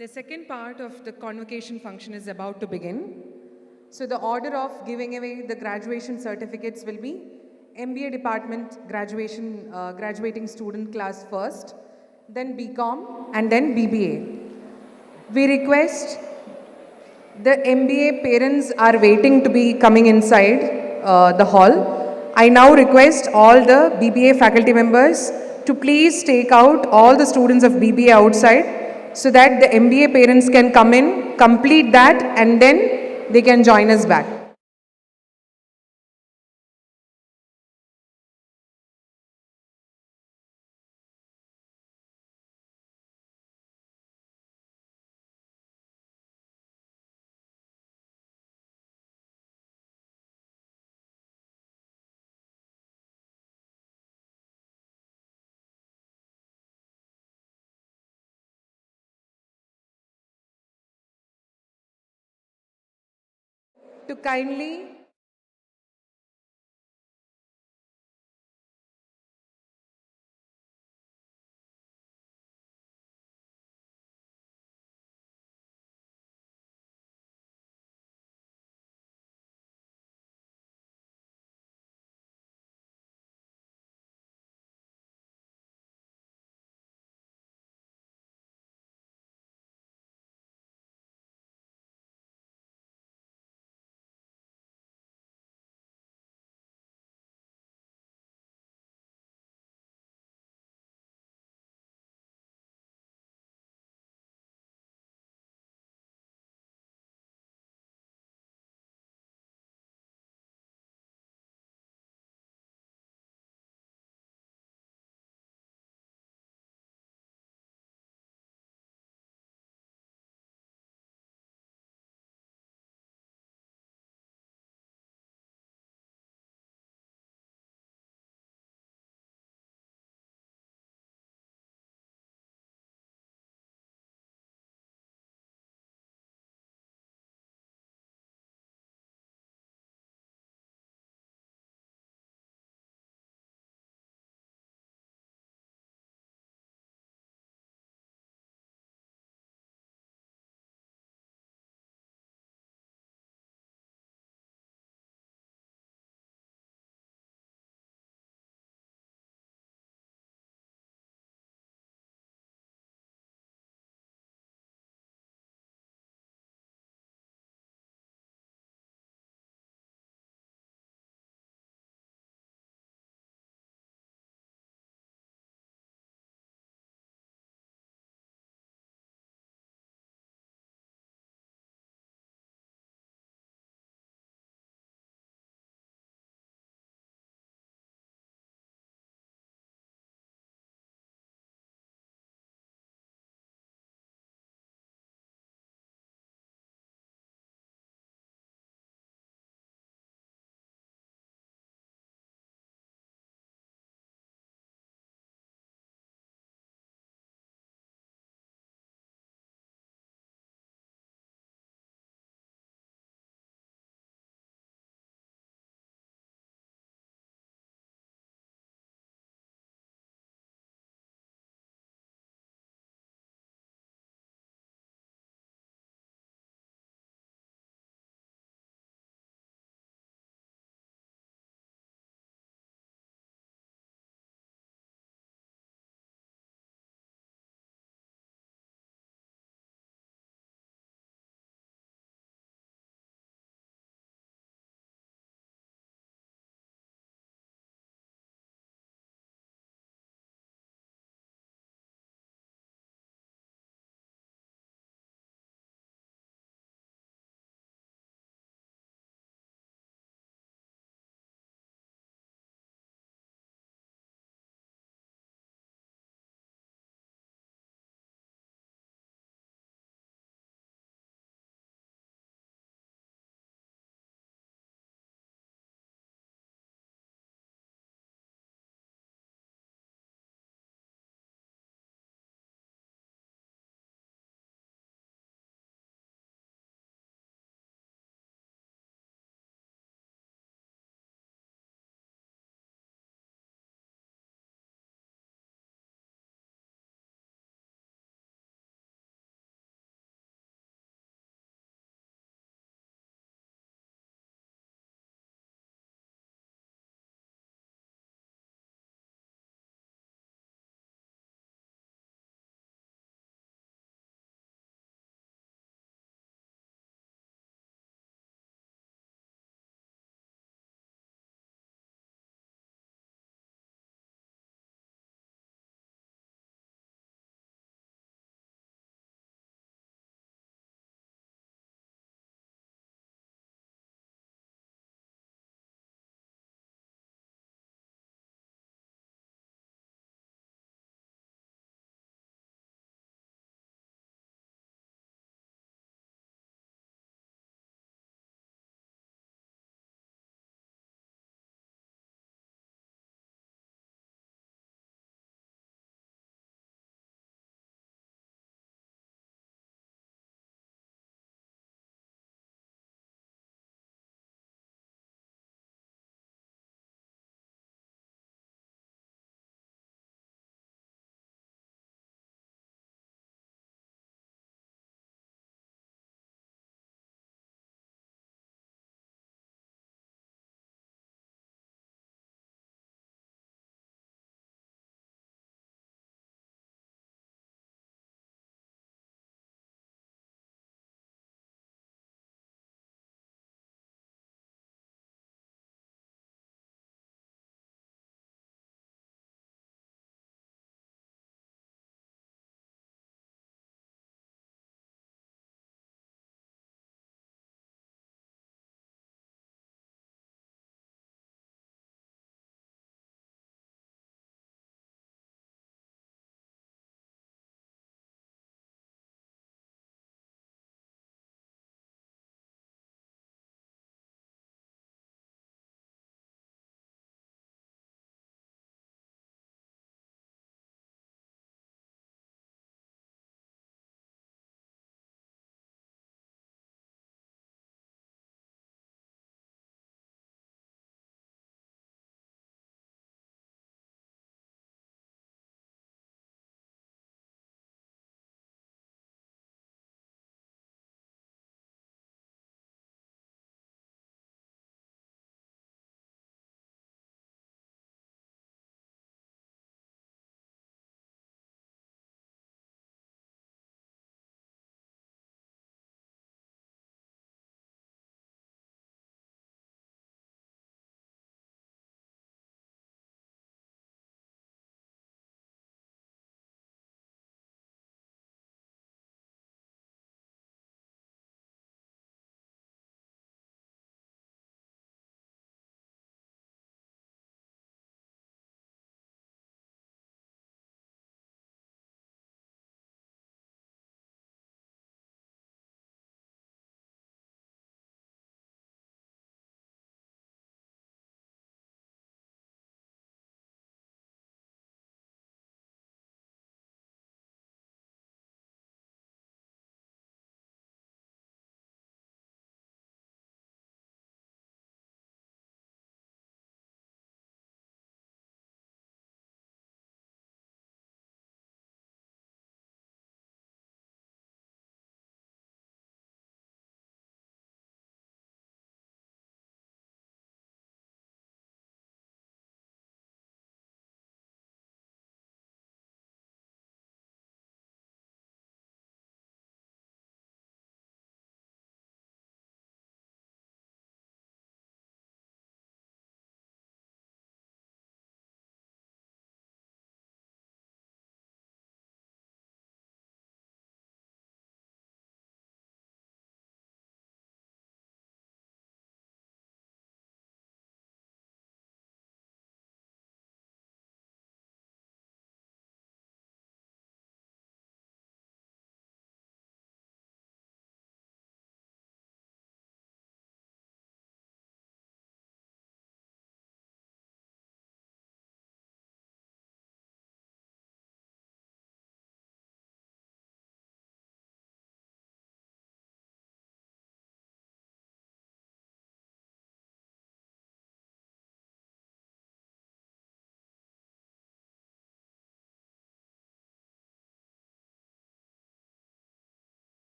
The second part of the convocation function is about to begin. So the order of giving away the graduation certificates will be MBA department graduating student class first, then BCom and then BBA. We request the MBA parents are waiting to be coming inside the hall. I now request all the BBA faculty members to please take out all the students of BBA outside so that the MBA parents can come in, complete that, and then they can join us back. To kindly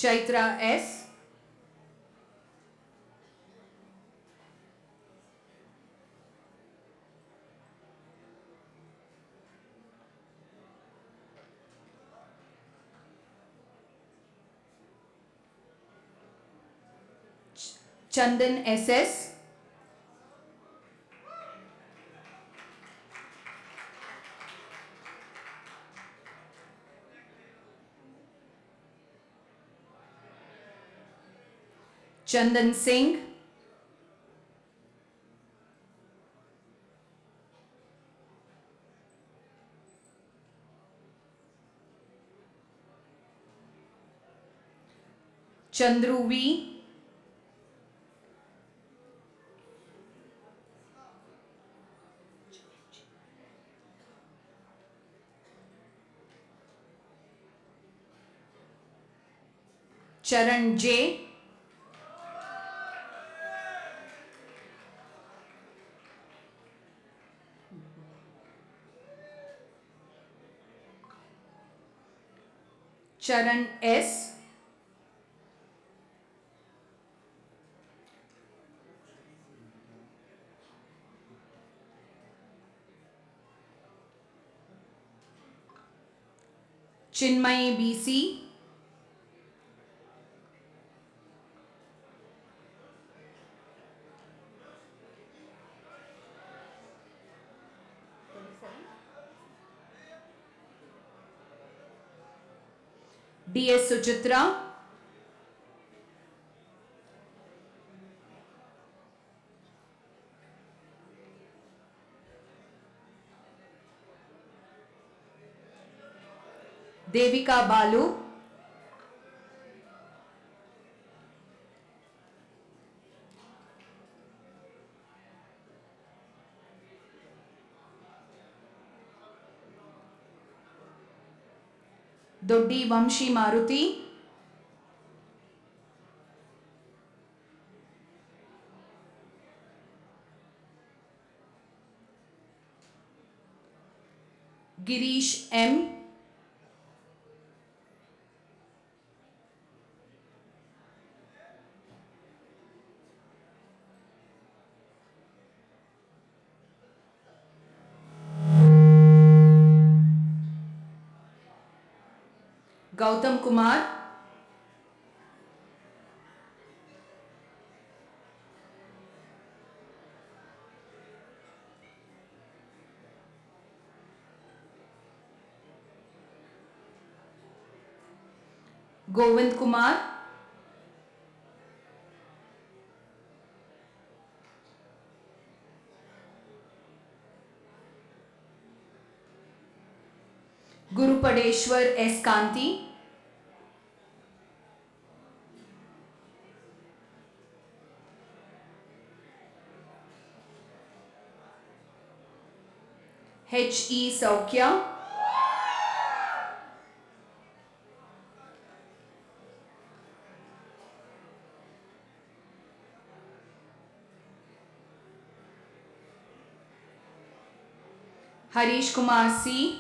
Chaitra S. Chandan SS. Chandan Singh. Chandru V. Charan J. Charan S. Chinmay BC. DS Suchitra. Devika Balu. Doddi Vamshi Maruti. Girish M. Gautam Kumar. Govind Kumar. Gurupadeshwar S. Kanti. H.E. Saukya. Harish Kumar C.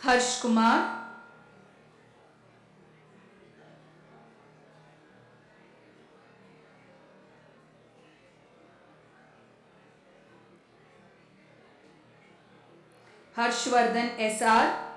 Harsh Kumar. Harshvardhan S.R.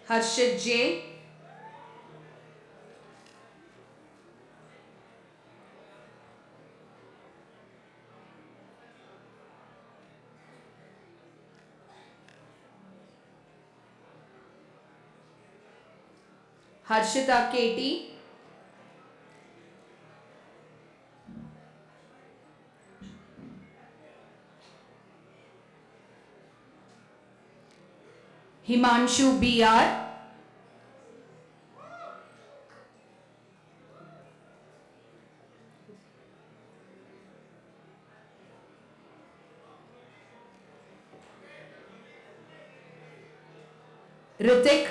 Harshit J. Harshita Katie. Himanshu B.R. Ritik,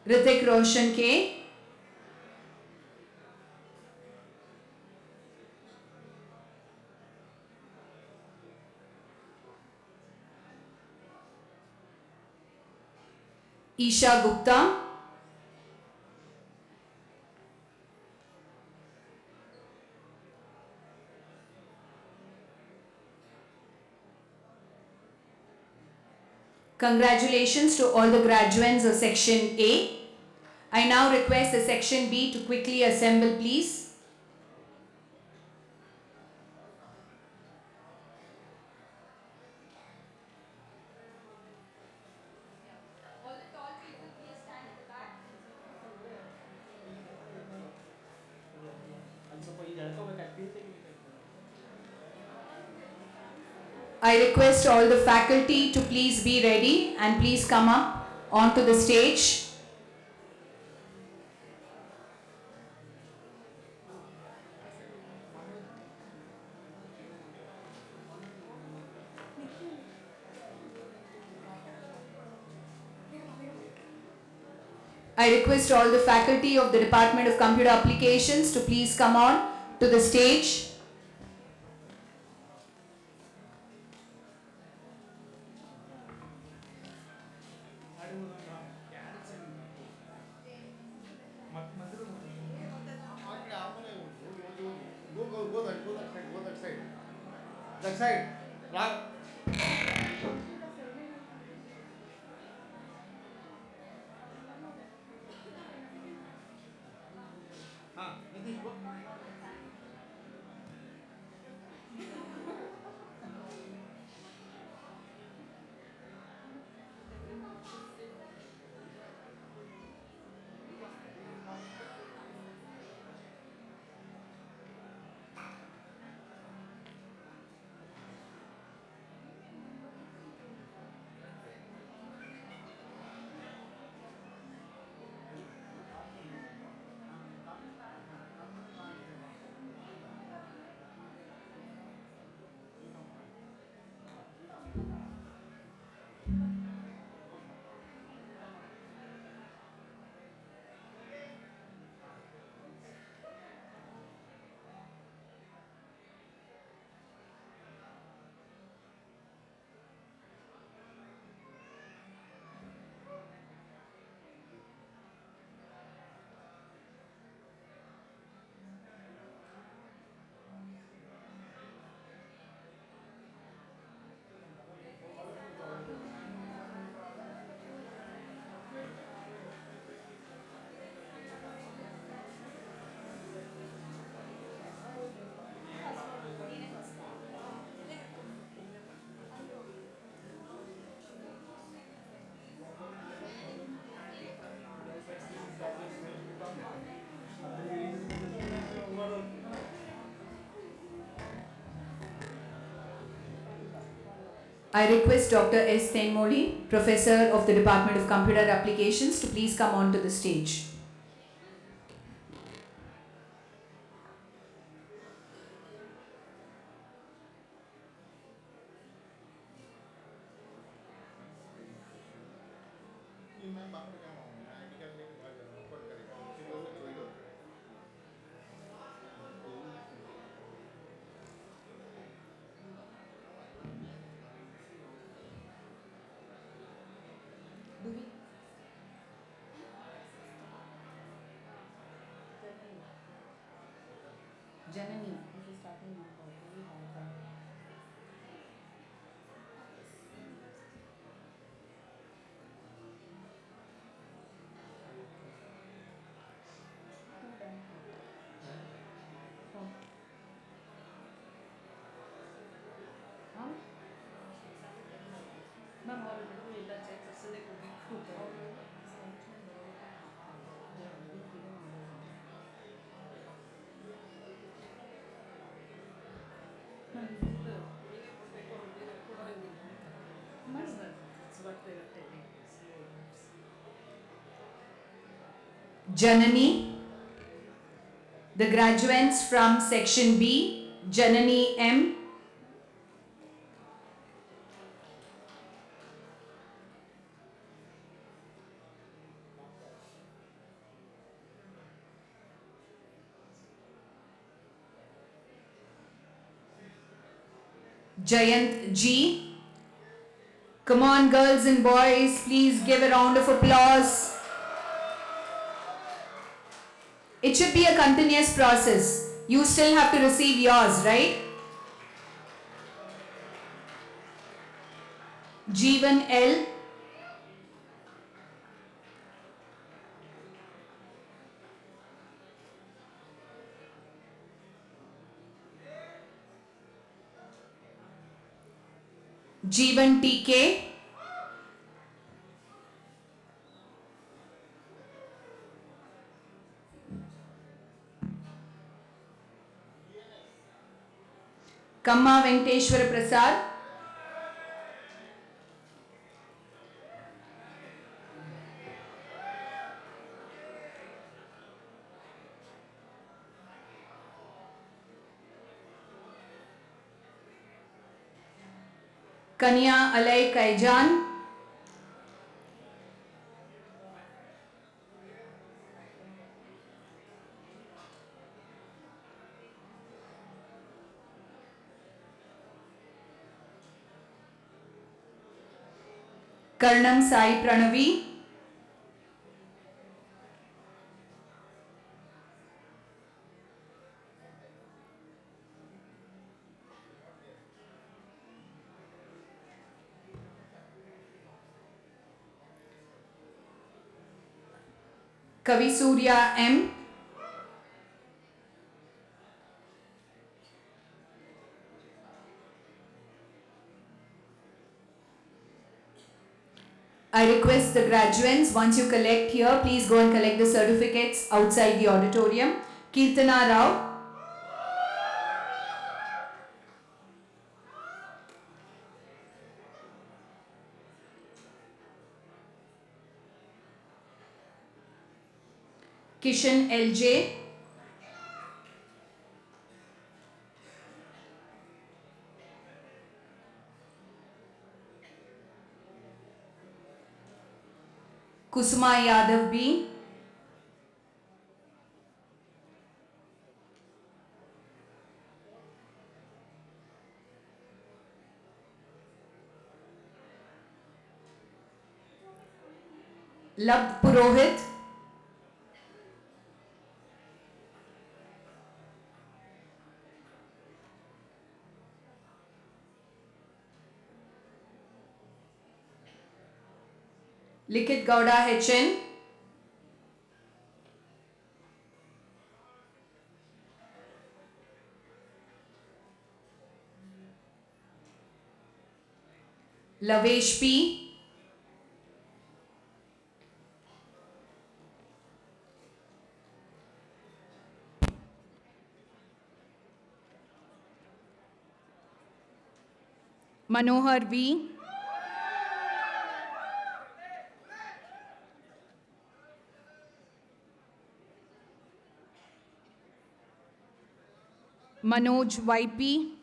Ritik Roshan K, Isha Gupta, congratulations to all the graduates of Section A. I now request the Section B to quickly assemble, please. I request all the faculty to please be ready and please come up onto the stage. I request all the faculty of the Department of Computer Applications to please come on to the stage. That side. I request Dr. S. Tenmoli, Professor of the Department of Computer Applications, to please come on to the stage. Janani. Janani. The graduates from section B, Janani M. Jayant G. Come on, girls and boys, please give a round of applause. It should be a continuous process. You still have to receive yours, right? Jeevan L. Jeevan TK. Kamma Venkateshwara-Prasad. Kanya Alay Kaijan. Karnam Sai Pranavi. Kavi Surya M. I request the graduates, once you collect here, please go and collect the certificates outside the auditorium. Kirtana Rao. Kishan LJ. Kusuma Yadav B. Labd Purohit. Likit Gowda HN. Lavesh P. Manohar V. Manoj YP.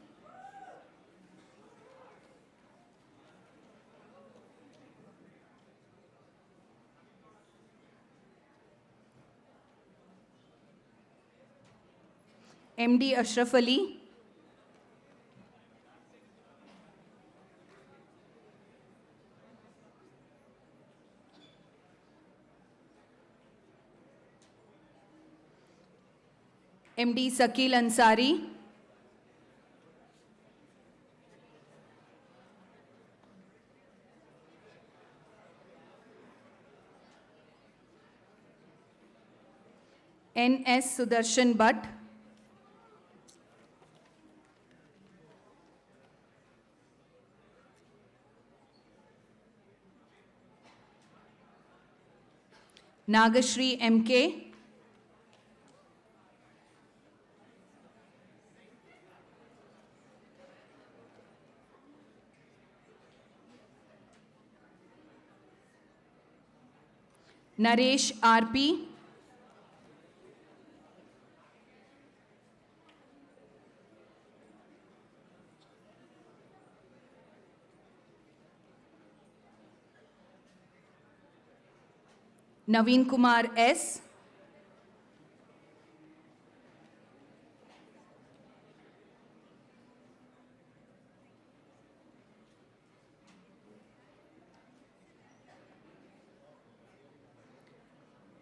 MD Ashraf Ali. MD Sakil Ansari. NS Sudarshan Bhatt. Nagashri MK. Naresh RP. Naveen Kumar S.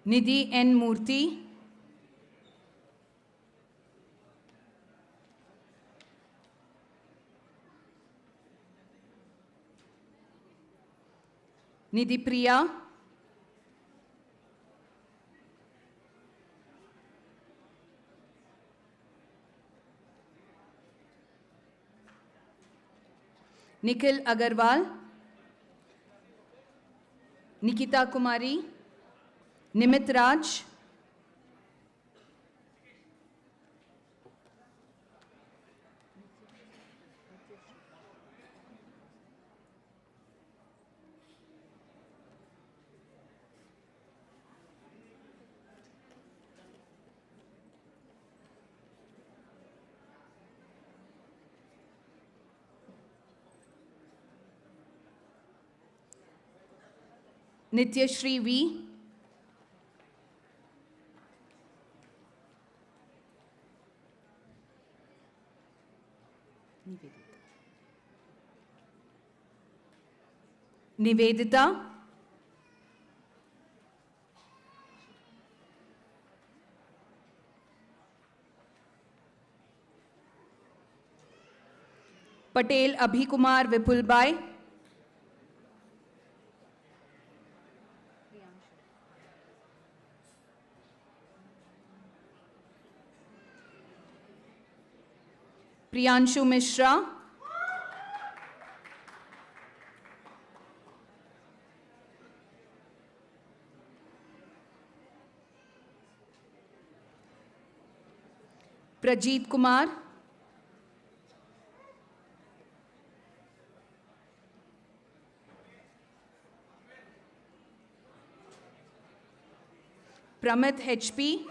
Nidhi N. Murthy. Nidhi Priya. Nikhil Agarwal. Nikita Kumari. Nimit Raj. Nityashri V. Nivedita. Patel Abhikumar Vipulbai. Priyanshu Mishra. Prajeet Kumar. Pramit HP.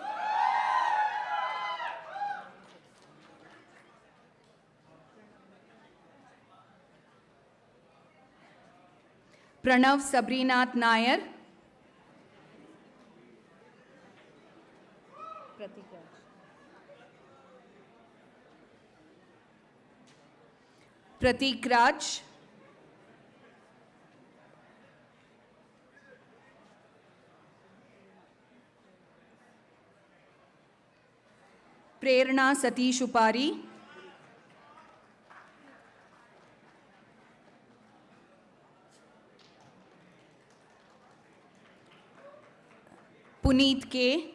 Pranav Sabrinath Nair. Pratik Raj. Prerna Satish Upari. Puneet K.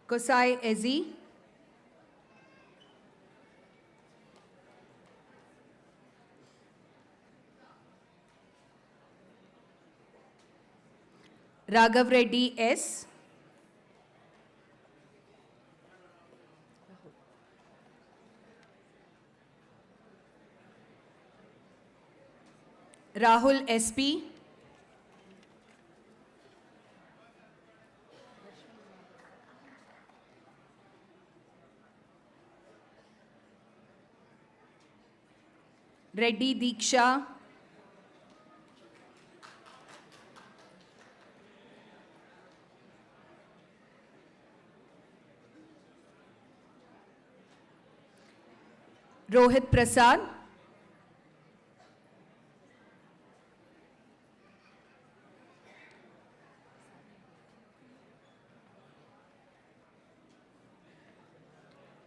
Kosai Ezi. Raghav Reddy S. Rahul SP. Reddy Diksha. Rohit Prasad.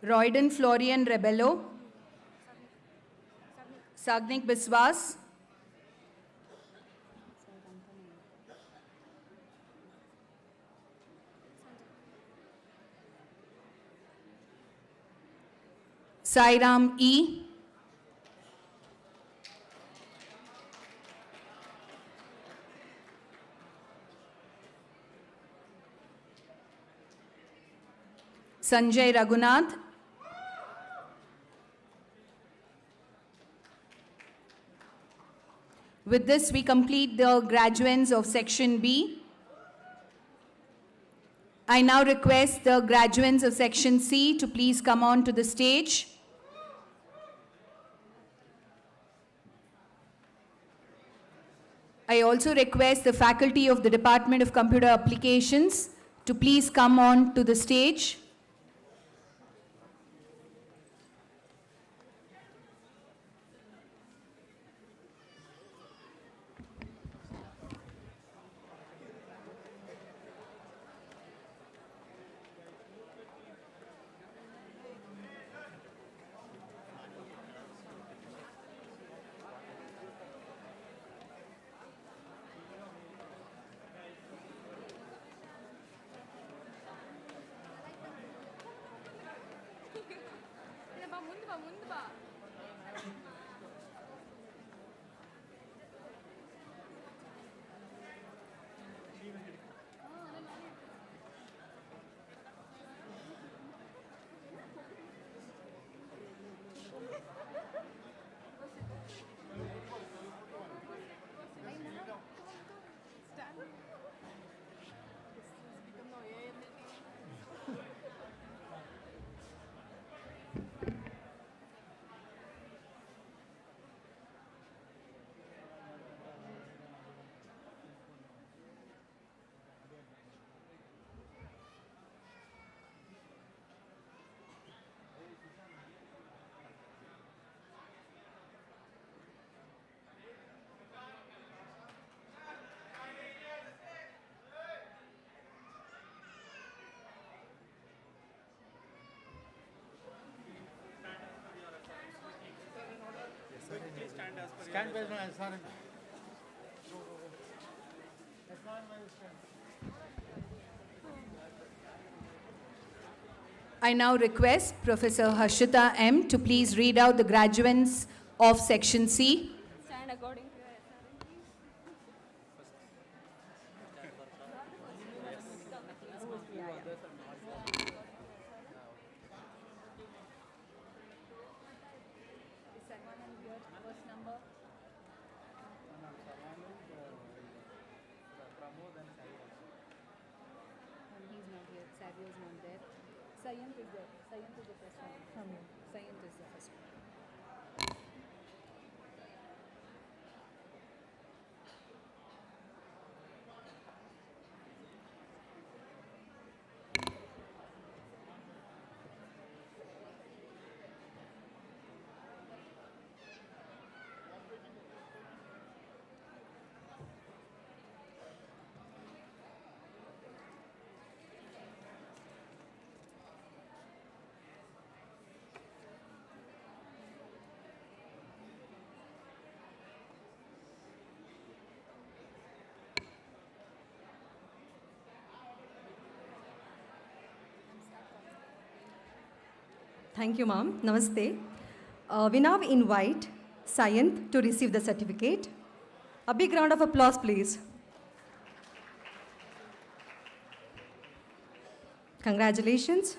Royden Florian Rebello. Sagnik Biswas. Sairam E. Sanjay Raghunath. With this, we complete the graduates of Section B. I now request the graduates of Section C to please come on to the stage. I also request the faculty of the Department of Computer Applications to please come on to the stage. Stand based on SRM. I now request Professor Harshita M to please read out the graduates of Section C. Stand according to your He's not here. Savio is not there. Sayant is there. Sayant is the first one. Sayant is the first one. Thank you, ma'am. Namaste. We now invite Sayant to receive the certificate. A big round of applause, please. Congratulations.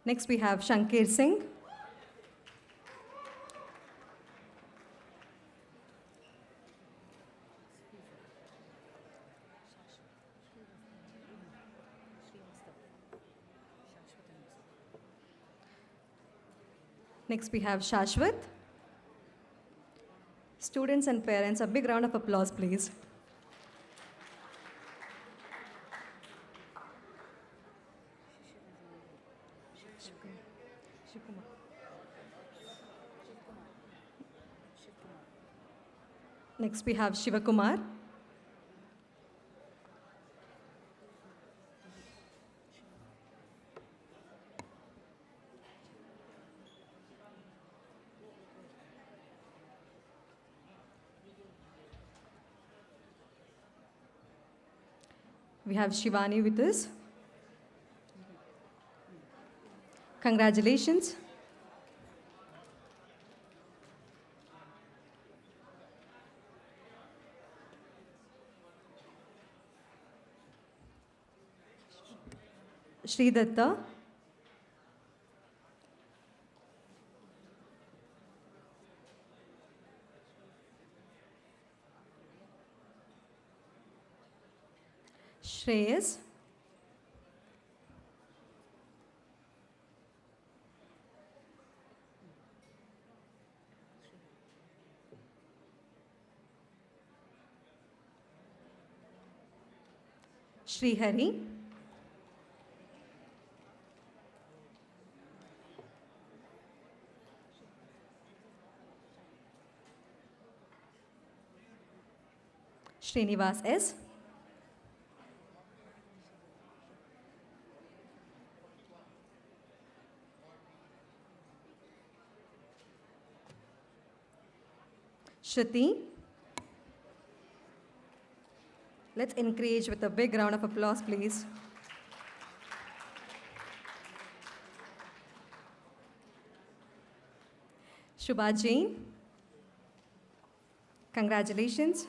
Next, we have Shankir Singh. Next, we have Shashwat. Students and parents, a big round of applause, please. Next, we have Shivakumar. We have Shivani with us. Congratulations. Shri Datta, Shreyas, Shri Hari, Srinivas S, Shruti. Let's encourage with a big round of applause, please. Shubha Jain, congratulations.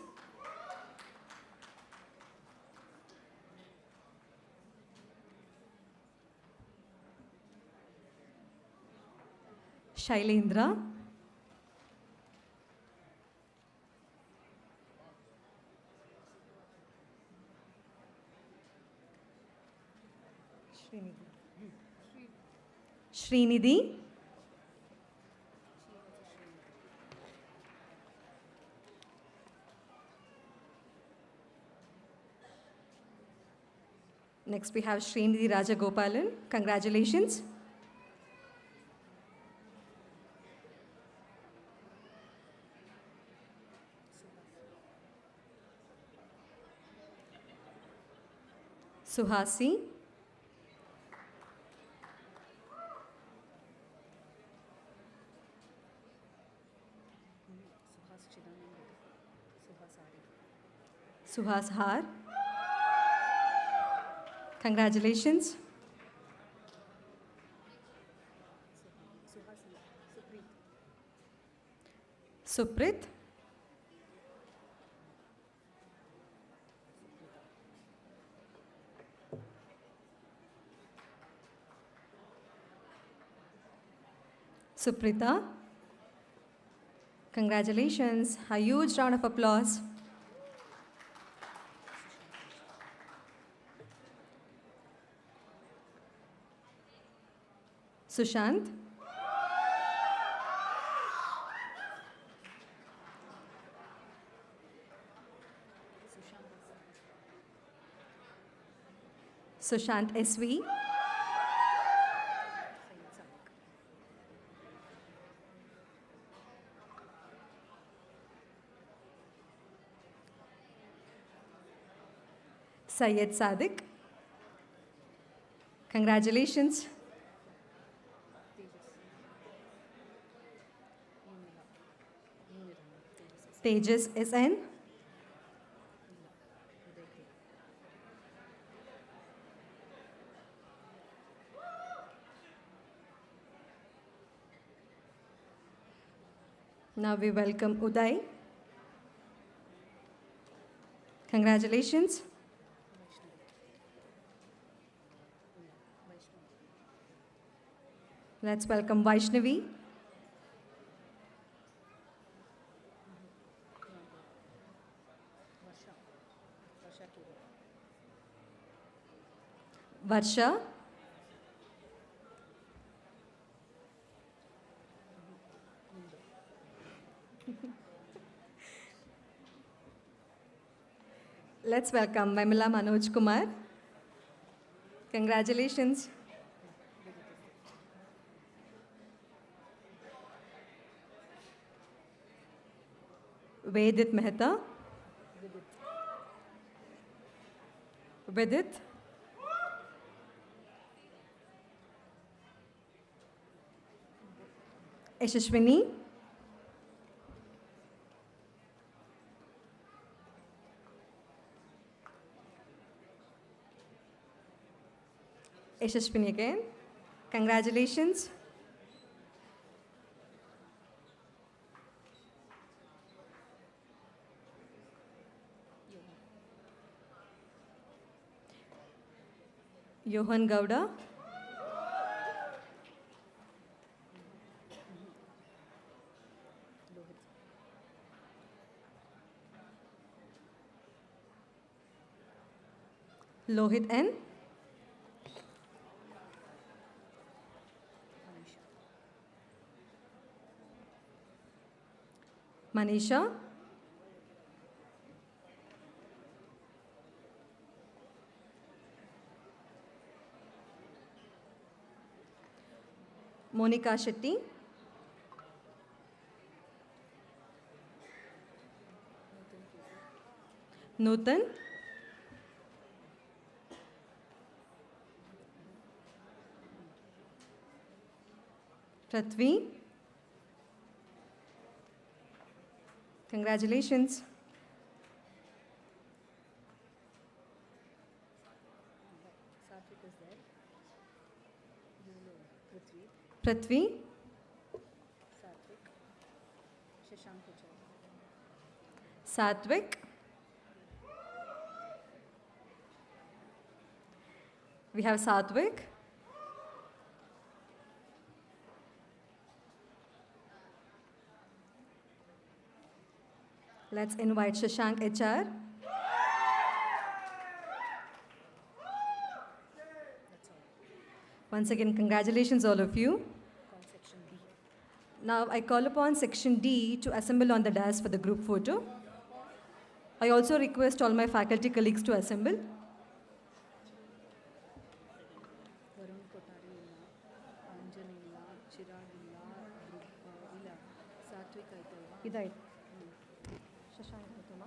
Shailendra, Srinidhi, next we have Srinidhi Rajagopalan, congratulations. Suhasi, Suhas Har, congratulations. Suprit, Suprita, congratulations. A huge round of applause. Sushant, Sushant SV, Syed Sadiq, congratulations. Tejas SN, now we welcome Uday. Congratulations. Let's welcome Vaishnavi. Varsha. Let's welcome Maimala Manoj Kumar. Congratulations. Vedit Mehta. Vidit. Yashashwini. Yashashwini again. Congratulations. Johan Gowda. Lohit N. Manisha. Monica Shetty. Nutan. Prathvi. Congratulations. Prathvi. Satvik. We have Satvik. Let's invite Shashank HR. Once again, congratulations all of you. Now I call upon section D to assemble on the dais for the group photo. I also request all my faculty colleagues to assemble. ಇದಾಯ್ತು ಶಶಾಂಕ್ ಆಯ್ತಲ್ಲ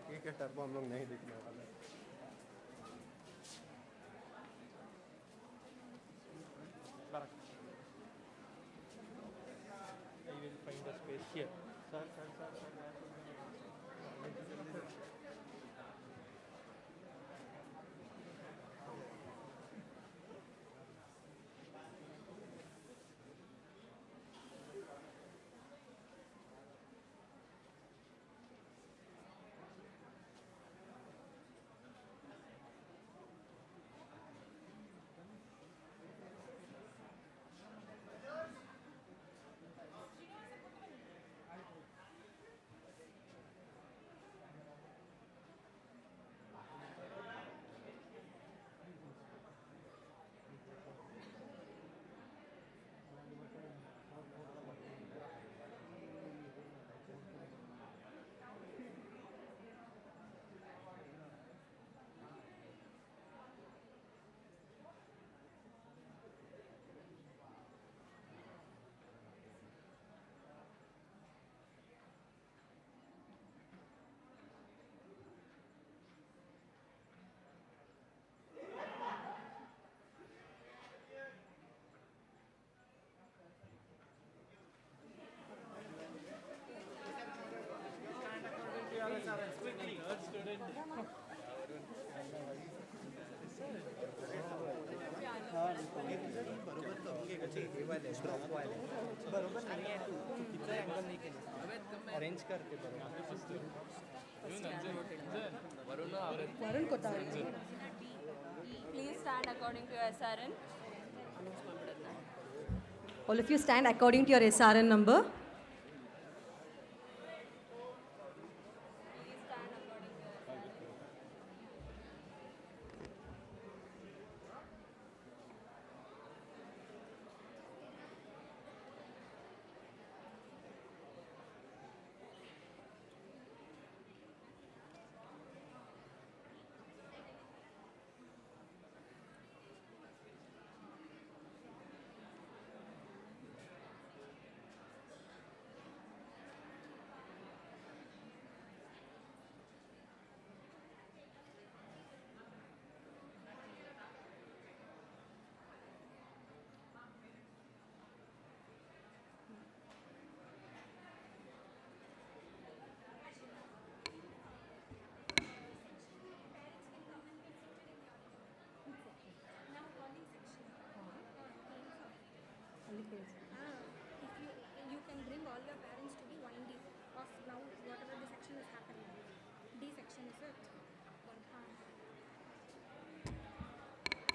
ठीक है turbo हम लोग नहीं दिखने वाले I will find a space here. Sir. Arrange करते Varun Kothari. Please stand according to your SRN. All of you stand according to your SRN number.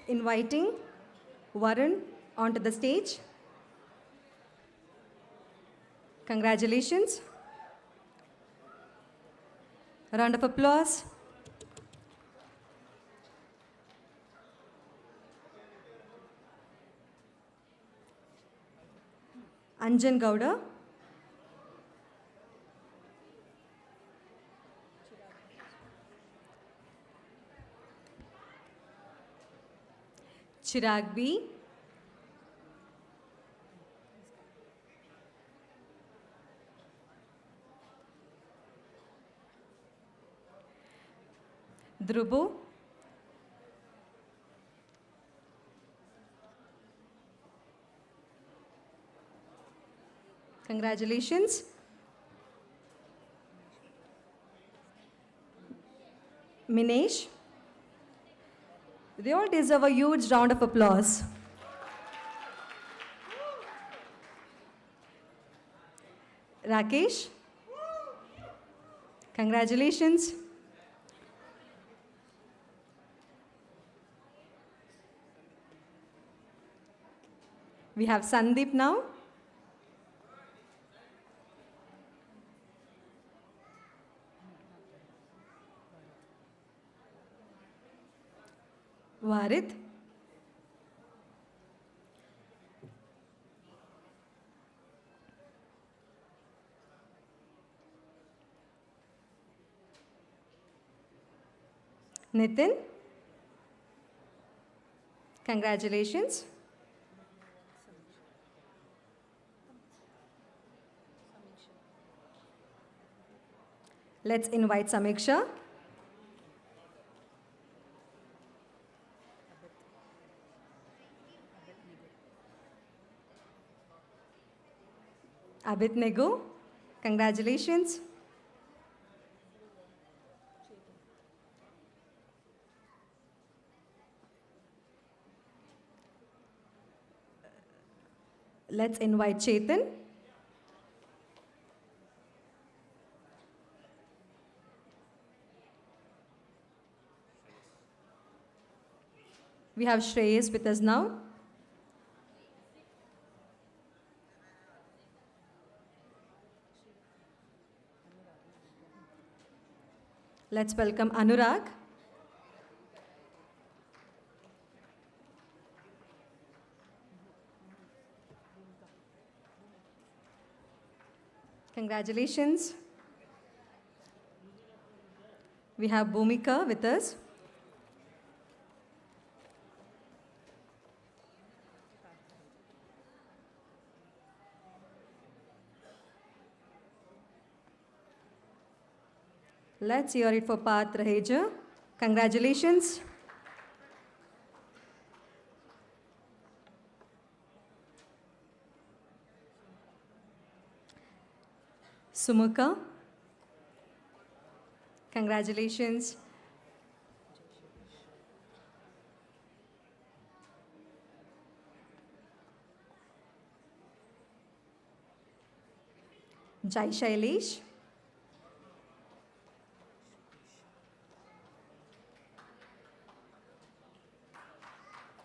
inviting Varun onto the stage. Congratulations. A round of applause. Anjan Gowda. Chirag B. Dhrubo. Congratulations. Minesh. They all deserve a huge round of applause. Rakesh. Congratulations. We have Sandeep now. Varit. Nitin. Congratulations. Let's invite Samiksha. Abid Nego, congratulations. Let's invite Chetan. We have Shreyas with us now. Let's welcome Anurag. Congratulations. We have Bhumika with us. Let's hear it for Parth Raheja. Congratulations. Sumukha. Congratulations. Jai Shailesh.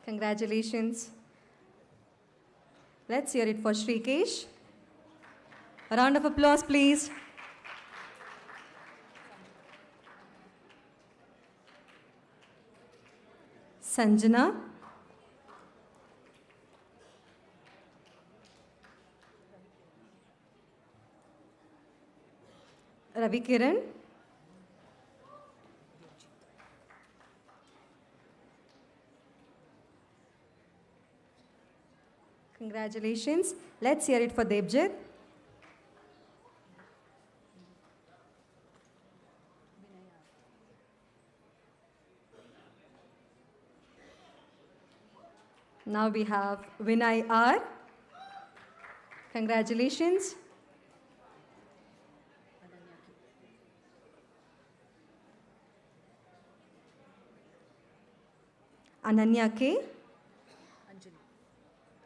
Congratulations. Let's hear it for Shrikesh. A round of applause, please. Sanjana. Ravi Kiran. Congratulations. Let's hear it for Debjit. Now we have Vinay R. Congratulations. Ananya K.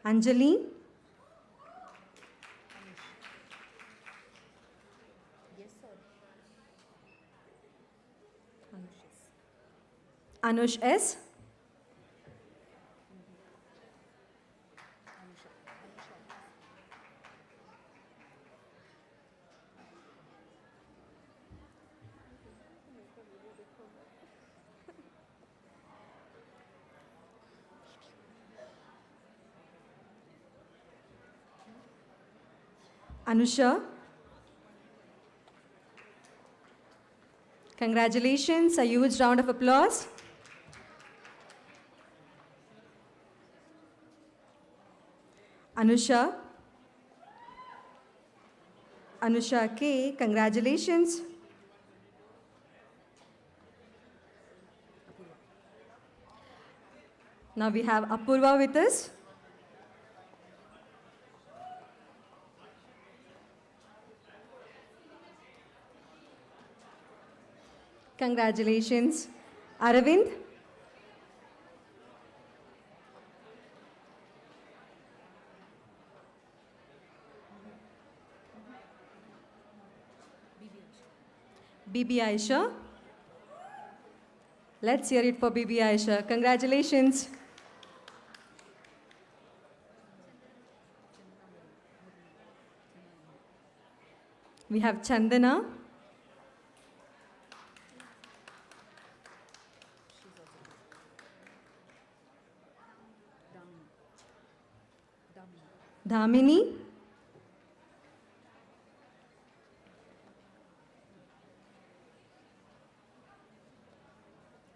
Anjali. Anush S. Anusha. Congratulations, a huge round of applause. Anusha. Anusha K, congratulations. Now we have Apurva with us. Congratulations. Aravind. Bibi Aisha. Let's hear it for Bibi Aisha. Congratulations. We have Chandana. Dhamini.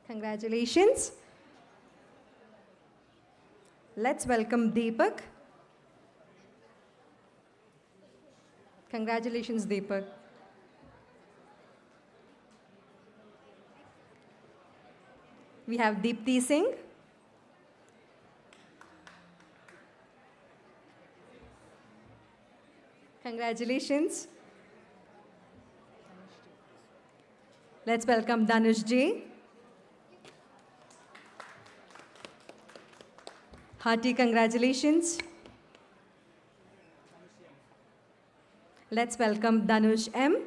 Congratulations. Let's welcome Deepak. Congratulations, Deepak. We have Deepti Singh. Congratulations. Let's welcome Danush J. Hearty congratulations. Let's welcome Danush M.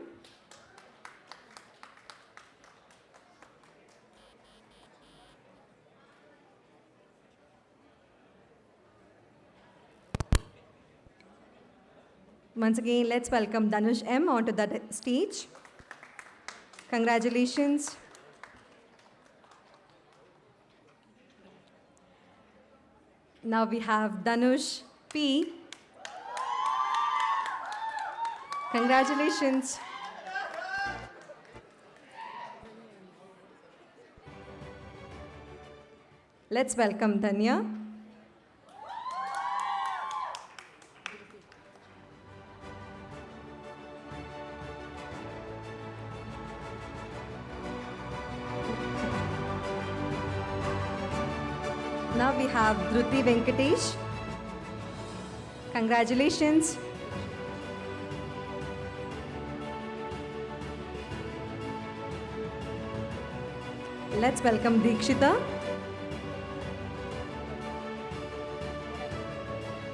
Once again, let's welcome Danush M onto the stage. Congratulations. Now we have Danush P. Congratulations. Let's welcome Danya. Now we have Dhruti Venkatesh. Congratulations. Let's welcome Deekshita.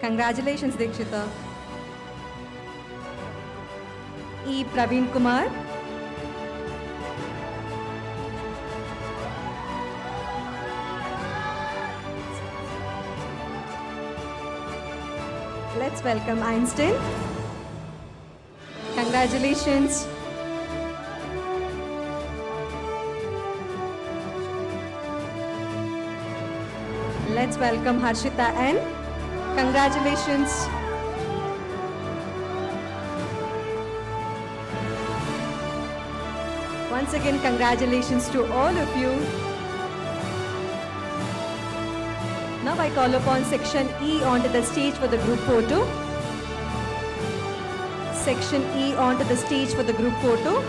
Congratulations, Deekshita. E. Praveen Kumar. Let's welcome Einstein. Congratulations. Let's welcome Harshita N. Congratulations. Once again, congratulations to all of you. Now I call upon Section E onto the stage for the group photo. Section E onto the stage for the group photo.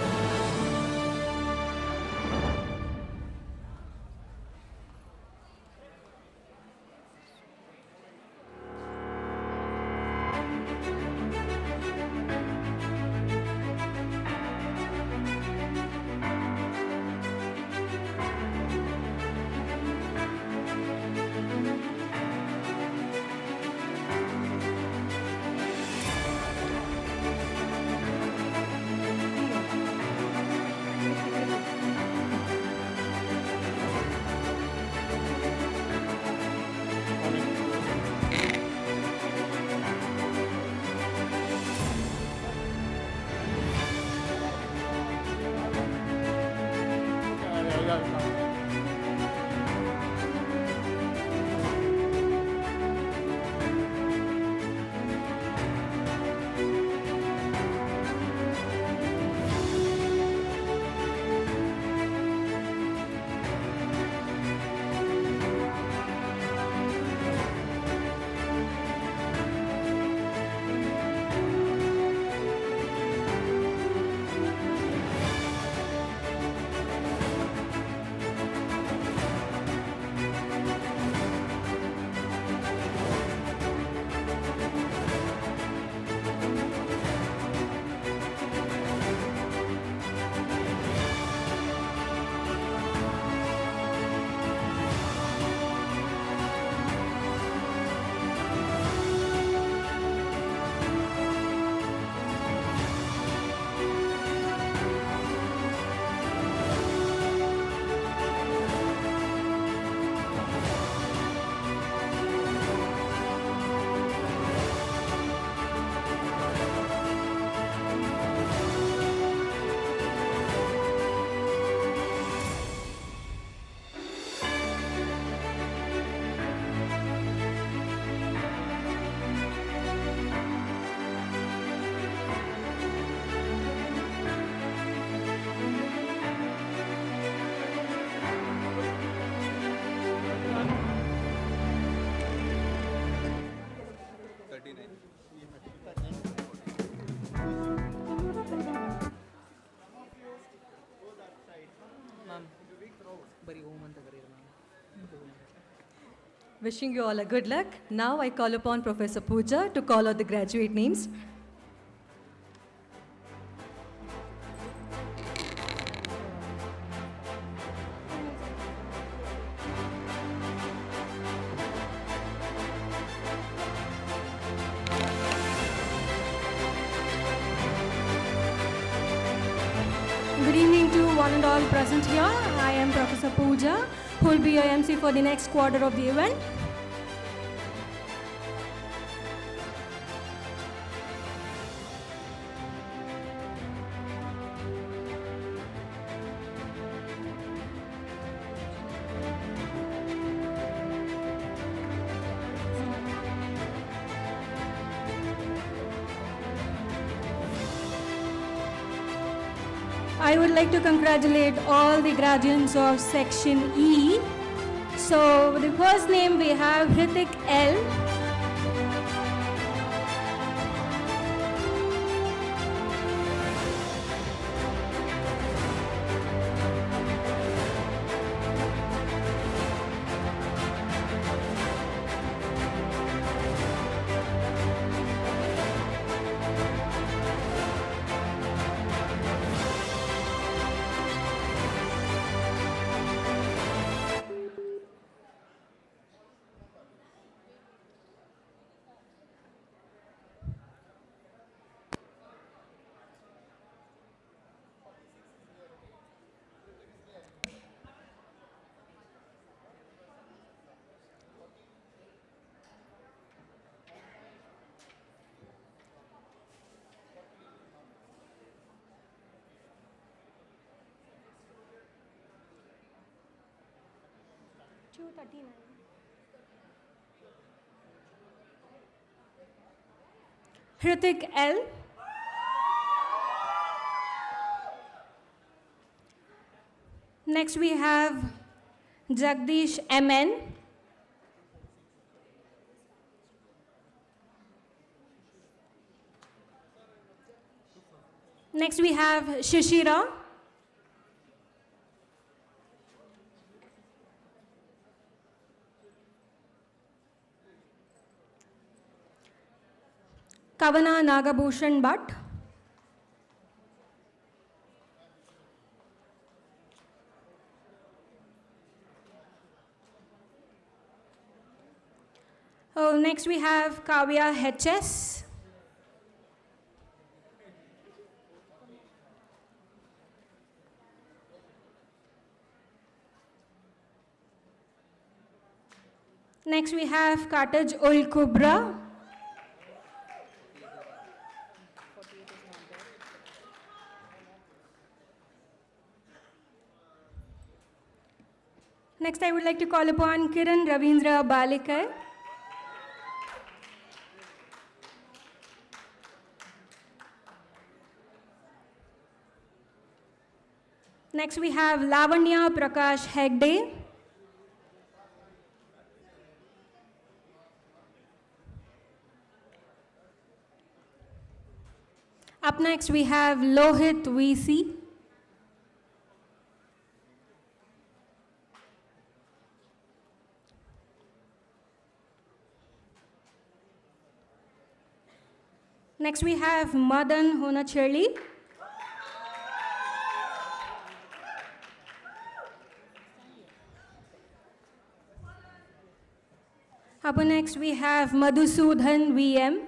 Wishing you all a good luck. Now I call upon Professor Pooja to call out the graduate names. Good evening to one and all present here. I am Professor Pooja, who will be your MC for the next quarter of the event. I would like to congratulate all the graduates of Section E. So, the first name we have Hrithik L. Hrithik L. Next we have Jagdish MN. Next we have Shishira. Kavana Nagabhushan Bhatt. Oh, next we have Kavya HS. Next we have Kataj Ul Kubra. Next, I would like to call upon Kiran Ravindra Balikar. Next, we have Lavanya Prakash Hegde. Up next, we have Lohit VC. Next we have Madan Honacheli. Up next we have Madhusudhan VM.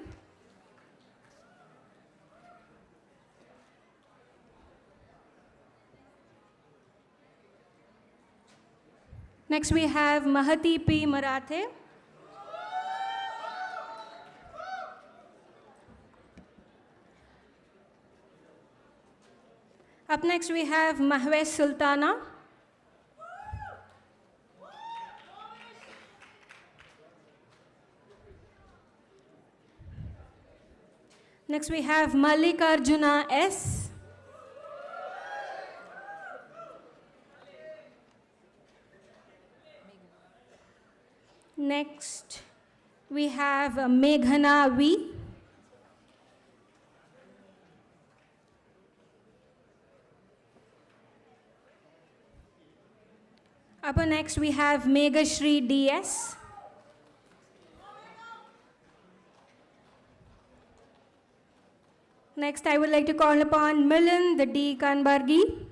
Next we have Mahati P. Marathe. Up next we have Mahvesh Sultana. Next we have Mallikarjuna S. Next we have Meghana V. Up next we have Meghashri DS. Next, I would like to call upon Milind D. Kanbargi.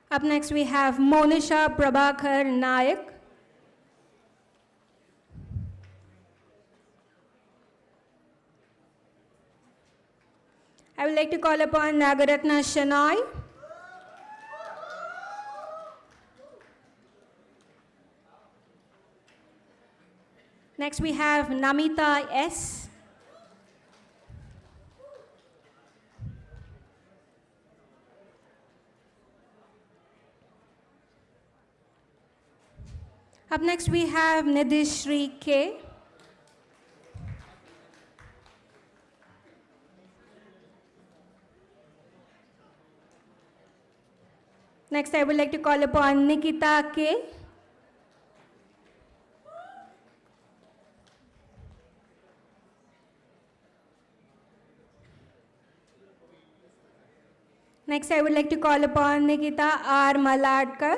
Up next, we have Monisha Prabhakar Nayak. I would like to call upon Nagaratna Shenoy. Next, we have Namita S. Up next, we have Nidhishri K. Next, I would like to call upon Nikita K. Next, I would like to call upon Nikita R. Maladkar.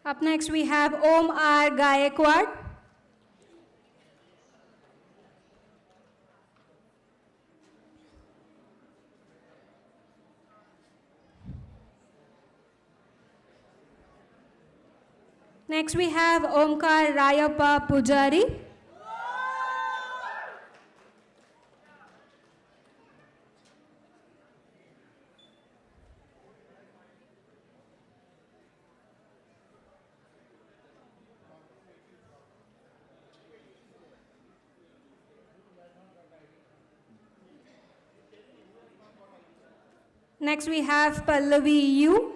Up next, we have Om R. Gayekwad. Next, we have Omkar Rayappa Pujari. Next, we have Pallavi U.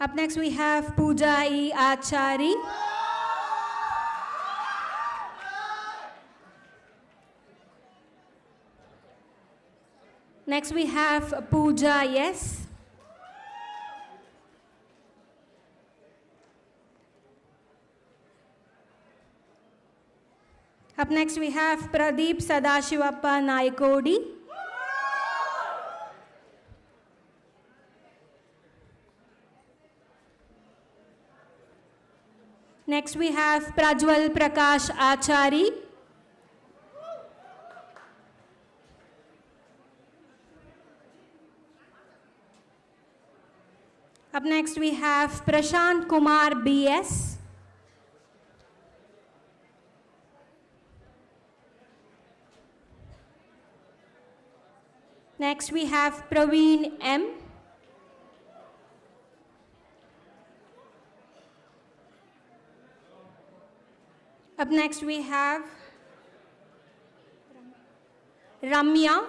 Up next, we have Pooja E. Achari. Next, we have Pooja Yes. Up next, we have Pradeep Sadashivappa Naikodi. Next, we have Prajwal Prakash Achari. Up next, we have Prashant Kumar BS. Next, we have Praveen M. Up next, we have Ramya.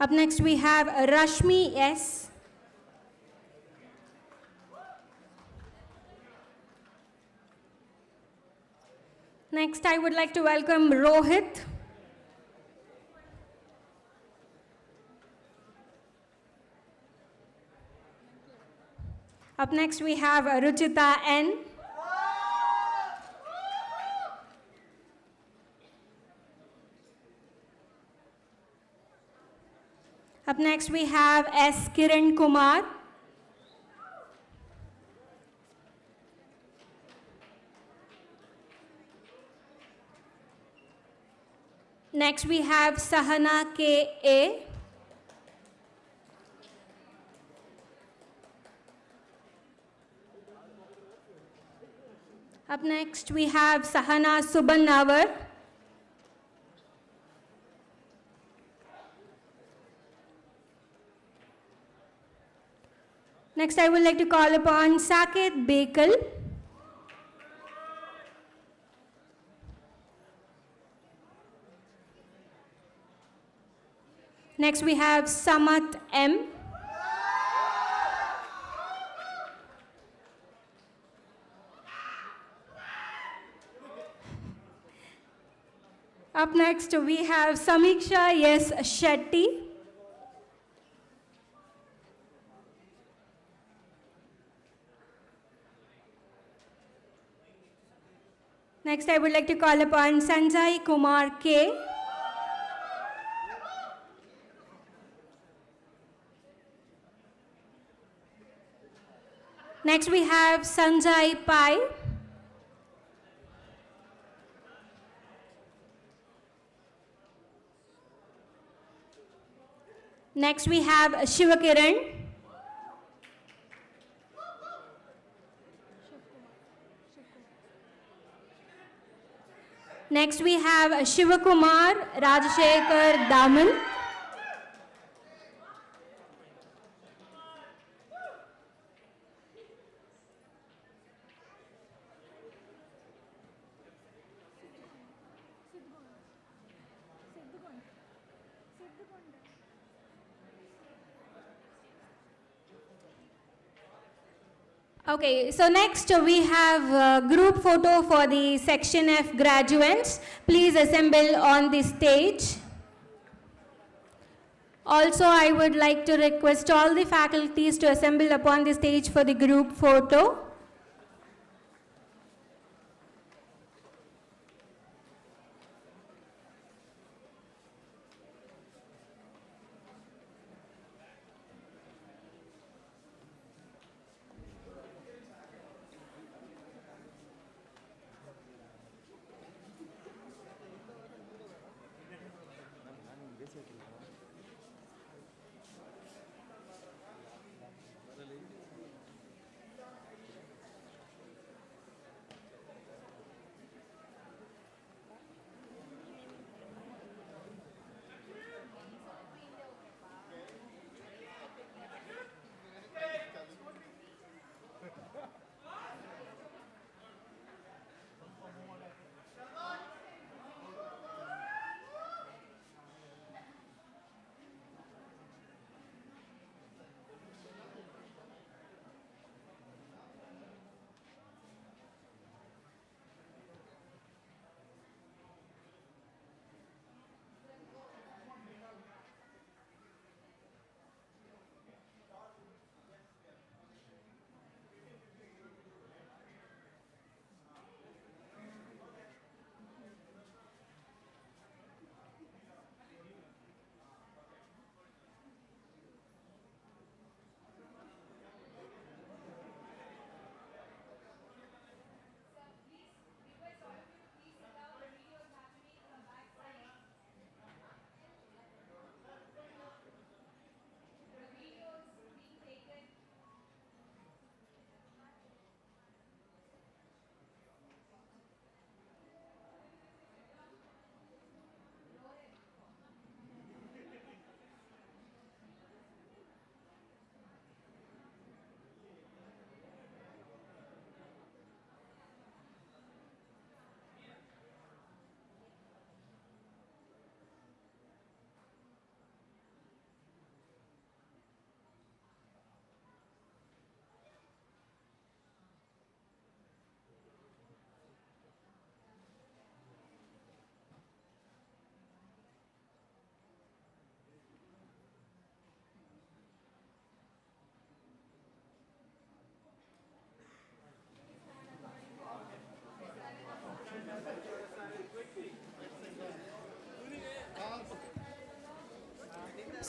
Up next, we have Rashmi S. Next, I would like to welcome Rohit. Up next, we have Ruchita N. Up next, we have S. Kiran Kumar. Next, we have Sahana K.A. Up next, we have Sahana Subbanawar. Next, I would like to call upon Saket Bekal. Next, we have Samat M. Up next, we have Samiksha S. Shetty. Next, I would like to call upon Sanjay Kumar K. Next, we have Sanjay Pai. Next, we have Shivakiran. Next, we have Shivakumar Rajashekar Daman. Okay, so next we have a group photo for the Section F graduates. Please assemble on the stage. Also, I would like to request all the faculties to assemble upon the stage for the group photo.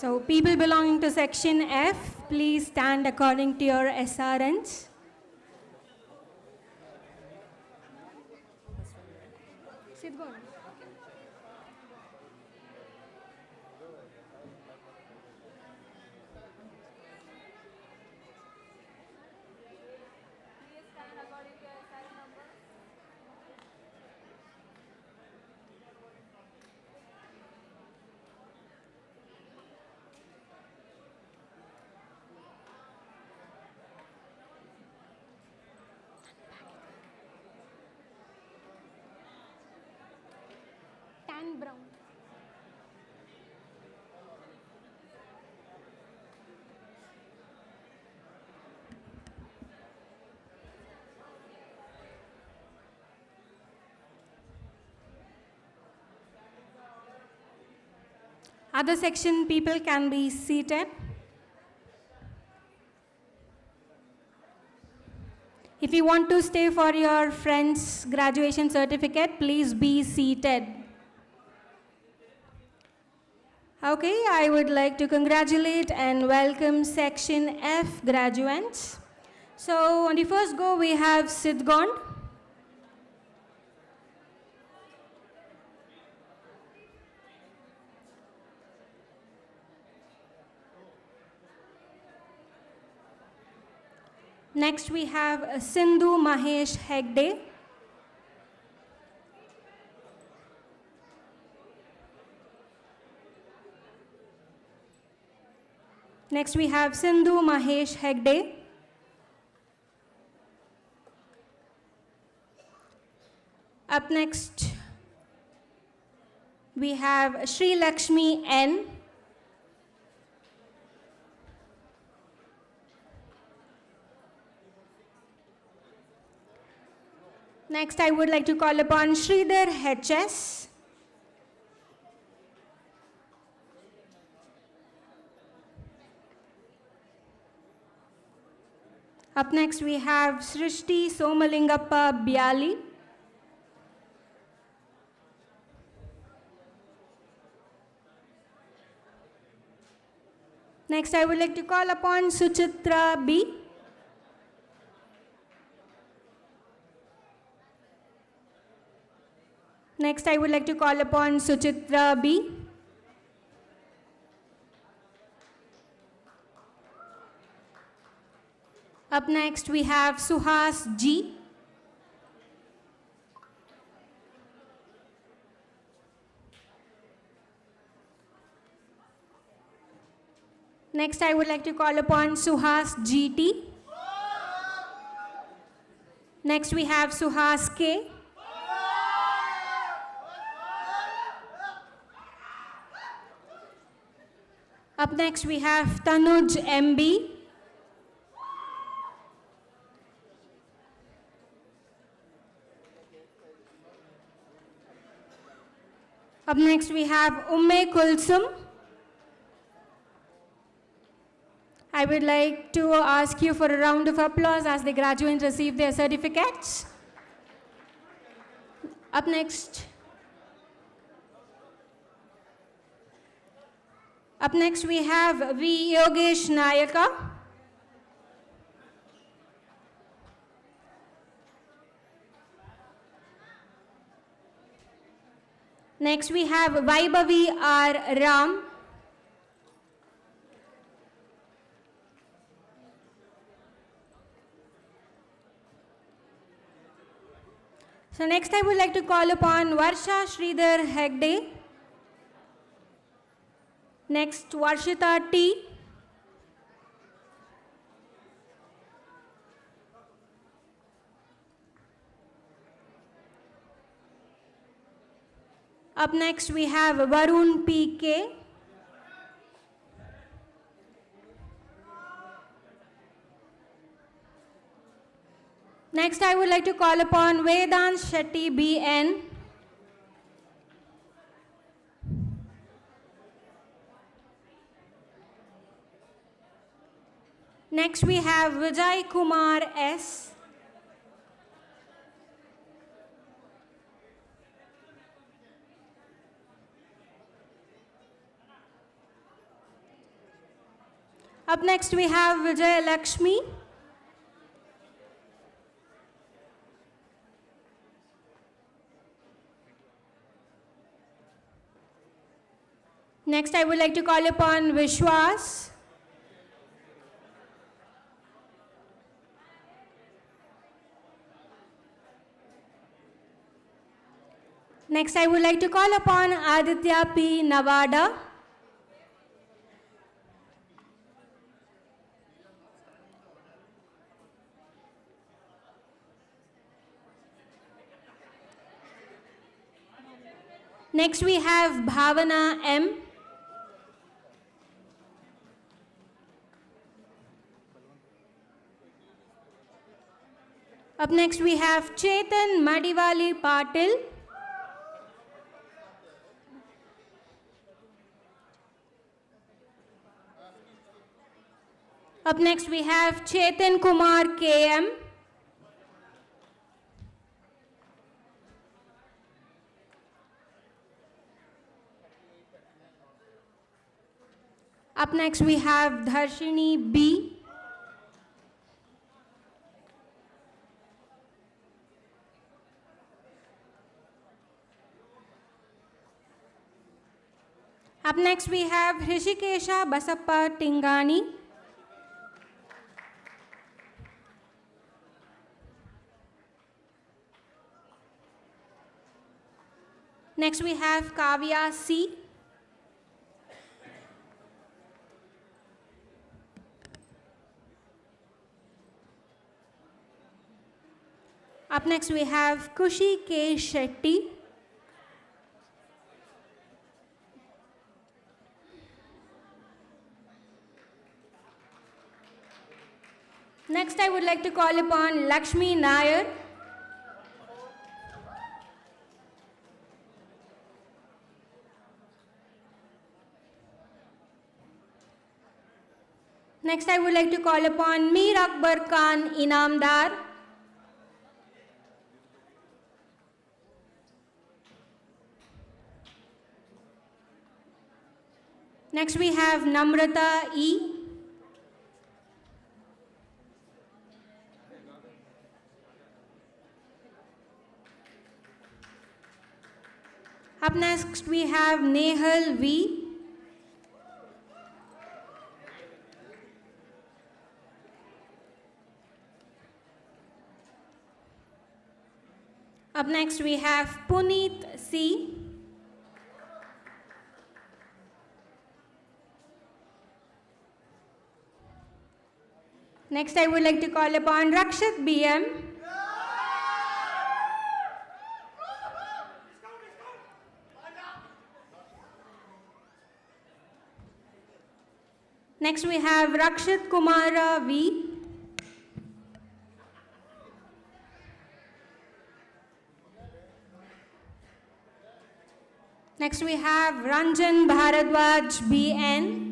So people belonging to section F, please stand according to your SRNs. Other section people can be seated. If you want to stay for your friend's graduation certificate, please be seated. Okay, I would like to congratulate and welcome Section F graduates. So on the first go, we have Sidgond. Next we have Sindhu Mahesh Hegde. Next we have Sindhu Mahesh Hegde. Up next we have Sri Lakshmi N. Next, I would like to call upon Sridhar HS. Up next, we have Srishti Somalingappa Biali. Next, I would like to call upon Suchitra B. Next, I would like to call upon Suchitra B. Up next, we have Suhas G. Next, I would like to call upon Suhas GT. Next, we have Suhas K. Up next, we have Tanuj MB. Up next, we have Umme Kulsum. I would like to ask you for a round of applause as the graduates receive their certificates. Up next, we have V. Yogesh Nayaka. Next, we have Vaibhavi R. Ram. So next, I would like to call upon Varsha Sridhar Hegde. Next, Varshita T. Up next, we have Varun P.K. Next, I would like to call upon Vedant Shetty B.N. Next, we have Vijay Kumar S. Up next, we have Vijay Lakshmi. Next, I would like to call upon Vishwas. Next, I would like to call upon Aditya P. Navada. Next, we have Bhavana M. Up next, we have Chetan Madivali Patil. Up next we have Chetan Kumar KM. Up next we have Dharshini B. Up next we have Hrishikesha Basappa Tingani. Next we have Kavya C. Up next we have Kushi K. Shetty. Next I would like to call upon Lakshmi Nair. Next I would like to call upon Mir Akbar Khan Inamdar. Next we have Namrata E. Up next we have Nehal V. Up next we have Puneet C. Next I would like to call upon Rakshit BM. Next we have Rakshit Kumara V. Next we have Ranjan Bharadwaj BN.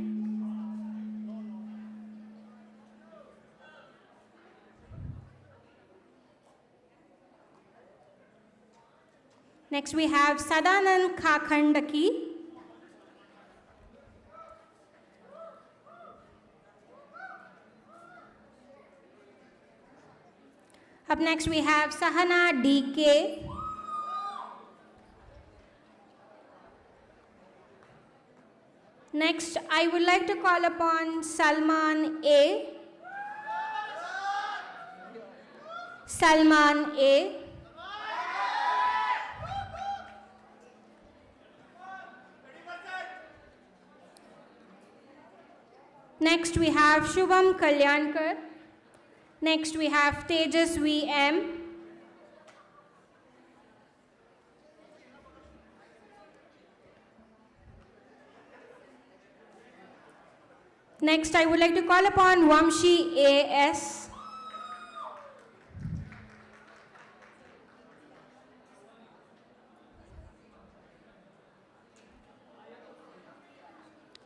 Next we have Sadanand Khakhandaki. Up next we have Sahana DK. Next I would like to call upon Salman A. Salman A. Next we have Shubham Kalyankar. Next we have Tejasvi M. Next I would like to call upon Vamshi A.S.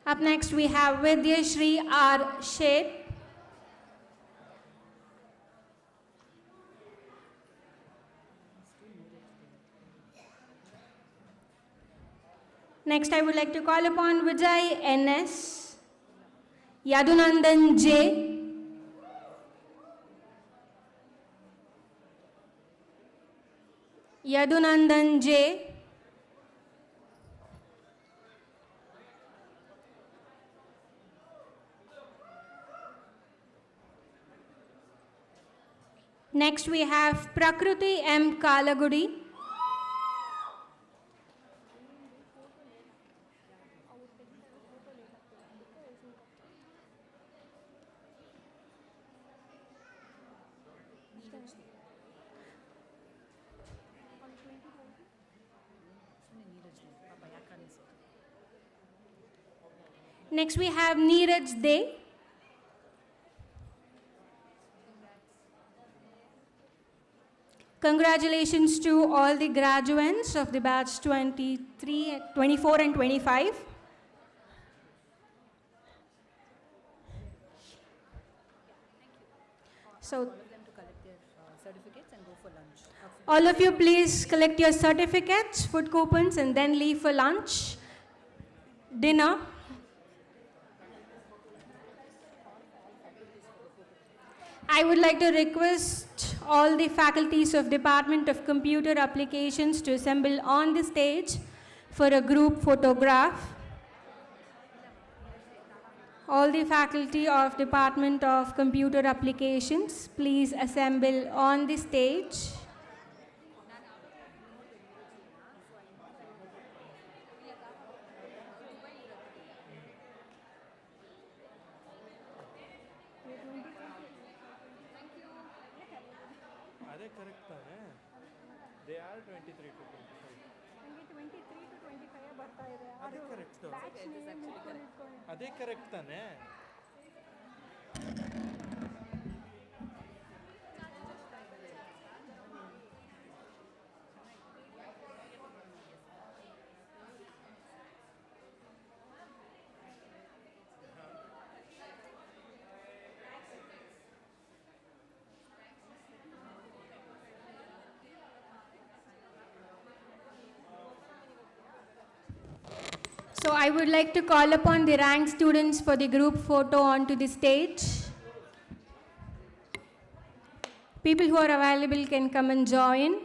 Up next we have Vidyashri R. Sheth. Next I would like to call upon Vijay N.S. Yadunandan J. Yadunandan J. Next we have Prakruti M. Kalagudi. Next we have Neeraj De. Congratulations to all the graduates of the batch 23, 24 and 25. So collect their certificates and go for lunch. all of you please collect your certificates, food coupons, and then leave for lunch, dinner. I would like to request all the faculties of Department of Computer Applications to assemble on the stage for a group photograph. All the faculty of Department of Computer Applications, please assemble on the stage. ಅದೇ correct ತಾನೆ they are 23 to 25 ನನಗೆ 23 to 25 ಬರ್ತಾ ಇದೆ ಅದೇ correct ಅದೇ correct ತಾನೆ So I would like to call upon the rank students for the group photo onto the stage. People who are available can come and join.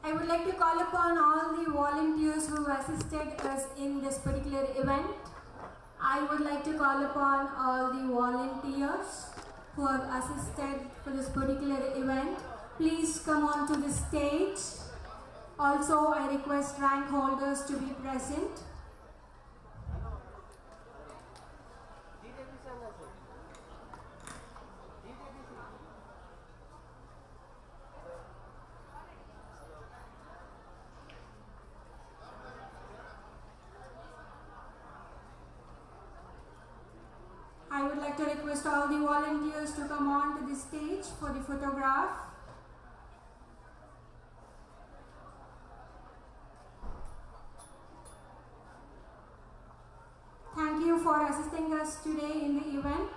I would like to call upon all the volunteers who assisted us in this particular event. I would like to call upon all the volunteers who have assisted for this particular event. Please come on to the stage. Also, I request rank holders to be present. I would like to request all the volunteers to come on to the stage for the photograph. Thank you for assisting us today in the event.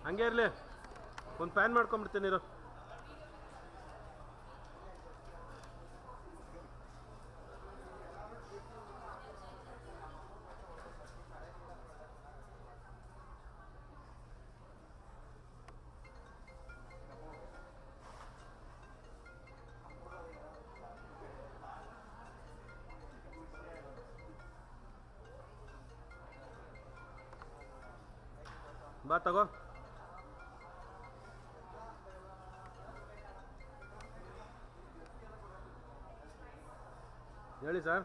ಹಂಗೆ ಇರಲಿ ಒಂದು PAN ಮಾಡ್ಕೊಂಡ್ಬಿಡ್ತೀನಿ ಇರು ಬಾ ತಗೋ ಹೇಳಿ sir.